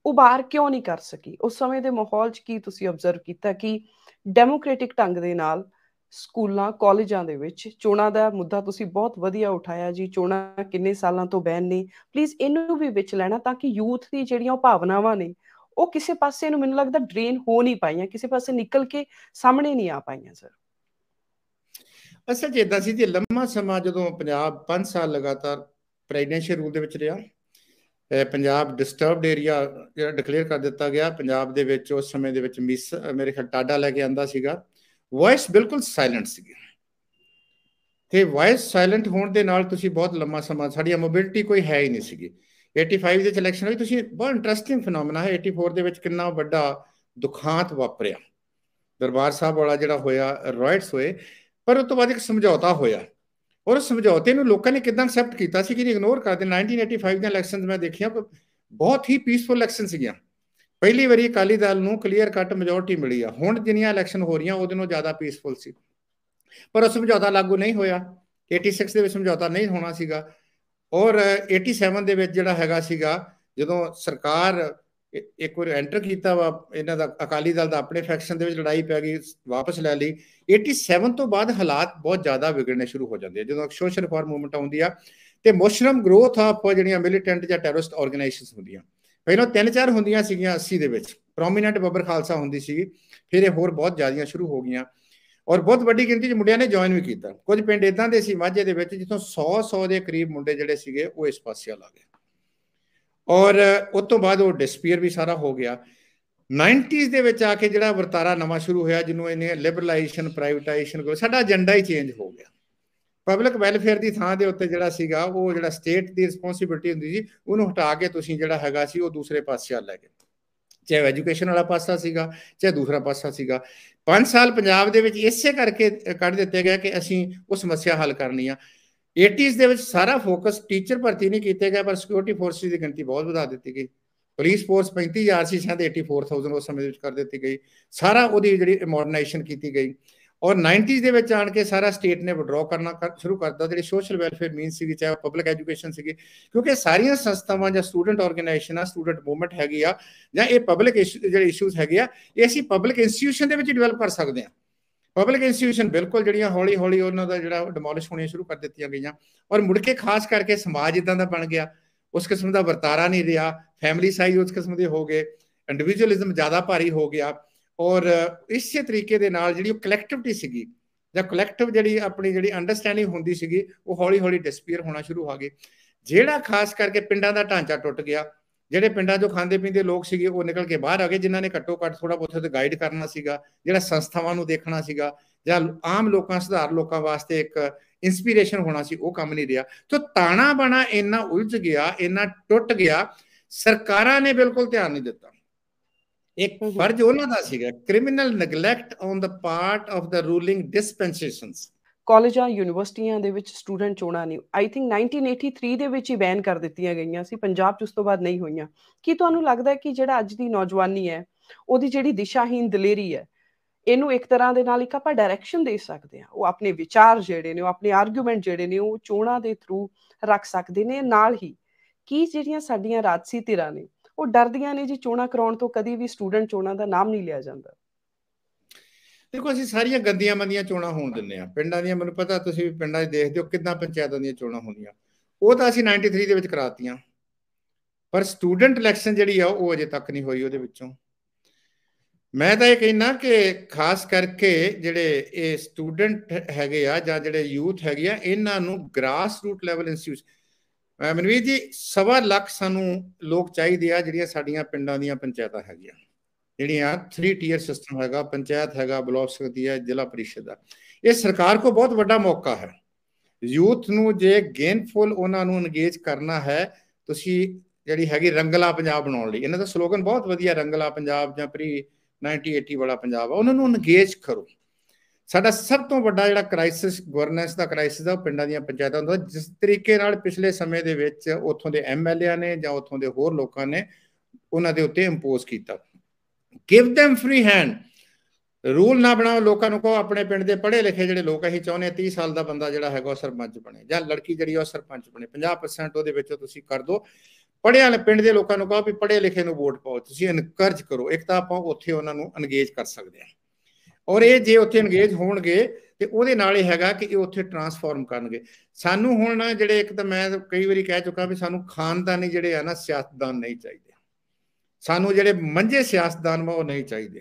ਉਭਾਰ ਕਿਉਂ ਨਹੀਂ ਕਰ ਸਕੀ? ਉਸ ਸਮੇਂ ਦੇ ਮਾਹੌਲ 'ਚ ਕੀ ਤੁਸੀਂ ਆਬਜ਼ਰਵ ਕੀਤਾ ਕਿ ਡੈਮੋਕ੍ਰੈਟਿਕ ਢੰਗ ਦੇ ਨਾਲ ਸਕੂਲਾਂ ਕਾਲਜਾਂ ਦੇ ਵਿੱਚ ਚੋਣਾਂ ਦਾ ਮੁੱਦਾ ਤੁਸੀਂ ਬਹੁਤ ਵਧੀਆ ਉਠਾਇਆ ਜੀ, ਚੋਣਾਂ ਕਿੰਨੇ ਸਾਲਾਂ ਤੋਂ ਬੈਨ ਨੇ, ਪਲੀਜ਼ ਇਹਨੂੰ ਵੀ ਵਿੱਚ ਲੈਣਾ ਤਾਂ ਕਿ ਯੂਥ ਦੀ ਜਿਹੜੀਆਂ ਉਹ ਭਾਵਨਾਵਾਂ ਨੇ ਉਹ ਕਿਸੇ ਪਾਸੇ ਨੂੰ ਮੈਨੂੰ ਲੱਗਦਾ ਡਰੇਨ ਹੋ ਨਹੀਂ ਪਾਈਆਂ, ਕਿਸੇ ਪਾਸੇ ਨਿਕਲ ਕੇ ਸਾਹਮਣੇ ਨਹੀਂ ਆ ਪਾਈਆਂ ਸਰ। ਅਸਲ 'ਚ ਏਦਾਂ ਸੀ ਜੀ, ਲੰਮਾ ਸਮਾਂ ਜਦੋਂ ਪੰਜਾਬ 5 ਸਾਲ ਲਗਾਤਾਰ ਪ੍ਰੈਜ਼ੀਡੈਂਸ਼ੀਅਲ ਰੂਲ ਦੇ ਵਿੱਚ ਰਿਹਾ, ਪੰਜਾਬ ਡਿਸਟਰਬਡ ਏਰੀਆ ਜਿਹੜਾ ਡਿਕਲੇਅਰ ਕਰ ਦਿੱਤਾ ਗਿਆ। ਪੰਜਾਬ ਦੇ ਵਿੱਚ ਉਸ ਸਮੇਂ ਦੇ ਵਿੱਚ ਮਿਸ ਮੇਰੇ ਖਿਆਲ ਟਾਡਾ ਲੈ ਕੇ ਆਂਦਾ ਸੀਗਾ। ਵੌਇਸ ਬਿਲਕੁਲ ਸਾਇਲੈਂਟ ਸੀਗੀ ਤੇ ਵੌਇਸ ਸਾਇਲੈਂਟ ਹੋਣ ਦੇ ਨਾਲ ਤੁਸੀਂ ਬਹੁਤ ਲੰਮਾ ਸਮਾਂ ਸਾਡੀ ਮੋਬਿਲਿਟੀ ਕੋਈ ਹੈ ਹੀ ਨਹੀਂ ਸੀਗੀ। 85 ਦੇ ਇਲੈਕਸ਼ਨ ਹੋਈ, ਤੁਸੀਂ ਬਹੁਤ ਇੰਟਰਸਟਿੰਗ ਫਿਨੋਮੀਨਾ ਹੈ 84 ਦੇ ਵਿੱਚ ਕਿੰਨਾ ਵੱਡਾ ਦੁਖਾਂਤ ਵਾਪਰਿਆ। ਦਰਬਾਰ ਸਾਹਿਬ ਵਾਲਾ ਜਿਹੜਾ ਹੋਇਆ, ਰਾਇਟਸ ਹੋਏ, ਪਰ ਉਸ ਤੋਂ ਬਾਅਦ ਇੱਕ ਸਮਝੌਤਾ ਹੋਇਆ ਔਰ ਉਸ ਸਮਝੌਤੇ ਨੂੰ ਲੋਕਾਂ ਨੇ ਕਿੱਦਾਂ ਐਕਸੈਪਟ ਕੀਤਾ ਸੀ ਕਿ ਇਗਨੋਰ ਕਰਦੇ। 1985 ਦੀਆਂ ਇਲੈਕਸ਼ਨਸ ਮੈਂ ਦੇਖੀਆਂ, ਬਹੁਤ ਹੀ ਪੀਸਫੁਲ ਇਲੈਕਸ਼ਨ ਸੀਗੀਆਂ। ਪਹਿਲੀ ਵਾਰੀ ਅਕਾਲੀ ਦਲ ਨੂੰ ਕਲੀਅਰ ਕੱਟ ਮੈਜੋਰਟੀ ਮਿਲੀ ਆ। ਹੁਣ ਜਿੰਨੀਆਂ ਇਲੈਕਸ਼ਨ ਹੋ ਰਹੀਆਂ ਉਹਦੇ ਨਾਲੋਂ ਜ਼ਿਆਦਾ ਪੀਸਫੁਲ ਸੀ, ਪਰ ਉਹ ਸਮਝੌਤਾ ਲਾਗੂ ਨਹੀਂ ਹੋਇਆ। 86 ਦੇ ਵਿੱਚ ਸਮਝੌਤਾ ਨਹੀਂ ਹੋਣਾ ਸੀਗਾ ਔਰ 87 ਦੇ ਵਿੱਚ ਜਿਹੜਾ ਹੈਗਾ ਸੀਗਾ, ਜਦੋਂ ਸਰਕਾਰ ਇੱਕ ਵਾਰ ਐਂਟਰ ਕੀਤਾ ਵਾ ਇਹਨਾਂ ਦਾ, ਅਕਾਲੀ ਦਲ ਦਾ ਆਪਣੇ ਫੈਕਸ਼ਨ ਦੇ ਵਿੱਚ ਲੜਾਈ ਪੈ ਗਈ, ਵਾਪਸ ਲੈ ਲਈ। 87 ਤੋਂ ਬਾਅਦ ਹਾਲਾਤ ਬਹੁਤ ਜ਼ਿਆਦਾ ਵਿਗੜਨੇ ਸ਼ੁਰੂ ਹੋ ਜਾਂਦੇ ਆ ਜਦੋਂ ਸੋਸ਼ਲ ਰਿਫਾਰਮ ਮੂਵਮੈਂਟ ਆਉਂਦੀ ਆ ਤੇ ਮੋਸ਼ਰਮ ਗਰੋਥ ਆਫ ਜਿਹੜੀਆਂ ਮਿਲੀਟੈਂਟ ਜਾਂ ਟੈਰਰਿਸਟ ਆਰਗੇਨਾਈਜੇਸ਼ਨਸ ਹੁੰਦੀਆਂ। ਪਹਿਲਾਂ 3-4 ਹੁੰਦੀਆਂ ਸੀਗੀਆਂ 80 ਦੇ ਵਿੱਚ, ਪ੍ਰੋਮੀਨੈਂਟ ਬੱਬਰ ਖਾਲਸਾ ਹੁੰਦੀ ਸੀਗੀ, ਫਿਰ ਇਹ ਹੋਰ ਬਹੁਤ ਜ਼ਿਆਦੀਆਂ ਸ਼ੁਰੂ ਹੋ ਗਈਆਂ ਔਰ ਬਹੁਤ ਵੱਡੀ ਗਿਣਤੀ 'ਚ ਮੁੰਡਿਆਂ ਨੇ ਜੁਆਇਨ ਵੀ ਕੀਤਾ। ਕੁਝ ਪਿੰਡ ਇੱਦਾਂ ਦੇ ਸੀ ਮਾਝੇ ਦੇ ਵਿੱਚ ਜਿੱਥੋਂ 100 ਦੇ ਕਰੀਬ ਮੁੰਡੇ ਜਿਹੜੇ ਸੀਗੇ ਉਹ ਇਸ ਪਾਸੇ ਆ ਗਏ ਔਰ ਉਸ ਤੋਂ ਬਾਅਦ ਉਹ ਡਿਸਪੀਅਰ ਵੀ ਸਾਰਾ ਹੋ ਗਿਆ। 90s ਦੇ ਵਿੱਚ ਆ ਕੇ ਜਿਹੜਾ ਵਰਤਾਰਾ ਨਵਾਂ ਸ਼ੁਰੂ ਹੋਇਆ, ਜਿਹਨੂੰ ਇਹਨੇ ਲਿਬਰਲਾਈਜੇਸ਼ਨ, ਪ੍ਰਾਈਵੇਟਾਈਜੇਸ਼ਨ, ਸਾਡਾ ਏਜੰਡਾ ਹੀ ਚੇਂਜ ਹੋ ਗਿਆ। ਪਬਲਿਕ ਵੈਲਫੇਅਰ ਦੀ ਥਾਂ ਦੇ ਉੱਤੇ ਜਿਹੜਾ ਸੀਗਾ ਉਹ ਜਿਹੜਾ ਸਟੇਟ ਦੀ ਰਿਸਪੌਂਸਿਬਿਲਟੀ ਹੁੰਦੀ ਸੀ ਉਹਨੂੰ ਹਟਾ ਕੇ ਤੁਸੀਂ ਜਿਹੜਾ ਹੈਗਾ ਸੀ ਉਹ ਦੂਸਰੇ ਪਾਸੇ ਆ ਲੈ ਗਏ। ਚਾਹੇ ਐਜੂਕੇਸ਼ਨ ਵਾਲਾ ਪਾਸਾ ਸੀਗਾ, ਚਾਹੇ ਦੂਸਰਾ ਪਾਸਾ ਸੀਗਾ। 5 ਸਾਲ ਪੰਜਾਬ ਦੇ ਵਿੱਚ ਇਸੇ ਕਰਕੇ ਕੱਢ ਦਿੱਤੇ ਗਏ ਕਿ ਅਸੀਂ ਉਹ ਸਮੱਸਿਆ ਹੱਲ ਕਰਨੀ ਆ। 80s ਦੇ ਵਿੱਚ ਸਾਰਾ ਫੋਕਸ ਟੀਚਰ ਭਰਤੀ ਨਹੀਂ ਕੀਤੇ ਗਏ, ਪਰ ਸਿਕਿਉਰਿਟੀ ਫੋਰਸਿਸ ਦੀ ਗਿਣਤੀ ਬਹੁਤ ਵਧਾ ਦਿੱਤੀ ਗਈ। ਪੁਲਿਸ ਫੋਰਸ 35,000 ਸੀ, ਸ਼ਾਇਦ 84,000 ਉਸ ਸਮੇਂ ਦੇ ਵਿੱਚ ਕਰ ਦਿੱਤੀ ਗਈ। ਸਾਰਾ ਉਹਦੀ ਜਿਹੜੀ ਮਾਡਰਨਾਈਜੇਸ਼ਨ ਕੀਤੀ ਗਈ ਔਰ 90s ਦੇ ਵਿੱਚ ਆਣ ਕੇ ਸਾਰਾ ਸਟੇਟ ਨੇ ਵਿਡਰੋ ਕਰਨਾ ਸ਼ੁਰੂ ਕਰਤਾ। ਜਿਹੜੀ ਸੋਸ਼ਲ ਵੈਲਫੇਅਰ ਮੀਨਸ ਸੀਗੀ, ਚਾਹੇ ਪਬਲਿਕ ਐਜੂਕੇਸ਼ਨ ਸੀਗੀ, ਕਿਉਂਕਿ ਸਾਰੀਆਂ ਸੰਸਥਾਵਾਂ ਜਾਂ ਸਟੂਡੈਂਟ ਆਰਗੇਨਾਈਜੇਸ਼ਨਾਂ, ਸਟੂਡੈਂਟ ਮੂਵਮੈਂਟ ਹੈਗੀ ਆ ਜਾਂ ਇਹ ਪਬਲਿਕ ਜਿਹੜੇ ਇਸ਼ੂਜ਼ ਹੈਗੇ ਆ, ਇਹ ਅਸੀਂ ਪਬਲਿਕ ਇੰਸਟੀਟਿਊਸ਼ਨ ਦੇ ਵਿੱਚ ਡਿਵੈਲਪ ਕਰ ਸਕਦੇ ਹਾਂ। ਪਬਲਿਕ ਇੰਸਟੀਟਿਊਸ਼ਨ ਬਿਲਕੁਲ ਜਿਹੜੀਆਂ ਹੌਲੀ ਹੌਲੀ ਉਹਨਾਂ ਦਾ ਜਿਹੜਾ ਡਿਮੋਲਿਸ਼ ਹੋਣੀਆਂ ਸ਼ੁਰੂ ਕਰ ਦਿੱਤੀਆਂ ਗਈਆਂ ਔਰ ਮੁੜ ਕੇ ਖਾਸ ਕਰਕੇ ਸਮਾਜ ਇਦਾਂ ਦਾ ਬਣ ਗਿਆ, ਉਸ ਕਿਸਮ ਦਾ ਵਰਤਾਰਾ ਨਹੀਂ ਰਿਹਾ। ਫੈਮਿਲੀ ਸਾਈਜ਼ ਉਸ ਕਿਸਮ ਦੇ ਹੋ ਗਏ, ਇੰਡੀਵਿਜੂਅਲਿਜ਼ਮ ਜ਼ਿਆਦਾ ਭਾਰੀ ਹੋ ਗਿਆ ਔਰ ਇਸੇ ਤਰੀਕੇ ਦੇ ਨਾਲ ਜਿਹੜੀ ਉਹ ਕਲੈਕਟਿਵਿਟੀ ਸੀਗੀ ਜਾਂ ਕਲੈਕਟਿਵ ਜਿਹੜੀ ਆਪਣੀ ਜਿਹੜੀ ਅੰਡਰਸਟੈਂਡਿੰਗ ਹੁੰਦੀ ਸੀਗੀ ਉਹ ਹੌਲੀ ਹੌਲੀ ਡਿਸਪੀਅਰ ਹੋਣਾ ਸ਼ੁਰੂ ਹੋ ਗਈ। ਜਿਹੜਾ ਖਾਸ ਕਰਕੇ ਪਿੰਡਾਂ ਦਾ ਢਾਂਚਾ ਟੁੱਟ ਗਿਆ। ਜਿਹੜੇ ਪਿੰਡਾਂ 'ਚੋਂ ਖਾਂਦੇ ਪੀਂਦੇ ਲੋਕ ਸੀਗੇ ਉਹ ਨਿਕਲ ਕੇ ਬਾਹਰ ਆ ਗਏ, ਜਿਨ੍ਹਾਂ ਨੇ ਘੱਟੋ ਘੱਟ ਥੋੜਾ ਬਹੁਤ ਗਾਈਡ ਕਰਨਾ ਸੀਗਾ, ਜਿਹੜਾ ਸੰਸਥਾਵਾਂ ਨੂੰ ਦੇਖਣਾ ਸੀਗਾ ਜਾਂ ਆਮ ਲੋਕਾਂ, ਸੁਧਾਰ ਲੋਕਾਂ ਵਾਸਤੇ ਇੱਕ ਇੰਸਪੀਰੇਸ਼ਨ ਹੋਣਾ ਸੀ, ਉਹ ਕੰਮ ਨਹੀਂ ਰਿਹਾ। ਤਾਂ ਤਾਣਾ ਬਾਣਾ ਇੰਨਾ ਉਲਝ ਗਿਆ, ਇੰਨਾ ਟੁੱਟ ਗਿਆ, ਸਰਕਾਰਾਂ ਨੇ ਬਿਲਕੁਲ ਧਿਆਨ ਨਹੀਂ ਦਿੱਤਾ। ਇੱਕ ਫਰਜ਼ ਉਹਨਾਂ ਦਾ ਸੀਗਾ, criminal neglect on the part of the ruling dispensations. ਕਾਲਜਾਂ, ਯੂਨੀਵਰਸਿਟੀਆਂ ਦੇ ਵਿੱਚ ਸਟੂਡੈਂਟ ਚੋਣਾਂ ਨਹੀਂ, ਆਈ ਥਿੰਕ 1983 ਦੇ ਵਿੱਚ ਹੀ ਬੈਨ ਕਰ ਦਿੱਤੀਆਂ ਗਈਆਂ ਸੀ, ਪੰਜਾਬ 'ਚ ਉਸ ਤੋਂ ਬਾਅਦ ਨਹੀਂ ਹੋਈਆਂ। ਕੀ ਤੁਹਾਨੂੰ ਲੱਗਦਾ ਹੈ ਕਿ ਜਿਹੜਾ ਅੱਜ ਦੀ ਨੌਜਵਾਨੀ ਹੈ ਉਹਦੀ ਜਿਹੜੀ ਦਿਸ਼ਾਹੀਨ ਦਲੇਰੀ ਹੈ, ਇਹਨੂੰ ਇੱਕ ਤਰ੍ਹਾਂ ਦੇ ਨਾਲ ਇੱਕ ਆਪਾਂ ਡਾਇਰੈਕਸ਼ਨ ਦੇ ਸਕਦੇ ਹਾਂ? ਉਹ ਆਪਣੇ ਵਿਚਾਰ ਜਿਹੜੇ ਨੇ, ਉਹ ਆਪਣੇ ਆਰਗੂਮੈਂਟ ਜਿਹੜੇ ਨੇ ਉਹ ਚੋਣਾਂ ਦੇ ਥਰੂ ਰੱਖ ਸਕਦੇ ਨੇ। ਨਾਲ ਹੀ ਕੀ ਜਿਹੜੀਆਂ ਸਾਡੀਆਂ ਰਾਜਸੀ ਧਿਰਾਂ ਨੇ ਉਹ ਡਰਦੀਆਂ ਨੇ ਜੀ ਚੋਣਾਂ ਕਰਾਉਣ ਤੋਂ, ਕਦੀ ਵੀ ਸਟੂਡੈਂਟ ਚੋਣਾਂ ਦਾ ਨਾਮ ਨਹੀਂ ਲਿਆ ਜਾਂਦਾ? ਦੇਖੋ, ਅਸੀਂ ਸਾਰੀਆਂ ਗੰਦੀਆਂ ਮੰਦੀਆਂ ਚੋਣਾਂ ਹੋਣ ਦਿੰਦੇ ਹਾਂ ਪਿੰਡਾਂ ਦੀਆਂ। ਮੈਨੂੰ ਪਤਾ ਤੁਸੀਂ ਵੀ ਪਿੰਡਾਂ 'ਚ ਦੇਖਦੇ ਹੋ ਕਿੱਦਾਂ ਪੰਚਾਇਤਾਂ ਦੀਆਂ ਚੋਣਾਂ ਹੁੰਦੀਆਂ, ਉਹ ਤਾਂ ਅਸੀਂ 93 ਦੇ ਵਿੱਚ ਕਰਾਤੀਆਂ, ਪਰ ਸਟੂਡੈਂਟ ਇਲੈਕਸ਼ਨ ਜਿਹੜੀ ਆ ਉਹ ਅਜੇ ਤੱਕ ਨਹੀਂ ਹੋਈ ਉਹਦੇ ਵਿੱਚੋਂ। ਮੈਂ ਤਾਂ ਇਹ ਕਹਿਣਾ ਕਿ ਖਾਸ ਕਰਕੇ ਜਿਹੜੇ ਇਹ ਸਟੂਡੈਂਟ ਹੈਗੇ ਆ ਜਾਂ ਜਿਹੜੇ ਯੂਥ ਹੈਗੇ ਆ, ਇਹਨਾਂ ਨੂੰ grass root level institution, Manveer ਜੀ 1.25 ਲੱਖ ਸਾਨੂੰ ਲੋਕ ਚਾਹੀਦੇ ਆ ਜਿਹੜੀਆਂ ਸਾਡੀਆਂ ਪਿੰਡਾਂ ਦੀਆਂ ਪੰਚਾਇਤਾਂ ਹੈਗੀਆਂ, ਜਿਹੜੀਆਂ 3 ਟੀਅਰ ਸਿਸਟਮ ਹੈਗਾ, ਪੰਚਾਇਤ ਹੈਗਾ, ਬਲਾਕ ਸੰਮਤੀ ਹੈ, ਜ਼ਿਲ੍ਹਾ ਪਰਿਸ਼ਦ ਦਾ। ਇਹ ਸਰਕਾਰ ਕੋਲ ਬਹੁਤ ਵੱਡਾ ਮੌਕਾ ਹੈ। ਯੂਥ ਨੂੰ ਜੇ ਗੇਨਫੁਲ ਉਹਨਾਂ ਨੂੰ ਇੰਗੇਜ ਕਰਨਾ ਹੈ, ਤੁਸੀਂ ਜਿਹੜੀ ਹੈਗੀ ਰੰਗਲਾ ਪੰਜਾਬ ਬਣਾਉਣ ਲਈ, ਇਹਨਾਂ ਦਾ ਸਲੋਗਨ ਬਹੁਤ ਵਧੀਆ, ਰੰਗਲਾ ਪੰਜਾਬ ਜਾਂ ਪ੍ਰੀ 1980 ਵਾਲਾ ਪੰਜਾਬ ਆ, ਉਹਨਾਂ ਨੂੰ ਇੰਗੇਜ ਕਰੋ। ਸਾਡਾ ਸਭ ਤੋਂ ਵੱਡਾ ਜਿਹੜਾ ਕ੍ਰਾਈਸਿਸ, ਗਵਰਨੈਂਸ ਦਾ ਕ੍ਰਾਈਸਿਸ ਆ, ਉਹ ਪਿੰਡਾਂ ਦੀਆਂ ਪੰਚਾਇਤਾਂ ਦਾ। ਜਿਸ ਤਰੀਕੇ ਨਾਲ ਪਿਛਲੇ ਸਮੇਂ ਦੇ ਵਿੱਚ ਉੱਥੋਂ ਦੇ MLA ਨੇ ਜਾਂ ਉੱਥੋਂ ਦੇ ਹੋਰ ਲੋਕਾਂ ਨੇ ਉਹਨਾਂ ਦੇ ਉੱਤੇ ਇੰਪੋਜ਼ ਕੀਤਾ, give them free hand, rule ਨਾ ਬਣਾਓ। ਲੋਕਾਂ ਨੂੰ ਕਹੋ ਆਪਣੇ ਪਿੰਡ ਦੇ ਪੜ੍ਹੇ ਲਿਖੇ ਜਿਹੜੇ ਲੋਕ ਅਸੀਂ ਚਾਹੁੰਦੇ ਹਾਂ 30 ਸਾਲ ਦਾ ਬੰਦਾ ਜਿਹੜਾ ਹੈਗਾ ਉਹ ਸਰਪੰਚ ਬਣੇ ਜਾਂ ਲੜਕੀ ਜਿਹੜੀ ਉਹ ਸਰਪੰਚ ਬਣੇ, 50% ਉਹਦੇ ਵਿੱਚੋਂ ਤੁਸੀਂ ਕਰ ਦਿਓ। ਪੜ੍ਹਿਆ ਪਿੰਡ ਦੇ ਲੋਕਾਂ ਨੂੰ ਕਹੋ ਵੀ ਪੜ੍ਹੇ ਲਿਖੇ ਨੂੰ ਵੋਟ ਪਾਓ, ਤੁਸੀਂ ਇਨਕਰਜ ਕਰੋ। ਇੱਕ ਤਾਂ ਆਪਾਂ ਉੱਥੇ ਉਹਨਾਂ ਨੂੰ ਇੰਗੇਜ ਕਰ ਸਕਦੇ ਹਾਂ ਔਰ ਇਹ ਜੇ ਉੱਥੇ ਇੰਗੇਜ ਹੋਣਗੇ ਤੇ ਉਹਦੇ ਨਾਲ ਇਹ ਹੈਗਾ ਕਿ ਇਹ ਉੱਥੇ ਟਰਾਂਸਫਾਰਮ ਕਰਨਗੇ। ਸਾਨੂੰ ਹੁਣ ਜਿਹੜੇ, ਇੱਕ ਤਾਂ ਮੈਂ ਕਈ ਵਾਰੀ ਕਹਿ ਚੁੱਕਾ ਵੀ ਸਾਨੂੰ ਖਾਨਦਾਨੀ ਜਿਹੜੇ ਆ ਨਾ ਸਿਆਸਤਦਾਨ ਨਹੀਂ ਚਾਹੀਦੇ, ਸਾਨੂੰ ਜਿਹੜੇ ਮੰਝੇ ਸਿਆਸਤਦਾਨ ਵਾ ਉਹ ਨਹੀਂ ਚਾਹੀਦੇ,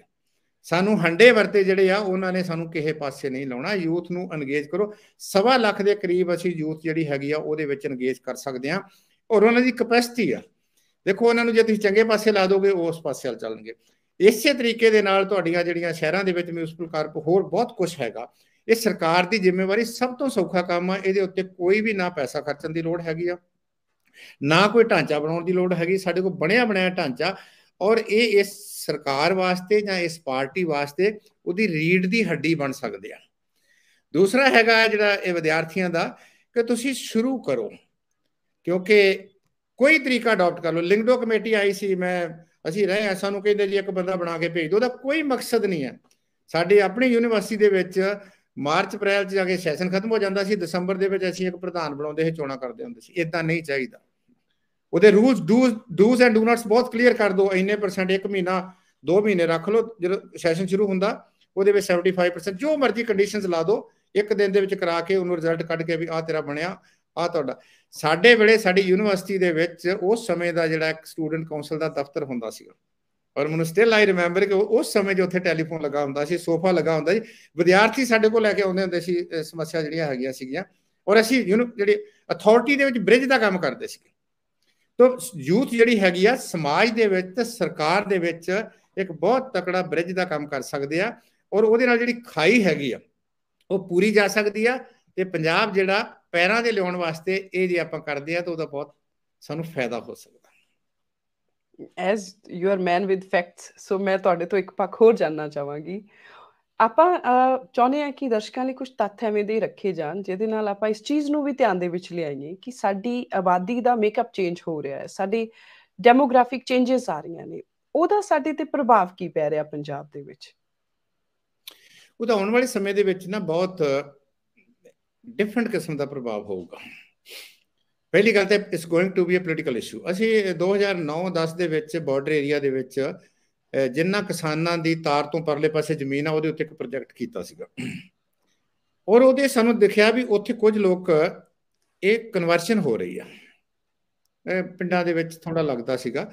ਸਾਨੂੰ ਹੰਡੇ ਵਰਤੇ ਜਿਹੜੇ ਆ ਉਹਨਾਂ ਨੇ ਸਾਨੂੰ ਕਿਸੇ ਪਾਸੇ ਨਹੀਂ ਲਾਉਣਾ। ਯੂਥ ਨੂੰ ਇੰਗੇਜ ਕਰੋ। 1.25 ਲੱਖ ਦੇ ਕਰੀਬ ਅਸੀਂ ਯੂਥ ਜਿਹੜੀ ਹੈਗੀ ਆ ਉਹਦੇ ਵਿੱਚ ਇੰਗੇਜ ਕਰ ਸਕਦੇ ਹਾਂ ਔਰ ਉਹਨਾਂ ਦੀ ਕਪੈਸਿਟੀ ਆ। ਦੇਖੋ ਉਹਨਾਂ ਨੂੰ ਜੇ ਤੁਸੀਂ ਚੰਗੇ ਪਾਸੇ ਲਾ ਦੋਗੇ ਉਹ ਉਸ ਪਾਸੇ ਵੱਲ ਚੱਲਣਗੇ। ਇਸੇ ਤਰੀਕੇ ਦੇ ਨਾਲ ਤੁਹਾਡੀਆਂ ਜਿਹੜੀਆਂ ਸ਼ਹਿਰਾਂ ਦੇ ਵਿੱਚ ਮਿਊਨਿਸਪਲ ਕਾਰਪ ਹੋਰ ਬਹੁਤ ਕੁਝ ਹੈਗਾ, ਇਹ ਸਰਕਾਰ ਦੀ ਜ਼ਿੰਮੇਵਾਰੀ। ਸਭ ਤੋਂ ਸੌਖਾ ਕੰਮ ਆ, ਇਹਦੇ ਉੱਤੇ ਕੋਈ ਵੀ ਨਾ ਪੈਸਾ ਖਰਚਣ ਦੀ ਲੋੜ ਹੈਗੀ ਆ, ਨਾ ਕੋਈ ਢਾਂਚਾ ਬਣਾਉਣ ਦੀ ਲੋੜ ਹੈਗੀ। ਸਾਡੇ ਕੋਲ ਬਣਿਆ ਬਣਾਇਆ ਢਾਂਚਾ, ਔਰ ਇਹ ਇਸ ਸਰਕਾਰ ਵਾਸਤੇ ਜਾਂ ਇਸ ਪਾਰਟੀ ਵਾਸਤੇ ਉਹਦੀ ਰੀੜ ਦੀ ਹੱਡੀ ਬਣ ਸਕਦੇ ਆ। ਦੂਸਰਾ ਹੈਗਾ ਜਿਹੜਾ ਇਹ ਵਿਦਿਆਰਥੀਆਂ ਦਾ, ਕਿ ਤੁਸੀਂ ਸ਼ੁਰੂ ਕਰੋ, ਕਿਉਂਕਿ ਕੋਈ ਤਰੀਕਾ ਅਡਾਪਟ ਕਰ ਲਓ। ਲਿੰਗਡੋ ਕਮੇਟੀ ਆਈ ਸੀ, ਅਸੀਂ ਰਹੇ ਹਾਂ, ਸਾਨੂੰ ਕਹਿੰਦੇ ਜੀ ਇੱਕ ਬੰਦਾ ਬਣਾ ਕੇ ਭੇਜ ਦਿਓ। ਉਹਦਾ ਕੋਈ ਮਕਸਦ ਨਹੀਂ ਹੈ। ਸਾਡੇ ਆਪਣੀ ਯੂਨੀਵਰਸਿਟੀ ਦੇ ਵਿੱਚ ਮਾਰਚ ਅਪ੍ਰੈਲ 'ਚ ਜਾ ਕੇ ਸੈਸ਼ਨ ਖਤਮ ਹੋ ਜਾਂਦਾ ਸੀ, ਦਸੰਬਰ ਦੇ ਵਿੱਚ ਅਸੀਂ ਇੱਕ ਪ੍ਰਧਾਨ ਬਣਾਉਂਦੇ ਸੀ, ਚੋਣਾਂ ਕਰਦੇ ਹੁੰਦੇ ਸੀ। ਇੱਦਾਂ ਨਹੀਂ ਚਾਹੀਦਾ। ਉਹਦੇ ਰੂਲਸ ਡੂਜ਼ ਐਂਡ ਡੂ ਨਾਟਸ ਬਹੁਤ ਕਲੀਅਰ ਕਰ ਦਿਓ। ਇੰਨੇ %, 1 ਮਹੀਨਾ 2 ਮਹੀਨੇ ਰੱਖ ਲਓ। ਜਦੋਂ ਸੈਸ਼ਨ ਸ਼ੁਰੂ ਹੁੰਦਾ ਉਹਦੇ ਵਿੱਚ 75% ਜੋ ਮਰਜ਼ੀ ਕੰਡੀਸ਼ਨਸ ਲਾ ਦਿਓ, ਇੱਕ ਦਿਨ ਦੇ ਵਿੱਚ ਕਰਾ ਕੇ ਉਹਨੂੰ ਰਿਜ਼ਲਟ ਕੱਢ ਕੇ ਵੀ ਆਹ ਤੇਰਾ ਬਣਿਆ, ਆਹ ਤੁਹਾਡਾ। ਸਾਡੇ ਵੇਲੇ ਸਾਡੀ ਯੂਨੀਵਰਸਿਟੀ ਦੇ ਵਿੱਚ ਉਸ ਸਮੇਂ ਦਾ ਜਿਹੜਾ ਇੱਕ ਸਟੂਡੈਂਟ ਕਾਉਂਸਲ ਦਾ ਦਫ਼ਤਰ ਹੁੰਦਾ ਸੀਗਾ, ਔਰ ਮੈਨੂੰ ਸਟਿਲ ਆਈ ਰਿਮੈਂਬਰ ਕਿ ਉਸ ਸਮੇਂ ਜੋ ਉੱਥੇ ਟੈਲੀਫੋਨ ਲੱਗਾ ਹੁੰਦਾ ਸੀ, ਸੋਫਾ ਲੱਗਾ ਹੁੰਦਾ ਸੀ, ਵਿਦਿਆਰਥੀ ਸਾਡੇ ਕੋਲ ਲੈ ਕੇ ਆਉਂਦੇ ਹੁੰਦੇ ਸੀ ਸਮੱਸਿਆ ਜਿਹੜੀਆਂ ਹੈਗੀਆਂ ਸੀਗੀਆਂ, ਔਰ ਅਸੀਂ ਜਿਹੜੀ ਅਥਾਰਟੀ ਦੇ ਵਿੱਚ ਬ੍ਰਿਜ ਦਾ ਕੰਮ ਕਰਦੇ ਸੀਗੇ। ਤਾਂ ਯੂਥ ਜਿਹੜੀ ਹੈਗੀ ਆ ਸਮਾਜ ਦੇ ਵਿੱਚ ਤੇ ਸਰਕਾਰ ਦੇ ਵਿੱਚ ਇੱਕ ਬਹੁਤ ਤਕੜਾ ਬ੍ਰਿਜ ਦਾ ਕੰਮ ਕਰ ਸਕਦੇ ਆ, ਔਰ ਉਹਦੇ ਨਾਲ ਜਿਹੜੀ ਖਾਈ ਹੈਗੀ ਆ ਉਹ ਪੂਰੀ ਜਾ ਸਕਦੀ ਆ। ਤੇ ਪੰਜਾਬ ਜਿਹੜਾ ਪੈਰਾਂ ਦੇ ਲਿਆਉਣ ਵਾਸਤੇ ਇਹ ਜੇ ਆਪਾਂ ਕਰਦੇ ਆ ਤਾਂ ਉਹਦਾ ਬਹੁਤ ਸਾਨੂੰ ਫਾਇਦਾ ਹੋ ਸਕਦਾ। As you are man with facts, so ਮੈਂ ਤੁਹਾਡੇ ਤੋਂ ਇੱਕ ਪੱਖ ਹੋਰ ਜਾਣਨਾ ਚਾਹਾਂਗੀ। ਆਪਾਂ ਚਾਹੁੰਦੇ ਹਾਂ ਕਿ ਦਰਸ਼ਕਾਂ ਲਈ ਕੁਝ ਤੱਥ ਐਵੇਂ ਦੇ ਰੱਖੇ ਜਾਣ ਜਿਹਦੇ ਨਾਲ ਆਪਾਂ ਇਸ ਚੀਜ਼ ਨੂੰ ਵੀ ਧਿਆਨ ਦੇ ਵਿੱਚ ਲਿਆਈਏ ਕਿ ਸਾਡੀ ਆਬਾਦੀ ਦਾ ਮੇਕਅਪ ਚੇਂਜ ਹੋ ਰਿਹਾ ਹੈ, ਸਾਡੀ ਡੈਮੋਗ੍ਰਾਫਿਕ ਚੇਂਜਸ ਆ ਰਹੀਆਂ ਨੇ, ਉਹਦਾ ਸਾਡੇ ਤੇ ਪ੍ਰਭਾਵ ਕੀ ਪੈ ਰਿਹਾ ਪੰਜਾਬ ਦੇ ਵਿੱਚ? ਉਹਦਾ ਆਉਣ ਵਾਲੇ ਸਮੇਂ ਦੇ ਵਿੱਚ ਨਾ ਬਹੁਤ ਡਿਫਰੈਂਟ ਕਿਸਮ ਦਾ ਪ੍ਰਭਾਵ ਹੋਊਗਾ। ਪਹਿਲੀ ਗੱਲ ਤਾਂ it's going to be a political issue. ਅਸੀਂ 2009-10 ਦੇ ਵਿੱਚ ਬਾਰਡਰ ਏਰੀਆ ਦੇ ਵਿੱਚ ਜਿੰਨਾ ਕਿਸਾਨਾਂ ਦੀ ਤਾਰ ਤੋਂ ਪਰਲੇ ਪਾਸੇ ਜ਼ਮੀਨ ਆ ਉਹਦੇ ਉੱਤੇ ਇੱਕ ਪ੍ਰੋਜੈਕਟ ਕੀਤਾ ਸੀਗਾ, ਔਰ ਉਹਦੇ ਸਾਨੂੰ ਦਿਖਿਆ ਵੀ ਉੱਥੇ ਕੁਝ ਲੋਕ ਇਹ ਕਨਵਰਸ਼ਨ ਹੋ ਰਹੀ ਆ। ਪਿੰਡਾਂ ਦੇ ਵਿੱਚ ਥੋੜਾ ਲੱਗਦਾ ਸੀਗਾ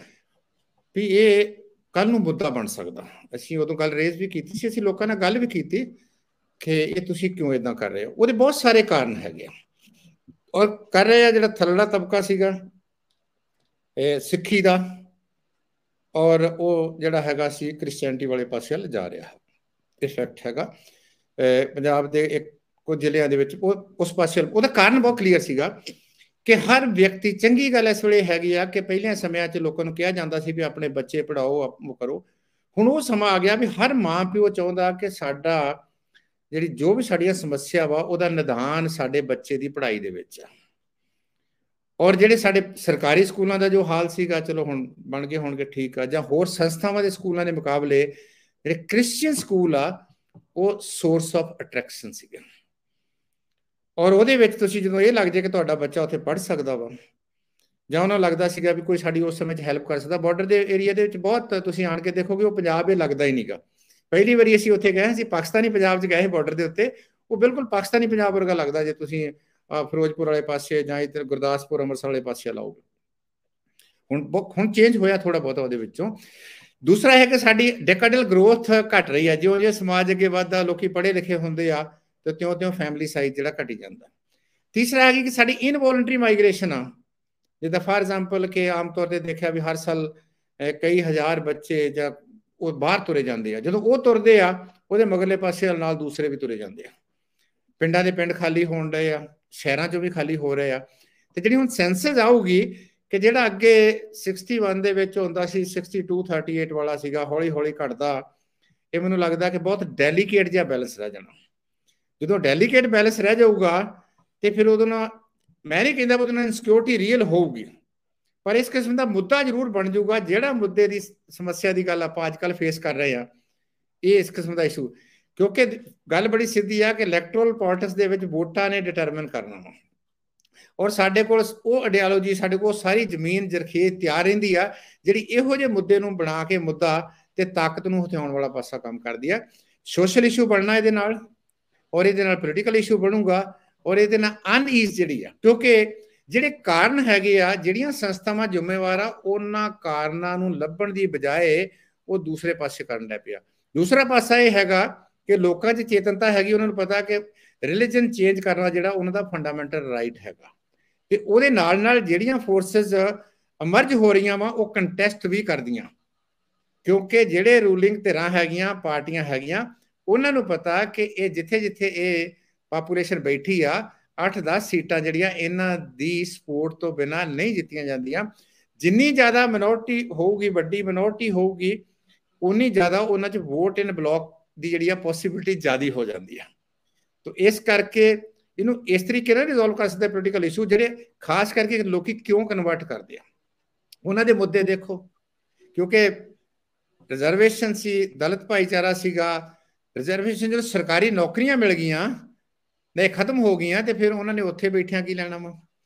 ਵੀ ਇਹ ਕੱਲ ਨੂੰ ਮੁੱਦਾ ਬਣ ਸਕਦਾ। ਅਸੀਂ ਉਦੋਂ ਗੱਲ ਰੇਜ਼ ਵੀ ਕੀਤੀ ਸੀ, ਅਸੀਂ ਲੋਕਾਂ ਨਾਲ ਗੱਲ ਵੀ ਕੀਤੀ ਕਿ ਇਹ ਤੁਸੀਂ ਕਿਉਂ ਇਦਾਂ ਕਰ ਰਹੇ ਹੋ। ਉਹਦੇ ਬਹੁਤ ਸਾਰੇ ਕਾਰਨ ਹੈਗੇ, ਔਰ ਕਰ ਰਹੇ ਆ ਜਿਹੜਾ ਥੱਲੜਾ ਤਬਕਾ ਸੀਗਾ ਇਹ ਸਿੱਖੀ ਦਾ, ਔਰ ਉਹ ਜਿਹੜਾ ਹੈਗਾ ਸੀ ਕ੍ਰਿਸਚੈਨਿਟੀ ਵਾਲੇ ਪਾਸੇ ਵੱਲ ਜਾ ਰਿਹਾ ਇਫੈਕਟ ਹੈਗਾ ਪੰਜਾਬ ਦੇ ਇੱਕ ਕੁਝ ਜ਼ਿਲ੍ਹਿਆਂ ਦੇ ਵਿੱਚ। ਉਹ ਉਸ ਪਾਸੇ ਉਹਦਾ ਕਾਰਨ ਬਹੁਤ ਕਲੀਅਰ ਸੀਗਾ ਕਿ ਹਰ ਵਿਅਕਤੀ, ਚੰਗੀ ਗੱਲ ਇਸ ਵੇਲੇ ਹੈਗੀ ਆ ਕਿ ਪਹਿਲਿਆਂ ਸਮਿਆਂ 'ਚ ਲੋਕਾਂ ਨੂੰ ਕਿਹਾ ਜਾਂਦਾ ਸੀ ਵੀ ਆਪਣੇ ਬੱਚੇ ਪੜ੍ਹਾਓ, ਉਹ ਕਰੋ। ਹੁਣ ਉਹ ਸਮਾਂ ਆ ਗਿਆ ਵੀ ਹਰ ਮਾਂ ਪਿਓ ਚਾਹੁੰਦਾ ਕਿ ਸਾਡਾ ਜਿਹੜੀ ਜੋ ਵੀ ਸਾਡੀਆਂ ਸਮੱਸਿਆ ਵਾ ਉਹਦਾ ਨਿਦਾਨ ਸਾਡੇ ਬੱਚੇ ਦੀ ਪੜ੍ਹਾਈ ਦੇ ਵਿੱਚ ਆ। ਔਰ ਜਿਹੜੇ ਸਾਡੇ ਸਰਕਾਰੀ ਸਕੂਲਾਂ ਦਾ ਜੋ ਹਾਲ ਸੀਗਾ, ਚਲੋ ਹੁਣ ਬਣ ਗਏ ਹੋਣਗੇ ਠੀਕ ਆ, ਜਾਂ ਹੋਰ ਸੰਸਥਾਵਾਂ ਦੇ ਸਕੂਲਾਂ ਦੇ ਮੁਕਾਬਲੇ ਜਿਹੜੇ ਕ੍ਰਿਸਚੀਅਨ ਸਕੂਲ ਆ ਉਹ ਸੋਰਸ ਆਫ ਅਟਰੈਕਸ਼ਨ ਸੀਗੇ। ਔਰ ਉਹਦੇ ਵਿੱਚ ਤੁਸੀਂ ਜਦੋਂ ਇਹ ਲੱਗ ਜਾਏ ਕਿ ਤੁਹਾਡਾ ਬੱਚਾ ਉੱਥੇ ਪੜ੍ਹ ਸਕਦਾ ਵਾ, ਜਾਂ ਉਹਨਾਂ ਨੂੰ ਲੱਗਦਾ ਸੀਗਾ ਵੀ ਕੋਈ ਸਾਡੀ ਉਸ ਸਮੇਂ 'ਚ ਹੈਲਪ ਕਰ ਸਕਦਾ। ਬਾਰਡਰ ਦੇ ਏਰੀਆ ਦੇ ਵਿੱਚ ਬਹੁਤ ਤੁਸੀਂ ਆਣ ਕੇ ਦੇਖੋਗੇ ਉਹ ਪੰਜਾਬ ਇਹ ਲੱਗਦਾ ਹੀ ਨਹੀਂਗਾ। ਪਹਿਲੀ ਵਾਰੀ ਅਸੀਂ ਉੱਥੇ ਗਏ ਸੀ, ਪਾਕਿਸਤਾਨੀ ਪੰਜਾਬ 'ਚ ਗਏ ਸੀ ਬਾਰਡਰ ਦੇ ਉੱਤੇ, ਉਹ ਬਿਲਕੁਲ ਪਾਕਿਸਤਾਨੀ ਪੰਜਾਬ ਵਰਗਾ ਲੱਗਦਾ ਜੇ ਤੁਸੀਂ ਫਿਰੋਜ਼ਪੁਰ ਵਾਲੇ ਪਾਸੇ ਜਾਂ ਇੱਧਰ ਗੁਰਦਾਸਪੁਰ ਅੰਮ੍ਰਿਤਸਰ ਵਾਲੇ ਪਾਸੇ ਲਾਓਗੇ। ਹੁਣ ਚੇਂਜ ਹੋਇਆ ਥੋੜਾ ਬਹੁਤਾ ਉਹਦੇ ਵਿੱਚੋਂ। ਦੂਸਰਾ ਹੈ ਕਿ ਸਾਡੀ ਡੈਕੈਡਲ ਗਰੋਥ ਘਟ ਰਹੀ ਹੈ। ਜਿਉਂ ਜਿਉਂ ਸਮਾਜ ਅੱਗੇ ਵੱਧਦਾ, ਲੋਕੀ ਪੜ੍ਹੇ ਲਿਖੇ ਹੁੰਦੇ ਆ ਤੇ ਤਿਉਂ ਫੈਮਿਲੀ ਸਾਈਜ਼ ਜਿਹੜਾ ਘਟੀ ਜਾਂਦਾ। ਤੀਸਰਾ ਹੈ ਕਿ ਸਾਡੀ ਇਨਵੋਲੰਟਰੀ ਮਾਈਗ੍ਰੇਸ਼ਨ ਆ। ਜਿੱਦਾਂ ਫਾਰ ਐਗਜ਼ਾਮਪਲ ਕਿ ਆਮ ਤੌਰ ਤੇ ਦੇਖਿਆ ਵੀ ਹਰ ਸਾਲ ਕਈ ਹਜ਼ਾਰ ਬੱਚੇ ਜਾਂ ਉਹ ਬਾਹਰ ਤੁਰੇ ਜਾਂਦੇ ਆ। ਜਦੋਂ ਉਹ ਤੁਰਦੇ ਆ ਉਹਦੇ ਮਗਰਲੇ ਪਾਸੇ ਨਾਲ ਦੂਸਰੇ ਵੀ ਤੁਰੇ ਜਾਂਦੇ ਆ। ਪਿੰਡਾਂ ਦੇ ਪਿੰਡ ਖਾਲੀ ਹੋਣ ਰਹੇ ਆ, ਸ਼ਹਿਰਾਂ 'ਚੋਂ ਵੀ ਖਾਲੀ ਹੋ ਰਹੇ ਆ। ਤੇ ਜਿਹੜੀ ਹੁਣ ਸੈਂਸਸ ਆਊਗੀ ਕਿ ਜਿਹੜਾ ਅੱਗੇ 61 ਦੇ ਵਿੱਚ ਹੁੰਦਾ ਸੀ 62-38 ਵਾਲਾ ਸੀਗਾ, ਹੌਲੀ ਹੌਲੀ ਘਟਦਾ। ਇਹ ਮੈਨੂੰ ਲੱਗਦਾ ਕਿ ਬਹੁਤ ਡੈਲੀਕੇਟ ਜਿਹਾ ਬੈਲੈਂਸ ਰਹਿ ਜਾਣਾ। ਜਦੋਂ ਡੈਲੀਕੇਟ ਬੈਲੈਂਸ ਰਹਿ ਜਾਊਗਾ ਤੇ ਫਿਰ ਉਹਦੇ ਨਾਲ, ਮੈਂ ਨਹੀਂ ਕਹਿੰਦਾ ਉਹਦੇ ਨਾਲ ਇਨਸਿਕਿਉਰਿਟੀ ਰੀਅਲ ਹੋਊਗੀ, ਪਰ ਇਸ ਕਿਸਮ ਦਾ ਮੁੱਦਾ ਜ਼ਰੂਰ ਬਣ ਜਾਊਗਾ। ਜਿਹੜਾ ਮੁੱਦੇ ਦੀ ਸਮੱਸਿਆ ਦੀ ਗੱਲ ਆਪਾਂ ਅੱਜ ਕੱਲ੍ਹ ਫੇਸ ਕਰ ਰਹੇ ਆ, ਇਹ ਇਸ ਕਿਸਮ ਦਾ ਇਸ਼ੂ। ਕਿਉਂਕਿ ਗੱਲ ਬੜੀ ਸਿੱਧੀ ਆ ਕਿ ਇਲੈਕਟੋਰਲ ਪੋਲਿਟਿਕਸ ਦੇ ਵਿੱਚ ਵੋਟਾਂ ਨੇ ਡਿਟਰਮਿਨ ਕਰਨਾ ਵਾ, ਔਰ ਸਾਡੇ ਕੋਲ ਉਹ ਆਈਡੀਓਲੋਜੀ, ਸਾਡੇ ਕੋਲ ਸਾਰੀ ਜ਼ਮੀਨ ਜ਼ਰਖੇਜ਼ ਤਿਆਰ ਰਹਿੰਦੀ ਆ ਜਿਹੜੀ ਇਹੋ ਜਿਹੇ ਮੁੱਦੇ ਨੂੰ ਬਣਾ ਕੇ ਮੁੱਦਾ ਤੇ ਤਾਕਤ ਨੂੰ ਹਥਿਆਉਣ ਵਾਲਾ ਪਾਸਾ ਕੰਮ ਕਰਦੀ ਆ। ਸੋਸ਼ਲ ਇਸ਼ੂ ਬਣਨਾ ਇਹਦੇ ਨਾਲ, ਔਰ ਇਹਦੇ ਨਾਲ ਪੋਲੀਟੀਕਲ ਇਸ਼ੂ ਬਣੂਗਾ, ਔਰ ਇਹਦੇ ਨਾਲ ਅਨਈਜ਼ ਜਿਹੜੀ ਆ, ਕਿਉਂਕਿ ਜਿਹੜੇ ਕਾਰਨ ਹੈਗੇ ਆ, ਜਿਹੜੀਆਂ ਸੰਸਥਾਵਾਂ ਜ਼ਿੰਮੇਵਾਰ ਆ, ਉਹਨਾਂ ਕਾਰਨਾਂ ਨੂੰ ਲੱਭਣ ਦੀ ਬਜਾਏ ਉਹ ਦੂਸਰੇ ਪਾਸੇ ਕਰਨ ਲੱਗ ਪਿਆ। ਦੂਸਰਾ ਪਾਸਾ ਇਹ ਹੈਗਾ ਕਿ ਲੋਕਾਂ 'ਚ ਚੇਤਨਤਾ ਹੈਗੀ, ਉਹਨਾਂ ਨੂੰ ਪਤਾ ਕਿ ਰਿਲੀਜਨ ਚੇਂਜ ਕਰਨਾ ਜਿਹੜਾ ਉਹਨਾਂ ਦਾ ਫੰਡਾਮੈਂਟਲ ਰਾਈਟ ਹੈਗਾ। ਤੇ ਉਹਦੇ ਨਾਲ ਨਾਲ ਜਿਹੜੀਆਂ ਫੋਰਸਿਸ ਅਮਰਜ ਹੋ ਰਹੀਆਂ ਵਾ ਉਹ ਕੰਟੈਸਟ ਵੀ ਕਰਦੀਆਂ, ਕਿਉਂਕਿ ਜਿਹੜੇ ਰੂਲਿੰਗ ਧਿਰਾਂ ਹੈਗੀਆਂ, ਪਾਰਟੀਆਂ ਹੈਗੀਆਂ, ਉਹਨਾਂ ਨੂੰ ਪਤਾ ਕਿ ਇਹ ਜਿੱਥੇ ਜਿੱਥੇ ਇਹ ਪਾਪੂਲੇਸ਼ਨ ਬੈਠੀ ਆ 8-10 ਸੀਟਾਂ ਜਿਹੜੀਆਂ ਇਹਨਾਂ ਦੀ ਸਪੋਰਟ ਤੋਂ ਬਿਨਾਂ ਨਹੀਂ ਜਿੱਤੀਆਂ ਜਾਂਦੀਆਂ। ਜਿੰਨੀ ਜ਼ਿਆਦਾ ਮਿਨੋਰਟੀ ਹੋਊਗੀ, ਵੱਡੀ ਮਿਨੋਰਟੀ ਹੋਊਗੀ, ਉਨੀ ਜ਼ਿਆਦਾ ਉਹਨਾਂ 'ਚ ਵੋਟ ਇਨ ਬਲੌਕ ਦੀ ਜਿਹੜੀ ਆ ਪੋਸੀਬਿਲਿਟੀ ਜ਼ਿਆਦਾ ਹੋ ਜਾਂਦੀ ਆ। ਤੋ ਇਸ ਕਰਕੇ ਇਹਨੂੰ ਇਸ ਤਰੀਕੇ ਨਾਲ ਰਿਜ਼ੋਲਵ ਕਰ ਸਕਦੇ ਪੋਲੀਟੀਕਲ ਇਸ਼ੂ, ਜਿਹੜੇ ਖਾਸ ਕਰਕੇ ਲੋਕੀ ਕਿਉਂ ਕਨਵਰਟ ਕਰਦੇ ਆ। ਉਹਨਾਂ ਦੇ ਮੁੱਦੇ ਦੇਖੋ, ਕਿਉਂਕਿ ਰਿਜ਼ਰਵੇਸ਼ਨ ਸੀ, ਦਲਿਤ ਭਾਈਚਾਰਾ ਸੀਗਾ, ਰਿਜ਼ਰਵੇਸ਼ਨ ਜਦੋਂ ਸਰਕਾਰੀ ਨੌਕਰੀਆਂ ਮਿਲ ਗਈਆਂ ਨੇ ਖਤਮ ਹੋ ਗਈਆਂ, ਤੇ ਫਿਰ ਉਹਨਾਂ ਨੇ ਉੱਥੇ ਬੈਠਿਆਂ ਕੀ ਲੈਣਾ ਵਾ।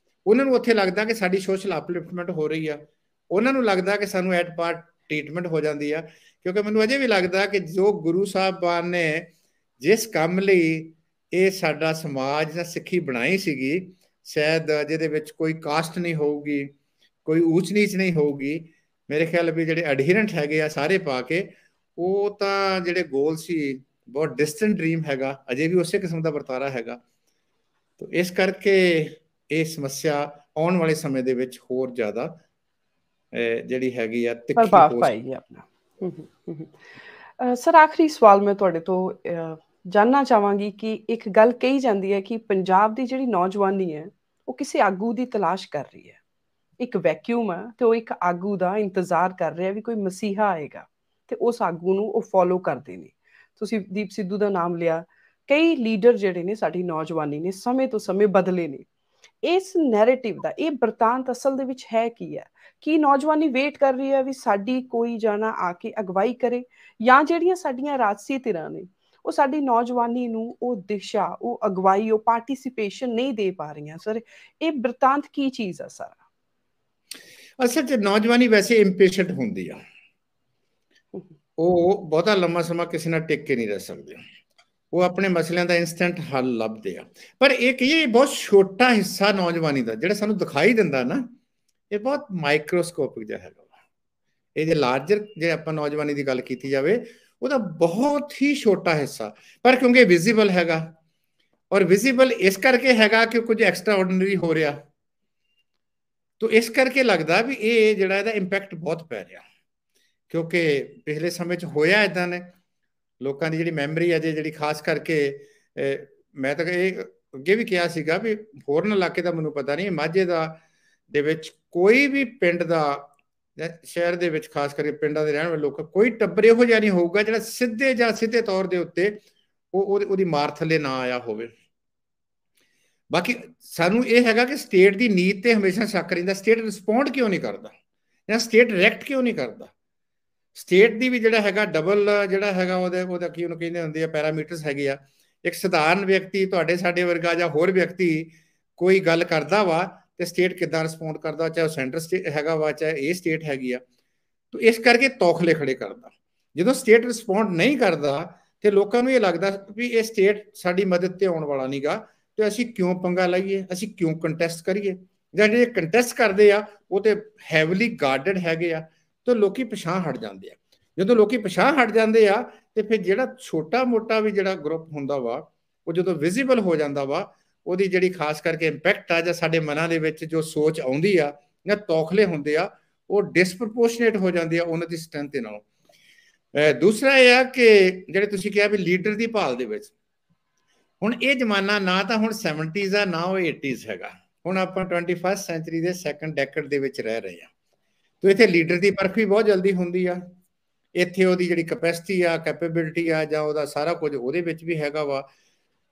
ਉਹਨਾਂ ਨੂੰ ਉੱਥੇ ਲੱਗਦਾ ਕਿ ਸਾਡੀ ਸੋਸ਼ਲ ਅਪਲਿਫਟਮੈਂਟ ਹੋ ਰਹੀ ਆ, ਉਹਨਾਂ ਨੂੰ ਲੱਗਦਾ ਕਿ ਸਾਨੂੰ ਐਟ ਪਾਰਟ ਟ੍ਰੀਟਮੈਂਟ ਹੋ ਜਾਂਦੀ ਆ। ਕਿਉਂਕਿ ਮੈਨੂੰ ਅਜੇ ਵੀ ਲੱਗਦਾ ਕਿ ਜੋ ਗੁਰੂ ਸਾਹਿਬਾਨ ਨੇ ਜਿਸ ਕੰਮ ਲਈ ਇਹ ਸਾਡਾ ਸਮਾਜ ਜਾਂ ਸਿੱਖੀ ਬਣਾਈ ਸੀਗੀ, ਸ਼ਾਇਦ ਜਿਹਦੇ ਵਿੱਚ ਕੋਈ ਕਾਸਟ ਨਹੀਂ ਹੋਊਗੀ, ਕੋਈ ਊਚ ਨੀਚ ਨਹੀਂ ਹੋਊਗੀ, ਮੇਰੇ ਖਿਆਲ ਵੀ ਜਿਹੜੇ ਅਡਹੀਰੈਂਟ ਹੈਗੇ ਆ ਸਾਰੇ ਪਾ ਕੇ, ਉਹ ਤਾਂ ਜਿਹੜੇ ਗੋਲ ਸੀ ਬਹੁਤ ਡਿਸਟੈਂਟ ਡ੍ਰੀਮ ਹੈਗਾ, ਅਜੇ ਵੀ ਉਸੇ ਕਿਸਮ ਦਾ ਵਰਤਾਰਾ ਹੈਗਾ। ਤੋ ਇਸ ਕਰਕੇ ਇਹ ਸਮੱਸਿਆ ਆਉਣ ਵਾਲੇ ਸਮੇਂ ਦੇ ਵਿੱਚ ਹੋਰ ਜ਼ਿਆਦਾ ਜਿਹੜੀ ਹੈਗੀ ਆ ਤਿੱਖੀ ਪ੍ਰਭਾਵ ਪਾਏਗੀ ਆਪਣਾ। ਸਰ, ਆਖਰੀ ਸਵਾਲ ਮੈਂ ਤੁਹਾਡੇ ਤੋਂ ਜਾਨਣਾ ਚਾਹਾਂਗੀ ਕਿ ਇੱਕ ਗੱਲ ਕਹੀ ਜਾਂਦੀ ਹੈ ਕਿ ਪੰਜਾਬ ਦੀ ਜਿਹੜੀ ਨੌਜਵਾਨੀ ਹੈ ਉਹ ਕਿਸੇ ਆਗੂ ਦੀ ਤਲਾਸ਼ ਕਰ ਰਹੀ ਹੈ। ਇੱਕ ਵੈਕਿਊਮ ਹੈ ਤੇ ਉਹ ਇੱਕ ਆਗੂ ਦਾ ਇੰਤਜ਼ਾਰ ਕਰ ਰਿਹਾ ਵੀ ਕੋਈ ਮਸੀਹਾ ਆਏਗਾ ਤੇ ਉਸ ਆਗੂ ਨੂੰ ਉਹ ਫੋਲੋ ਕਰਦੇ ਨੇ। ਤੁਸੀਂ ਦੀਪ ਸਿੱਧੂ ਦਾ ਨਾਮ ਲਿਆ, ਕਈ ਲੀਡਰ ਜਿਹੜੇ ਨੇ ਸਾਡੀ ਨੌਜਵਾਨੀ ਨੇ ਸਮੇਂ ਤੋਂ ਸਮੇਂ ਬਦਲੇ ਨੇ। ਇਸ ਨੈਰੇਟਿਵ ਦਾ ਇਹ ਬਰਤਾਂਤ ਅਸਲ ਦੇ ਵਿੱਚ ਹੈ ਕੀ ਹੈ? ਕੀ ਨੌਜਵਾਨੀ ਵੇਟ ਕਰ ਰਹੀ ਹੈ ਵੀ ਸਾਡੀ ਕੋਈ ਜਾਣਾ ਆ ਕੇ ਅਗਵਾਈ ਕਰੇ, ਜਾਂ ਜਿਹੜੀਆਂ ਸਾਡੀਆਂ ਰਾਜਸੀ ਧਿਰਾਂ ਨੇ ਉਹ ਸਾਡੀ ਨੌਜਵਾਨੀ ਨੂੰ ਉਹ ਦਿਸ਼ਾ, ਉਹ ਅਗਵਾਈ, ਉਹ ਪਾਰਟਿਸਿਪੇਸ਼ਨ ਨਹੀਂ ਦੇ ਪਾ ਰਹੀਆਂ? ਸਰ, ਇਹ ਬਰਤਾਂਤ ਕੀ ਚੀਜ਼ ਆ ਸਾਰਾ? ਅਸਲ 'ਚ ਨੌਜਵਾਨੀ ਵੈਸੇ ਇੰਪੇਸ਼ੈਂਟ ਹੁੰਦੀ ਆ, ਉਹ ਬਹੁਤਾ ਲੰਮਾ ਸਮਾਂ ਕਿਸੇ ਨਾਲ ਟਿਕ ਕੇ ਨਹੀਂ ਰਹਿ ਸਕਦੇ, ਉਹ ਆਪਣੇ ਮਸਲਿਆਂ ਦਾ ਇਨਸਟੈਂਟ ਹੱਲ ਲੱਭਦੇ ਆ। ਪਰ ਇਹ ਕਹੀਏ ਬਹੁਤ ਛੋਟਾ ਹਿੱਸਾ ਨੌਜਵਾਨੀ ਦਾ ਜਿਹੜਾ ਸਾਨੂੰ ਦਿਖਾਈ ਦਿੰਦਾ ਨਾ, ਇਹ ਬਹੁਤ ਮਾਈਕਰੋਸਕੋਪਿਕ ਜਿਹਾ ਹੈਗਾ। ਇਹ ਜੇ ਲਾਰਜਰ ਜੇ ਆਪਾਂ ਨੌਜਵਾਨੀ ਦੀ ਗੱਲ ਕੀਤੀ ਜਾਵੇ, ਉਹਦਾ ਬਹੁਤ ਹੀ ਛੋਟਾ ਹਿੱਸਾ, ਪਰ ਕਿਉਂਕਿ ਵਿਜ਼ੀਬਲ ਹੈਗਾ, ਔਰ ਵਿਜ਼ੀਬਲ ਇਸ ਕਰਕੇ ਹੈਗਾ ਕਿ ਕੁਝ ਐਕਸਟਰਾ ਆਰਡੀਨਰੀ ਹੋ ਰਿਹਾ, ਤੋ ਇਸ ਕਰਕੇ ਲੱਗਦਾ ਵੀ ਇਹ ਜਿਹੜਾ ਇਹਦਾ ਇੰਪੈਕਟ ਬਹੁਤ ਪੈ ਰਿਹਾ। ਕਿਉਂਕਿ ਪਿਛਲੇ ਸਮੇਂ 'ਚ ਹੋਇਆ ਇੱਦਾਂ ਨੇ, ਲੋਕਾਂ ਦੀ ਜਿਹੜੀ ਮੈਮਰੀ ਅਜੇ ਜਿਹੜੀ ਖਾਸ ਕਰਕੇ, ਮੈਂ ਤਾਂ ਇਹ ਅੱਗੇ ਵੀ ਕਿਹਾ ਸੀਗਾ ਵੀ ਹੋਰਨ ਇਲਾਕੇ ਦਾ ਮੈਨੂੰ ਪਤਾ ਨਹੀਂ, ਮਾਝੇ ਦਾ ਦੇ ਵਿੱਚ ਕੋਈ ਵੀ ਪਿੰਡ ਦਾ ਜਾਂ ਸ਼ਹਿਰ ਦੇ ਵਿੱਚ ਖਾਸ ਕਰਕੇ ਪਿੰਡਾਂ ਦੇ ਰਹਿਣ ਵਾਲੇ ਲੋਕ, ਕੋਈ ਟੱਬਰ ਇਹੋ ਜਿਹਾ ਨਹੀਂ ਹੋਊਗਾ ਜਿਹੜਾ ਸਿੱਧੇ ਜਾਂ ਸਿੱਧੇ ਤੌਰ ਦੇ ਉੱਤੇ ਉਹਦੀ ਮਾਰ ਥੱਲੇ ਨਾ ਆਇਆ ਹੋਵੇ। ਬਾਕੀ ਸਾਨੂੰ ਇਹ ਹੈਗਾ ਕਿ ਸਟੇਟ ਦੀ ਨੀਤ ਤੇ ਹਮੇਸ਼ਾ ਸ਼ੱਕ ਰਹਿੰਦਾ, ਸਟੇਟ ਰਿਸਪੌਂਡ ਕਿਉਂ ਨਹੀਂ ਕਰਦਾ ਜਾਂ ਸਟੇਟ ਰਿਐਕਟ ਕਿਉਂ ਨਹੀਂ ਕਰਦਾ। ਸਟੇਟ ਦੀ ਵੀ ਜਿਹੜਾ ਹੈਗਾ ਡਬਲ ਜਿਹੜਾ ਹੈਗਾ ਉਹਦਾ ਕੀ ਉਹਨੂੰ ਕਹਿੰਦੇ ਹੁੰਦੇ ਆ, ਪੈਰਾਮੀਟਰਸ ਹੈਗੇ ਆ। ਇੱਕ ਸਧਾਰਨ ਵਿਅਕਤੀ, ਤੁਹਾਡੇ ਸਾਡੇ ਵਰਗਾ ਜਾਂ ਹੋਰ ਵਿਅਕਤੀ ਕੋਈ ਗੱਲ ਕਰਦਾ ਵਾ ਤੇ ਸਟੇਟ ਕਿੱਦਾਂ ਰਿਸਪੌਂਡ ਕਰਦਾ, ਚਾਹੇ ਉਹ ਸੈਂਟਰ ਸਟੇਟ ਹੈਗਾ ਵਾ, ਚਾਹੇ ਇਹ ਸਟੇਟ ਹੈਗੀ ਆ। ਤੋ ਇਸ ਕਰਕੇ ਤੌਖਲੇ ਖੜੇ ਕਰਦਾ। ਜਦੋਂ ਸਟੇਟ ਰਿਸਪੌਂਡ ਨਹੀਂ ਕਰਦਾ ਤੇ ਲੋਕਾਂ ਨੂੰ ਇਹ ਲੱਗਦਾ ਵੀ ਇਹ ਸਟੇਟ ਸਾਡੀ ਮਦਦ ਤੇ ਆਉਣ ਵਾਲਾ ਨਹੀਂਗਾ, ਤੇ ਅਸੀਂ ਕਿਉਂ ਪੰਗਾ ਲਈਏ, ਅਸੀਂ ਕਿਉਂ ਕੰਟੈਸਟ ਕਰੀਏ। ਜਾਂ ਜਿਹੜੇ ਕੰਟੈਸਟ ਕਰਦੇ ਆ ਉਹ ਤੇ ਹੈਵਲੀ ਗਾਰਡਡ ਹੈਗੇ ਆ, ਤੇ ਲੋਕੀ ਪਿਛਾਂਹ ਹਟ ਜਾਂਦੇ ਆ। ਜਦੋਂ ਲੋਕੀ ਪਿਛਾਂਹ ਹਟ ਜਾਂਦੇ ਆ ਤੇ ਫਿਰ ਜਿਹੜਾ ਛੋਟਾ ਮੋਟਾ ਵੀ ਜਿਹੜਾ ਗਰੁੱਪ ਹੁੰਦਾ ਵਾ, ਉਹ ਜਦੋਂ ਵਿਜ਼ੀਬਲ ਹੋ ਜਾਂਦਾ ਵਾ, ਉਹਦੀ ਜਿਹੜੀ ਖਾਸ ਕਰਕੇ ਇੰਪੈਕਟ ਆ ਜਾਂ ਸਾਡੇ ਮਨਾਂ ਦੇ ਵਿੱਚ ਜੋ ਸੋਚ ਆਉਂਦੀ ਆ ਜਾਂ ਤੌਖਲੇ ਹੁੰਦੇ ਆ, ਉਹ ਡਿਸਪ੍ਰਪੋਰਸ਼ਨੇਟ ਹੋ ਜਾਂਦੀ ਆ ਉਹਨਾਂ ਦੀ ਸਟਰੈਂਥ ਦੇ ਨਾਲੋਂ। ਦੂਸਰਾ ਇਹ ਆ ਕਿ ਜਿਹੜੇ ਤੁਸੀਂ ਕਿਹਾ ਵੀ ਲੀਡਰ ਦੀ ਭਾਲ ਦੇ ਵਿੱਚ, ਹੁਣ ਇਹ ਜ਼ਮਾਨਾ ਨਾ ਤਾਂ ਹੁਣ 70s ਆ, ਨਾ ਉਹ 80s ਹੈਗਾ। ਹੁਣ ਆਪਾਂ 21st ਸੈਂਚਰੀ ਦੇ ਸੈਕੰਡ ਡੈਕੇਡ ਦੇ ਵਿੱਚ ਰਹਿ ਰਹੇ ਆ। ਤੋ ਇੱਥੇ ਲੀਡਰ ਦੀ ਪਰਖ ਵੀ ਬਹੁਤ ਜਲਦੀ ਹੁੰਦੀ ਆ। ਇੱਥੇ ਉਹਦੀ ਜਿਹੜੀ ਕੈਪੈਸਿਟੀ ਆ, ਕੈਪੇਬਿਲਿਟੀ ਆ, ਜਾਂ ਉਹਦਾ ਸਾਰਾ ਕੁਝ ਉਹਦੇ ਵਿੱਚ ਵੀ ਹੈਗਾ ਵਾ।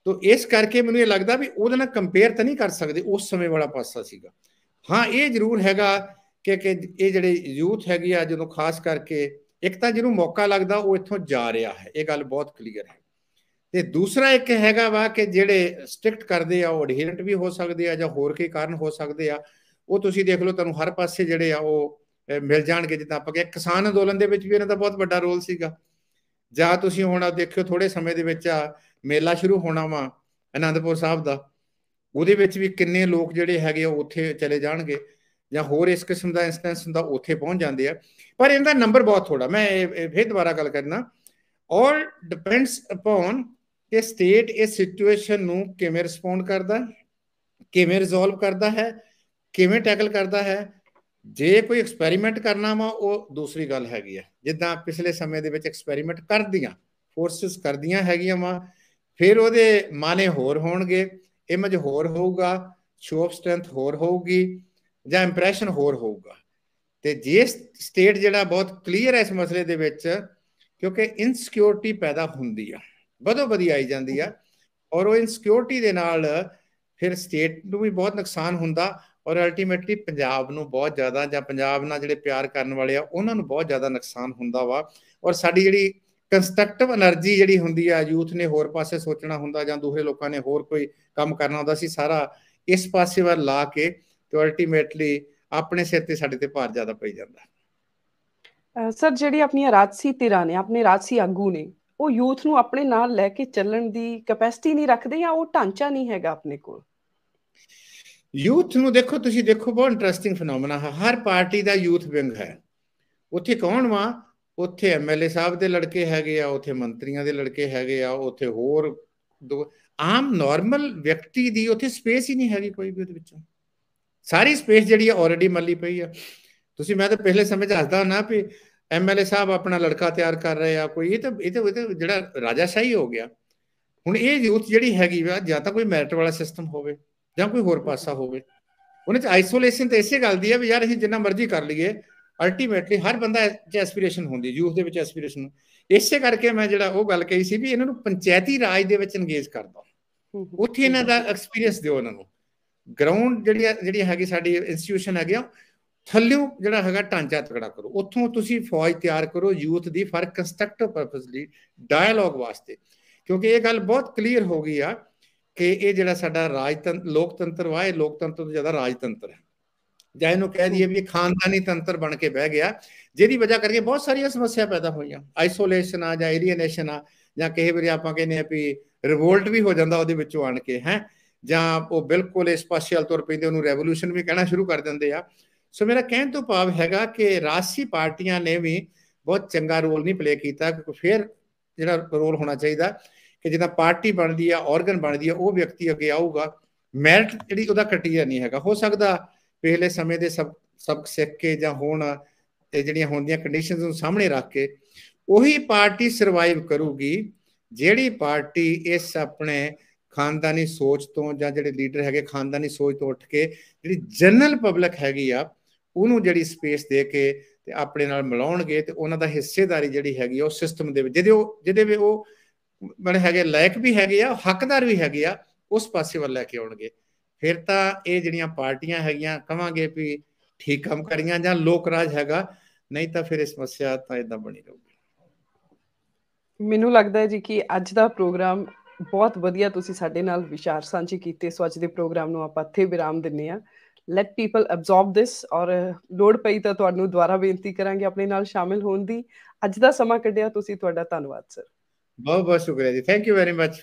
ਤੋ ਇਸ ਕਰਕੇ ਮੈਨੂੰ ਇਹ ਲੱਗਦਾ ਵੀ ਉਹਦੇ ਨਾਲ ਕੰਪੇਅਰ ਤਾਂ ਨਹੀਂ ਕਰ ਸਕਦੇ, ਉਸ ਸਮੇਂ ਵਾਲਾ ਪਾਸਾ ਸੀਗਾ। ਹਾਂ, ਇਹ ਜ਼ਰੂਰ ਹੈਗਾ ਕਿ ਇਹ ਜਿਹੜੇ ਯੂਥ ਹੈਗੀ ਆ, ਜਦੋਂ ਖਾਸ ਕਰਕੇ ਇੱਕ ਤਾਂ ਜਿਹਨੂੰ ਮੌਕਾ ਲੱਗਦਾ ਉਹ ਇੱਥੋਂ ਜਾ ਰਿਹਾ ਹੈ, ਇਹ ਗੱਲ ਬਹੁਤ ਕਲੀਅਰ ਹੈ। ਤੇ ਦੂਸਰਾ ਇੱਕ ਹੈਗਾ ਵਾ ਕਿ ਜਿਹੜੇ ਸਟ੍ਰਿਕਟ ਕਰਦੇ ਆ ਉਹ ਅਡਹੀਰੈਂਟ ਵੀ ਹੋ ਸਕਦੇ ਆ, ਜਾਂ ਹੋਰ ਕਈ ਕਾਰਨ ਹੋ ਸਕਦੇ ਆ। ਉਹ ਤੁਸੀਂ ਦੇਖ ਲਓ, ਤੁਹਾਨੂੰ ਹਰ ਪਾਸੇ ਜਿਹੜੇ ਆ ਉਹ ਮਿਲ ਜਾਣਗੇ। ਜਿੱਦਾਂ ਆਪਾਂ ਕਿਹਾ ਕਿਸਾਨ ਅੰਦੋਲਨ ਦੇ ਵਿੱਚ ਵੀ ਇਹਨਾਂ ਦਾ ਬਹੁਤ ਵੱਡਾ ਰੋਲ ਸੀਗਾ। ਜਾਂ ਤੁਸੀਂ ਹੁਣ ਦੇਖਿਓ ਥੋੜੇ ਸਮੇਂ ਦੇ ਵਿੱਚ ਆ ਮੇਲਾ ਸ਼ੁਰੂ ਹੋਣਾ ਵਾ ਅਨੰਦਪੁਰ ਸਾਹਿਬ ਦਾ, ਉਹਦੇ ਵਿੱਚ ਵੀ ਕਿੰਨੇ ਲੋਕ ਜਿਹੜੇ ਹੈਗੇ ਉਹ ਉੱਥੇ ਚਲੇ ਜਾਣਗੇ, ਜਾਂ ਹੋਰ ਇਸ ਕਿਸਮ ਦਾ ਇੰਸਟੈਂਸ ਹੁੰਦਾ ਉੱਥੇ ਪਹੁੰਚ ਜਾਂਦੇ ਆ। ਪਰ ਇਹਦਾ ਨੰਬਰ ਬਹੁਤ ਥੋੜਾ। ਮੈਂ ਫਿਰ ਦੁਬਾਰਾ ਗੱਲ ਕਰਨਾ, ਆਲ ਡਿਪੈਂਡਸ ਅਪਨ ਕਿ ਸਟੇਟ ਇਸ ਸਿਚੁਏਸ਼ਨ ਨੂੰ ਕਿਵੇਂ ਰਿਸਪੌਂਡ ਕਰਦਾ, ਕਿਵੇਂ ਰਿਜ਼ੋਲਵ ਕਰਦਾ ਹੈ, ਕਿਵੇਂ ਟੈਕਲ ਕਰਦਾ ਹੈ, ਜੇ ਕੋਈ ਐਕਸਪੈਰੀਮੈਂਟ ਕਰਨਾ ਵਾ ਉਹ ਦੂਸਰੀ ਗੱਲ ਹੈਗੀ ਆ। ਜਿੱਦਾਂ ਪਿਛਲੇ ਸਮੇਂ ਦੇ ਵਿੱਚ ਐਕਸਪੈਰੀਮੈਂਟ ਕਰਦੀਆਂ ਫੋਰਸਿਸ ਕਰਦੀਆਂ ਹੈਗੀਆਂ ਵਾ, ਫਿਰ ਉਹਦੇ ਮਾਨੇ ਹੋਰ ਹੋਣਗੇ, ਇਮੇਜ ਹੋਰ ਹੋਊਗਾ, ਸ਼ੋ ਆਫ ਸਟਰੈਂਥ ਹੋਰ ਹੋਊਗੀ, ਜਾਂ ਇੰਪ੍ਰੈਸ਼ਨ ਹੋਰ ਹੋਊਗਾ। ਤੇ ਜੇ ਸਟੇਟ ਜਿਹੜਾ ਬਹੁਤ ਕਲੀਅਰ ਹੈ ਇਸ ਮਸਲੇ ਦੇ ਵਿੱਚ, ਕਿਉਂਕਿ ਇਨਸਿਕਿਉਰਿਟੀ ਪੈਦਾ ਹੁੰਦੀ ਆ, ਵਧੋ ਵਧੀ ਆਈ ਜਾਂਦੀ ਆ, ਔਰ ਉਹ ਇਨਸਿਕਿਉਰਿਟੀ ਦੇ ਨਾਲ ਫਿਰ ਸਟੇਟ ਨੂੰ ਵੀ ਬਹੁਤ ਨੁਕਸਾਨ ਹੁੰਦਾ, ਔਰ ਅਲਟੀਮੇਟਲੀ ਪੰਜਾਬ ਨੂੰ ਬਹੁਤ ਜ਼ਿਆਦਾ, ਜਾਂ ਪੰਜਾਬ ਨਾਲ ਜਿਹੜੇ ਪਿਆਰ ਕਰਨ ਵਾਲੇ ਆ ਉਹਨਾਂ ਨੂੰ ਬਹੁਤ ਜ਼ਿਆਦਾ ਨੁਕਸਾਨ ਹੁੰਦਾ ਵਾ। ਔਰ ਸਾਡੀ ਜਿਹੜੀ ਕੰਸਟਰਕਟਿਵ એનર્ਜੀ ਜਿਹੜੀ ਹੁੰਦੀ ਆ, ਯੂਥ ਨੇ ਹੋਰ ਪਾਸੇ ਸੋਚਣਾ ਹੁੰਦਾ ਜਾਂ ਦੂਸਰੇ ਲੋਕਾਂ ਨੇ ਹੋਰ ਕੋਈ ਕੰਮ ਕਰਨਾ ਹੁੰਦਾ, ਸੀ ਸਾਰਾ ਇਸ ਪਾਸੇ ਵੱਲ ਲਾ ਕੇ ਤੇ ਅਲਟੀਮੇਟਲੀ ਆਪਣੇ ਸਿਰ ਤੇ ਸਾਡੇ ਤੇ ਭਾਰ ਜ਼ਿਆਦਾ ਪਈ ਜਾਂਦਾ। ਸਰ, ਜਿਹੜੀ ਆਪਣੀਆਂ ਰਾਜਸੀ ਧਿਰਾਂ ਨੇ, ਆਪਣੇ ਰਾਜਸੀ ਆਗੂ ਨੇ, ਉਹ ਯੂਥ ਨੂੰ ਆਪਣੇ ਨਾਲ ਲੈ ਕੇ ਚੱਲਣ ਦੀ ਕੈਪੈਸਿਟੀ ਨਹੀਂ ਰੱਖਦੇ, ਜਾਂ ਉਹ ਢਾਂਚਾ ਨਹੀਂ ਹੈਗਾ ਆਪਣੇ ਕੋਲ? ਯੂਥ ਨੂੰ ਦੇਖੋ, ਤੁਸੀਂ ਦੇਖੋ ਬਹੁਤ ਇੰਟਰਸਟਿੰਗ ਫਿਨੋਮੀਨਾ ਹੈ, ਹਰ ਪਾਰਟੀ ਦਾ ਯੂਥ ਵਿੰਗ ਹੈ। ਉੱਥੇ ਕੌਣ ਵਾ? ਉੱਥੇ ਐਮਐਲਏ ਸਾਹਿਬ ਦੇ ਲੜਕੇ ਹੈਗੇ ਆ, ਉੱਥੇ ਮੰਤਰੀਆਂ ਦੇ ਲੜਕੇ ਹੈਗੇ ਆ, ਉੱਥੇ ਹੋਰ ਆਮ ਨਾਰਮਲ ਵਿਅਕਤੀ ਦੀ ਉੱਥੇ ਸਪੇਸ ਹੀ ਨਹੀਂ ਹੈਗੀ ਕੋਈ ਵੀ ਉਹਦੇ ਵਿੱਚੋਂ। ਸਾਰੀ ਸਪੇਸ ਜਿਹੜੀ ਆ ਆਲਰੇਡੀ ਮੱਲੀ ਪਈ ਆ। ਤੁਸੀਂ, ਮੈਂ ਤਾਂ ਪਿਛਲੇ ਸਮੇਂ 'ਚ ਹੱਸਦਾ ਹੁੰਦਾ ਵੀ ਐਮਐਲਏ ਸਾਹਿਬ ਆਪਣਾ ਲੜਕਾ ਤਿਆਰ ਕਰ ਰਹੇ ਆ ਕੋਈ, ਇਹ ਤਾਂ ਜਿਹੜਾ ਰਾਜਾਸ਼ਾਹੀ ਹੋ ਗਿਆ। ਹੁਣ ਇਹ ਯੂਥ ਜਿਹੜੀ ਹੈਗੀ ਵਾ, ਜਾਂ ਤਾਂ ਕੋਈ ਮੈਰਿਟ ਵਾਲਾ ਸਿਸਟਮ ਹੋਵੇ ਜਾਂ ਕੋਈ ਹੋਰ ਪਾਸਾ ਹੋਵੇ। ਉਹਨੇ 'ਚ ਆਈਸੋਲੇਸ਼ਨ ਤਾਂ ਇਸੇ ਗੱਲ ਦੀ ਹੈ ਵੀ ਯਾਰ ਅਸੀਂ ਜਿੰਨਾ ਮਰਜ਼ੀ ਕਰ ਲਈਏ, ਅਲਟੀਮੇਟਲੀ ਹਰ ਬੰਦਾ 'ਚ ਐਸਪੀਰੇਸ਼ਨ ਹੁੰਦੀ, ਯੂਥ ਦੇ ਵਿੱਚ ਐਸਪੀਰੇਸ਼ਨ। ਇਸੇ ਕਰਕੇ ਮੈਂ ਜਿਹੜਾ ਉਹ ਗੱਲ ਕਹੀ ਸੀ ਵੀ ਇਹਨਾਂ ਨੂੰ ਪੰਚਾਇਤੀ ਰਾਜ ਦੇ ਵਿੱਚ ਇੰਗੇਜ ਕਰ ਦਿਓ, ਉੱਥੇ ਇਹਨਾਂ ਦਾ ਐਕਸਪੀਰੀਅੰਸ ਦਿਓ ਇਹਨਾਂ ਨੂੰ। ਗਰਾਊਂਡ ਜਿਹੜੀ ਹੈਗੀ ਸਾਡੀ ਇੰਸਟੀਟਿਊਸ਼ਨ ਹੈਗੀ ਆ, ਥੱਲਿਓਂ ਜਿਹੜਾ ਹੈਗਾ ਢਾਂਚਾ ਤਕੜਾ ਕਰੋ, ਉੱਥੋਂ ਤੁਸੀਂ ਫੌਜ ਤਿਆਰ ਕਰੋ youth the for constructive purpose ਲਈ, ਡਾਇਲੋਗ ਵਾਸਤੇ। ਕਿਉਂਕਿ ਇਹ ਗੱਲ ਬਹੁਤ ਕਲੀਅਰ ਹੋ ਗਈ ਆ ਕਿ ਇਹ ਜਿਹੜਾ ਸਾਡਾ ਲੋਕਤੰਤਰ ਵਾ, ਇਹ ਲੋਕਤੰਤਰ ਤੋਂ ਜ਼ਿਆਦਾ ਰਾਜਤੰਤਰ ਹੈ, ਜਾਂ ਇਹਨੂੰ ਕਹਿ ਦਈਏ ਵੀ ਖਾਨਦਾਨੀ ਤੰਤਰ ਬਣ ਕੇ ਬਹਿ ਗਿਆ, ਜਿਹਦੀ ਵਜ੍ਹਾ ਕਰਕੇ ਬਹੁਤ ਸਾਰੀਆਂ ਸਮੱਸਿਆ ਪੈਦਾ ਹੋਈਆਂ। ਆਈਸੋਲੇਸ਼ਨ ਆ, ਜਾਂ ਏਲੀਏਨੇਸ਼ਨ ਆ, ਜਾਂ ਕਈ ਵਾਰੀ ਆਪਾਂ ਕਹਿੰਦੇ ਆ ਵੀ ਰਿਵੋਲਟ ਵੀ ਹੋ ਜਾਂਦਾ ਉਹਦੇ ਵਿੱਚੋਂ ਆਣ ਕੇ, ਹੈ, ਜਾਂ ਉਹ ਬਿਲਕੁਲ ਇਸ ਪਾਸੇ ਵੱਲ ਤੁਰ ਪੈਂਦੇ, ਉਹਨੂੰ ਰੈਵੋਲੂਸ਼ਨ ਵੀ ਕਹਿਣਾ ਸ਼ੁਰੂ ਕਰ ਦਿੰਦੇ ਆ। ਸੋ ਮੇਰਾ ਕਹਿਣ ਤੋਂ ਭਾਵ ਹੈਗਾ ਕਿ ਰਾਜਸੀ ਪਾਰਟੀਆਂ ਨੇ ਵੀ ਬਹੁਤ ਚੰਗਾ ਰੋਲ ਨਹੀਂ ਪਲੇ ਕੀਤਾ। ਫਿਰ ਜਿਹੜਾ ਰੋਲ ਹੋਣਾ ਚਾਹੀਦਾ ਕਿ ਜਿੱਦਾਂ ਪਾਰਟੀ ਬਣਦੀ ਆ, ਆਰਗਨ ਬਣਦੀ ਆ, ਉਹ ਵਿਅਕਤੀ ਅੱਗੇ ਆਊਗਾ। ਮੈਰਿਟ ਜਿਹੜੀ ਉਹਦਾ ਕ੍ਰਾਈਟੇਰੀਆ ਨਹੀਂ ਹੈਗਾ। ਹੋ ਸਕਦਾ ਪਿਛਲੇ ਸਮੇਂ ਦੇ ਸਬਕ ਸਿੱਖ ਕੇ ਜਾਂ ਹੁਣ ਜਿਹੜੀਆਂ ਹੁੰਦੀਆਂ ਕੰਡੀਸ਼ਨਸ ਨੂੰ ਸਾਹਮਣੇ ਰੱਖ ਕੇ ਉਹੀ ਪਾਰਟੀ ਸਰਵਾਈਵ ਕਰੂਗੀ ਜਿਹੜੀ ਪਾਰਟੀ ਇਸ ਆਪਣੇ ਖਾਨਦਾਨੀ ਸੋਚ ਤੋਂ, ਜਾਂ ਜਿਹੜੇ ਲੀਡਰ ਹੈਗੇ ਖਾਨਦਾਨੀ ਸੋਚ ਤੋਂ ਉੱਠ ਕੇ ਜਿਹੜੀ ਜਨਰਲ ਪਬਲਿਕ ਹੈਗੀ ਆ ਉਹਨੂੰ ਜਿਹੜੀ ਸਪੇਸ ਦੇ ਕੇ ਤੇ ਆਪਣੇ ਨਾਲ ਮਿਲਾਉਣਗੇ, ਤੇ ਉਹਨਾਂ ਦਾ ਹਿੱਸੇਦਾਰੀ ਜਿਹੜੀ ਹੈਗੀ ਉਹ ਸਿਸਟਮ ਦੇ ਵਿੱਚ ਜਿਹਦੇ ਵੀ ਉਹ ਬੜੇ ਹੈਗੇ, ਲਾਇਕ ਵੀ ਹੈਗੇ ਆ, ਹੱਕਦਾਰ ਵੀ ਹੈਗੇ ਆ, ਉਸ ਪਾਸੇ ਵੱਲ ਲੈ ਕੇ ਆਉਣਗੇ। ਫਿਰ ਤਾਂ ਇਹ ਜਿਹੜੀਆਂ ਪਾਰਟੀਆਂ ਹੈਗੀਆਂ ਕਵਾਂਗੇ ਵੀ ਠੀਕ ਕੰਮ ਕਰੀਆਂ ਜਾਂ ਲੋਕ ਰਾਜ ਹੈਗਾ, ਨਹੀਂ ਤਾਂ ਫਿਰ ਇਹ ਸਮੱਸਿਆ ਤਾਂ ਇਦਾਂ ਬਣੀ ਰਹੂਗੀ। ਮੈਨੂੰ ਲੱਗਦਾ ਹੈ ਜੀ ਕਿ ਅੱਜ ਦਾ ਪ੍ਰੋਗਰਾਮ ਬਹੁਤ ਵਧੀਆ ਤੁਸੀਂ ਸਾਡੇ ਨਾਲ ਵਿਚਾਰ ਸਾਂਝੇ ਕੀਤੇ। ਸੋ ਅੱਜ ਦੇ ਪ੍ਰੋਗਰਾਮ ਨੂੰ ਆਪਾਂ ਇੱਥੇ ਵਿਰਾਮ ਦਿੰਦੇ ਹਾਂ। ਲੈਟ ਪੀਪਲ ਐਬਜ਼ੌਰਬ ਦਿਸ, ਔਰ ਲੋੜ ਪਈ ਤਾਂ ਤੁਹਾਨੂੰ ਦੁਬਾਰਾ ਬੇਨਤੀ ਕਰਾਂਗੇ ਆਪਣੇ ਨਾਲ ਸ਼ਾਮਿਲ ਹੋਣ ਦੀ। ਅੱਜ ਦਾ ਸਮਾਂ ਕੱਢਿਆ ਤੁਸੀਂ, ਤੁਹਾਡਾ ਧੰਨਵਾਦ ਸਰ। ਬਹੁਤ ਬਹੁਤ ਸ਼ੁਕਰੀਆ ਜੀ, ਥੈਂਕ ਯੂ ਵੈਰੀ ਮਚ।